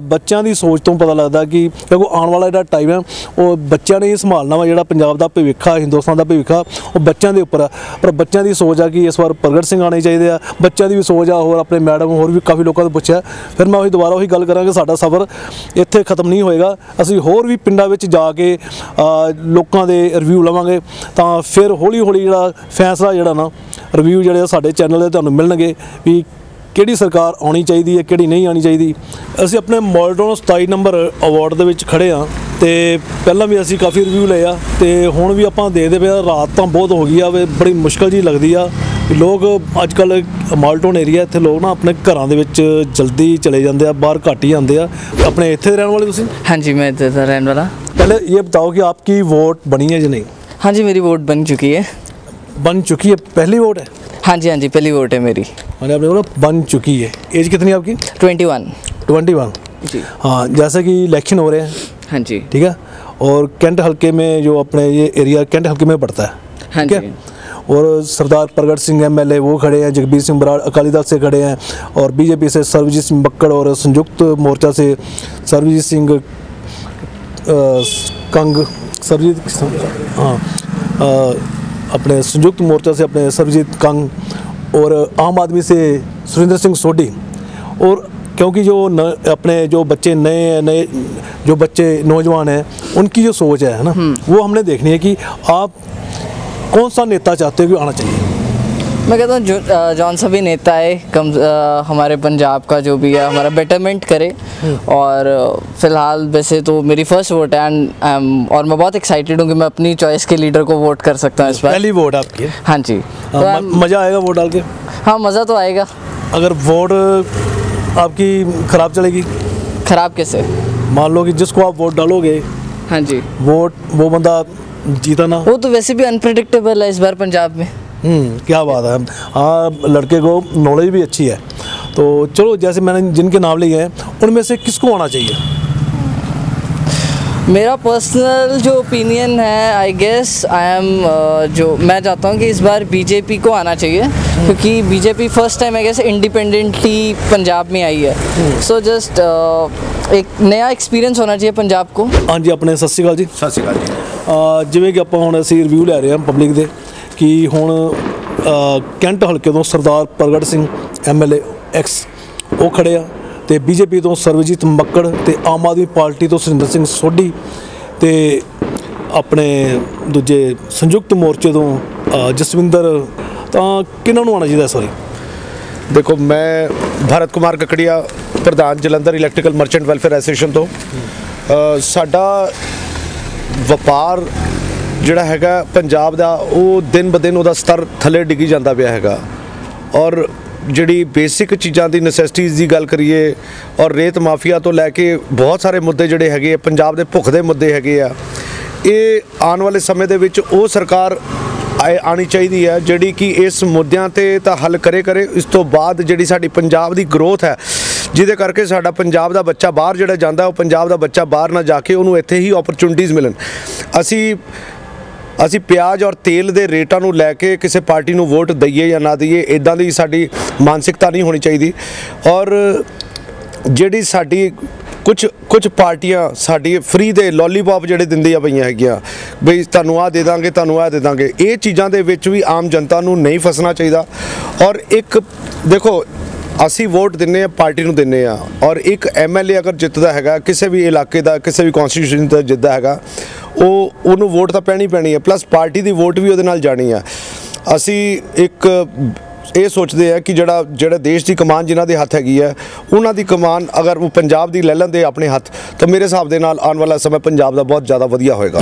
ਬੱਚਿਆਂ ਦੀ ਸੋਚ ਤੋਂ ਪਤਾ ਲੱਗਦਾ ਕਿ ਕਿਉਂਕਿ ਆਉਣ ਵਾਲਾ ਜਿਹੜਾ ਟਾਈਮ ਹੈ ਉਹ ਬੱਚਿਆਂ ਨੇ ਹੀ ਸੰਭਾਲਣਾ ਵਾ। ਜਿਹੜਾ ਪੰਜਾਬ ਦਾ ਭਵਿੱਖ ਆ, ਹਿੰਦੁਸਤਾਨ ਦਾ ਭਵਿੱਖ ਆ, ਉਹ ਬੱਚਿਆਂ ਦੇ ਉੱਪਰ ਆ। ਪਰ ਬੱਚਿਆਂ ਦੀ ਸੋਚ ਆ ਕਿ ਇਸ ਵਾਰ ਪ੍ਰਗਟ ਸਿੰਘ ਆਉਣੇ ਚਾਹੀਦੇ ਆ। ਬੱਚਿਆਂ ਦੀ ਵੀ ਸੋਚ ਆ, ਹੋਰ ਆਪਣੇ ਮੈਡਮ ਹੋਰ ਵੀ ਕਾਫੀ ਲੋਕਾਂ ਤੋਂ ਪੁੱਛਿਆ। ਫਿਰ ਮੈਂ ਦੁਬਾਰਾ ਉਹੀ ਗੱਲ ਕਰਾਂਗਾ, ਸਾਡਾ ਸਫ਼ਰ ਇੱਥੇ ਖਤਮ ਨਹੀਂ ਹੋਏਗਾ। ਅਸੀਂ ਹੋਰ ਵੀ ਪਿੰਡਾਂ ਵਿੱਚ ਜਾ ਕੇ ਲੋਕਾਂ ਦੇ ਰਿਵਿਊ ਲਵਾਂਗੇ, ਤਾਂ ਫਿਰ ਹੌਲੀ ਹੌਲੀ ਜਿਹੜਾ ਫੈਸਲਾ ਜਿਹੜਾ ਨਾ ਰਿਵਿਊ ਜਿਹੜੇ ਸਾਡੇ ਚੈਨਲ ਦੇ ਤੁਹਾਨੂੰ ਮਿਲਣਗੇ ਵੀ ਕਿਹੜੀ ਸਰਕਾਰ ਆਉਣੀ ਚਾਹੀਦੀ ਹੈ, ਕਿਹੜੀ ਨਹੀਂ ਆਉਣੀ ਚਾਹੀਦੀ। ਅਸੀਂ ਆਪਣੇ ਮਾਲਟੋਨ 27 ਨੰਬਰ ਅਵਾਰਡ ਦੇ ਵਿੱਚ ਖੜੇ ਹਾਂ, ਤੇ ਪਹਿਲਾਂ ਵੀ ਅਸੀਂ ਕਾਫੀ ਰਿਵਿਊ ਲਏ ਆ, ਤੇ ਹੁਣ ਵੀ ਆਪਾਂ ਦੇਖਦੇ ਪਏ ਆ। ਰਾਤ ਤਾਂ ਬਹੁਤ ਹੋ ਗਈ ਆ, ਬੜੀ ਮੁਸ਼ਕਲ ਜੀ ਲੱਗਦੀ ਆ। ਲੋਕ ਅੱਜ ਕੱਲ੍ਹ ਮਾਲਟੋਨ ਏਰੀਆ ਇੱਥੇ ਲੋਕ ਨਾ ਆਪਣੇ ਘਰਾਂ ਦੇ ਵਿੱਚ ਜਲਦੀ ਚਲੇ ਜਾਂਦੇ ਆ, ਬਾਹਰ ਘੱਟ ਹੀ ਆਉਂਦੇ ਆ। ਆਪਣੇ ਇੱਥੇ ਰਹਿਣ ਵਾਲੇ ਤੁਸੀਂ? हाँ जी, मैं इधर का रहने वाला। पहले ये बताओ कि आपकी वोट बनी है या नहीं? हाँ जी, मेरी वोट बन चुकी है। बन चुकी है? पहली वोट है? हाँ जी, पहली वोट है मेरी। मैंने आपने बोला बन चुकी है। एज कितनी है आपकी? 21 जी। हाँ, जैसे कि इलेक्शन हो रहे हैं। हाँ जी। ठीक है। और कैंट हल्के में जो अपने ये एरिया कैंट हल्के में पड़ता है। हाँ जी। और सरदार प्रगट सिंह MLA वो खड़े हैं, जगबीर सिंह बराड़ अकाली दल से खड़े हैं, और बीजेपी से सरबजीत सिंह बक्कड़, और संयुक्त मोर्चा से सरबजीत सिंह कंग, सरबजीत अपने संयुक्त मोर्चा से अपने सरबजीत कंग, और आम आदमी से सुरेंद्र सिंह सोढी। और क्योंकि जो अपने जो बच्चे नए जो बच्चे नौजवान हैं, उनकी जो सोच है ना, वो हमने देखनी है कि आप कौन सा नेता चाहते हो कि आना चाहिए। मैं कहता हूँ जौन सा भी नेता है हमारे पंजाब का जो भी है हमारा बेटरमेंट करे। और फ़िलहाल वैसे तो मेरी फर्स्ट वोट है, और मैं बहुत एक्साइटेड हूँ कि मैं अपनी चॉइस के लीडर को वोट कर सकता हूँ इस बार। पहली वोट आपकी? हाँ जी। मज़ा आएगा वोट डाल के? हाँ, मज़ा तो आएगा। अगर वोट आपकी ख़राब चलेगी? ख़राब कैसे? मान लो कि जिसको आप वोट डालोगे, हाँ जी, वो बंदा जीता ना। वो तो वैसे भी अनप्रेडिक्टेबल है इस बार पंजाब में। क्या बात है। हाँ, लड़के को नॉलेज भी अच्छी है। तो चलो, जैसे मैंने जिनके नाम लिए हैं उनमें से किसको आना चाहिए? मेरा पर्सनल जो ओपिनियन है, आई गेस मैं चाहता हूँ कि इस बार बीजेपी को आना चाहिए, क्योंकि BJP first time I guess independently Punjab में आई है। सो जस्ट एक नया एक्सपीरियंस होना चाहिए पंजाब को। हाँ जी, अपने सत श्री अकाल जी। ਸਤਿ ਸ਼੍ਰੀ ਅਕਾਲ ਜੀ। ਜਿਵੇਂ ਕਿ ਆਪਾਂ ਹੁਣ ਅਸੀਂ ਰਿਵਿਊ ਲੈ ਰਹੇ ਹਾਂ ਪਬਲਿਕ ਦੇ ਕਿ ਹੁਣ ਕੈਂਟ ਹਲਕੇ ਤੋਂ ਸਰਦਾਰ ਪ੍ਰਗਟ ਸਿੰਘ MLA ਐਕਸ ਉਹ ਖੜੇ ਆ, ਤੇ ਬੀਜੇਪੀ ਤੋਂ ਸਰਵਜੀਤ ਮੱਕੜ, ਤੇ ਆਮ ਆਦਮੀ ਪਾਰਟੀ ਤੋਂ ਸੁਰਿੰਦਰ ਸਿੰਘ ਸੋਢੀ, ਤੇ ਆਪਣੇ ਦੂਜੇ ਸੰਯੁਕਤ ਮੋਰਚੇ ਤੋਂ ਜਸਵਿੰਦਰ। ਤਾਂ ਕਿਹਨਾਂ ਨੂੰ ਆਉਣਾ ਚਾਹੀਦਾ ਇਸ ਵਾਰੀ? ਦੇਖੋ, ਮੈਂ ਭਰਤ ਕੁਮਾਰ ਕਕੜੀਆ, ਪ੍ਰਧਾਨ Jalandhar electrical merchant welfare association ਤੋਂ। ਸਾਡਾ ਵਪਾਰ ਜਿਹੜਾ ਹੈਗਾ ਪੰਜਾਬ ਦਾ, ਉਹ ਦਿਨ ਬ ਦਿਨ ਉਹਦਾ ਸਤਰ ਥੱਲੇ ਡਿੱਗੀ ਜਾਂਦਾ ਪਿਆ ਹੈਗਾ। ਔਰ ਜਿਹੜੀ ਬੇਸਿਕ ਚੀਜ਼ਾਂ ਦੀ ਨੈਸੈਸਿਟੀਜ਼ ਦੀ ਗੱਲ ਕਰੀਏ, ਔਰ ਰੇਤ ਮਾਫੀਆ ਤੋਂ ਲੈ ਕੇ ਬਹੁਤ ਸਾਰੇ ਮੁੱਦੇ ਜਿਹੜੇ ਹੈਗੇ ਪੰਜਾਬ ਦੇ ਭੁੱਖ ਦੇ ਮੁੱਦੇ ਹੈਗੇ ਆ, ਇਹ ਆਉਣ ਵਾਲੇ ਸਮੇਂ ਦੇ ਵਿੱਚ ਉਹ ਸਰਕਾਰ ਆਉਣੀ ਚਾਹੀਦੀ ਹੈ ਜਿਹੜੀ ਕਿ ਇਸ ਮੁੱਦਿਆਂ ਤੇ ਤਾਂ ਹੱਲ ਕਰੇ। ਇਸ ਤੋਂ ਬਾਅਦ ਜਿਹੜੀ ਸਾਡੀ ਪੰਜਾਬ ਦੀ ਗਰੋਥ ਹੈ, ਜਿਹਦੇ ਕਰਕੇ ਸਾਡਾ ਪੰਜਾਬ ਦਾ ਬੱਚਾ ਬਾਹਰ ਜਿਹੜਾ ਜਾਂਦਾ, ਉਹ ਪੰਜਾਬ ਦਾ ਬੱਚਾ ਬਾਹਰ ਨਾ ਜਾ ਕੇ ਉਹਨੂੰ ਇੱਥੇ ਹੀ ਓਪਰਚੁਨਿਟੀਜ਼ ਮਿਲਣ। ਅਸੀਂ ਪਿਆਜ਼ ਔਰ ਤੇਲ ਦੇ ਰੇਟਾਂ ਨੂੰ ਲੈ ਕੇ ਕਿਸੇ ਪਾਰਟੀ ਨੂੰ ਵੋਟ ਦਈਏ ਜਾਂ ਨਾ ਦਈਏ, ਇੱਦਾਂ ਦੀ ਸਾਡੀ ਮਾਨਸਿਕਤਾ ਨਹੀਂ ਹੋਣੀ ਚਾਹੀਦੀ। ਔਰ ਜਿਹੜੀ ਸਾਡੀ ਕੁਝ ਪਾਰਟੀਆਂ ਸਾਡੀ ਫ੍ਰੀ ਦੇ ਲੋਲੀਪੌਪ ਜਿਹੜੇ ਦਿੰਦੀਆਂ ਪਈਆਂ ਹੈਗੀਆਂ, ਬਈ ਤੁਹਾਨੂੰ ਆਹ ਦੇ ਦਾਂਗੇ, ਤੁਹਾਨੂੰ ਆਹ ਦੇ ਦਾਂਗੇ, ਇਹ ਚੀਜ਼ਾਂ ਦੇ ਵਿੱਚ ਵੀ ਆਮ ਜਨਤਾ ਨੂੰ ਨਹੀਂ ਫਸਣਾ ਚਾਹੀਦਾ। ਔਰ ਇੱਕ ਦੇਖੋ, ਅਸੀਂ ਵੋਟ ਦਿੰਦੇ ਹਾਂ, ਪਾਰਟੀ ਨੂੰ ਦਿੰਦੇ ਹਾਂ, ਔਰ ਇੱਕ MLA ਅਗਰ ਜਿੱਤਦਾ ਹੈਗਾ ਕਿਸੇ ਵੀ ਇਲਾਕੇ ਦਾ, ਕਿਸੇ ਵੀ ਕੌਂਸਟੀਟਿਊਸ਼ਨ ਦਾ ਜਿੱਤਦਾ ਹੈਗਾ, ਉਹਨੂੰ ਵੋਟ ਤਾਂ ਪੈਣੀ ਹੈ, ਪਲੱਸ ਪਾਰਟੀ ਦੀ ਵੋਟ ਵੀ ਉਹਦੇ ਨਾਲ ਜਾਣੀ ਆ। ਅਸੀਂ ਇੱਕ ਇਹ ਸੋਚਦੇ ਆ ਕਿ ਜਿਹੜਾ ਦੇਸ਼ ਦੀ ਕਮਾਨ ਜਿਨ੍ਹਾਂ ਦੇ ਹੱਥ ਹੈਗੀ ਹੈ, ਉਹਨਾਂ ਦੀ ਕਮਾਨ ਅਗਰ ਉਹ ਪੰਜਾਬ ਦੀ ਲੈ ਲੈਂਦੇ ਆਪਣੇ ਹੱਥ, ਤਾਂ ਮੇਰੇ ਹਿਸਾਬ ਦੇ ਨਾਲ ਆਉਣ ਵਾਲਾ ਸਮਾਂ ਪੰਜਾਬ ਦਾ ਬਹੁਤ ਜ਼ਿਆਦਾ ਵਧੀਆ ਹੋਏਗਾ।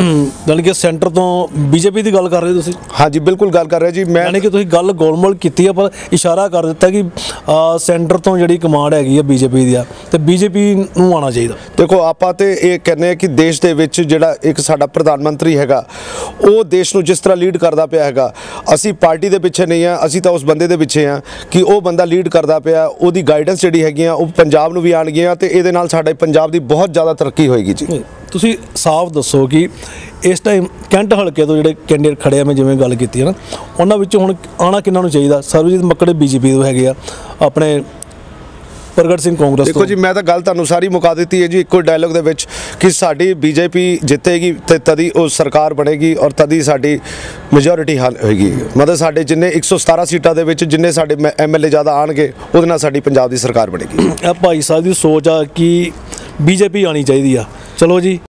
ਯਾਨੀ ਕਿ ਸੈਂਟਰ ਤੋਂ ਬੀਜੇਪੀ ਦੀ ਗੱਲ ਕਰ ਰਹੇ ਤੁਸੀਂ? ਹਾਂਜੀ, ਬਿਲਕੁਲ ਗੱਲ ਕਰ ਰਿਹਾ ਜੀ ਮੈਂ। ਯਾਨੀ ਕਿ ਤੁਸੀਂ ਗੱਲ ਗੋਲਮੋਲ ਕੀਤੀ ਆ, ਪਰ ਇਸ਼ਾਰਾ ਕਰ ਦਿੱਤਾ ਕਿ ਸੈਂਟਰ ਤੋਂ ਜਿਹੜੀ ਕਮਾਂਡ ਹੈਗੀ ਆ ਬੀਜੇਪੀ ਦੀ ਆ, ਤੇ ਬੀਜੇਪੀ ਨੂੰ ਆਉਣਾ ਚਾਹੀਦਾ। ਦੇਖੋ, ਆਪਾਂ ਤੇ ਇਹ ਕਹਿੰਦੇ ਆ ਕਿ ਦੇਸ਼ ਦੇ ਵਿੱਚ ਜਿਹੜਾ ਇੱਕ ਸਾਡਾ ਪ੍ਰਧਾਨ ਮੰਤਰੀ ਹੈਗਾ, ਉਹ ਦੇਸ਼ ਨੂੰ ਜਿਸ ਤਰ੍ਹਾਂ ਲੀਡ ਕਰਦਾ ਪਿਆ ਹੈਗਾ, ਅਸੀਂ ਪਾਰਟੀ ਦੇ ਪਿੱਛੇ ਨਹੀਂ ਆ, ਅਸੀਂ ਤਾਂ ਉਸ ਬੰਦੇ ਦੇ ਪਿੱਛੇ ਆ ਕਿ ਉਹ ਬੰਦਾ ਲੀਡ ਕਰਦਾ ਪਿਆ, ਉਹਦੀ ਗਾਈਡੈਂਸ ਜਿਹੜੀ ਹੈਗੀਆਂ ਉਹ ਪੰਜਾਬ ਨੂੰ ਵੀ ਆਉਣਗੀਆਂ, ਤੇ ਇਹਦੇ ਨਾਲ ਸਾਡੇ ਪੰਜਾਬ ਦੀ ਬਹੁਤ ਜ਼ਿਆਦਾ ਤਰੱਕੀ ਹੋਏਗੀ ਜੀ। ਤੁਸੀਂ ਸਾਫ਼ ਦੱਸੋ ਕਿ ਇਸ ਟਾਈਮ ਕੈਂਟ ਹਲਕੇ ਤੋਂ ਜਿਹੜੇ ਕੈਂਡੀਡੇਟ ਖੜੇ ਆ, ਮੈਂ ਜਿਵੇਂ ਗੱਲ ਕੀਤੀ ਹੈ ਨਾ, ਉਹਨਾਂ ਵਿੱਚੋਂ ਹੁਣ ਆਉਣਾ ਕਿਹਨਾਂ ਨੂੰ ਚਾਹੀਦਾ? ਸਰਵਜੀਤ ਮੱਕੜ BJP ਤੋਂ ਹੈਗੇ ਆ, ਆਪਣੇ ਪ੍ਰਗਟ ਸਿੰਘ ਕਾਂਗਰਸ ਤੋਂ। ਦੇਖੋ ਜੀ, ਮੈਂ ਤਾਂ ਗੱਲ ਤੁਹਾਨੂੰ ਸਾਰੀ ਮੁਕਾ ਦਿੱਤੀ ਹੈ ਜੀ ਇੱਕੋ ਡਾਇਲੋਗ ਦੇ ਵਿੱਚ ਕਿ ਸਾਡੀ BJP ਜਿੱਤੇਗੀ ਤੇ ਤਦੀ ਉਹ ਸਰਕਾਰ ਬਣੇਗੀ, ਔਰ ਤਦੀ ਸਾਡੀ ਮੈਜੋਰਿਟੀ ਹੋਏਗੀ। ਮਤਲਬ ਸਾਡੇ ਜਿੰਨੇ 117 ਸੀਟਾਂ ਦੇ ਵਿੱਚ ਜਿੰਨੇ ਸਾਡੇ MLA ਜ਼ਿਆਦਾ ਆਣਗੇ, ਉਹਦੇ ਨਾਲ ਸਾਡੀ ਪੰਜਾਬ ਦੀ ਸਰਕਾਰ ਬਣੇਗੀ। ਇਹ ਭਾਈ ਸਾਹਿਬ ਦੀ ਸੋਚ ਆ ਕਿ BJP ਆਉਣੀ ਚਾਹੀਦੀ ਆ। ਚਲੋ ਜੀ।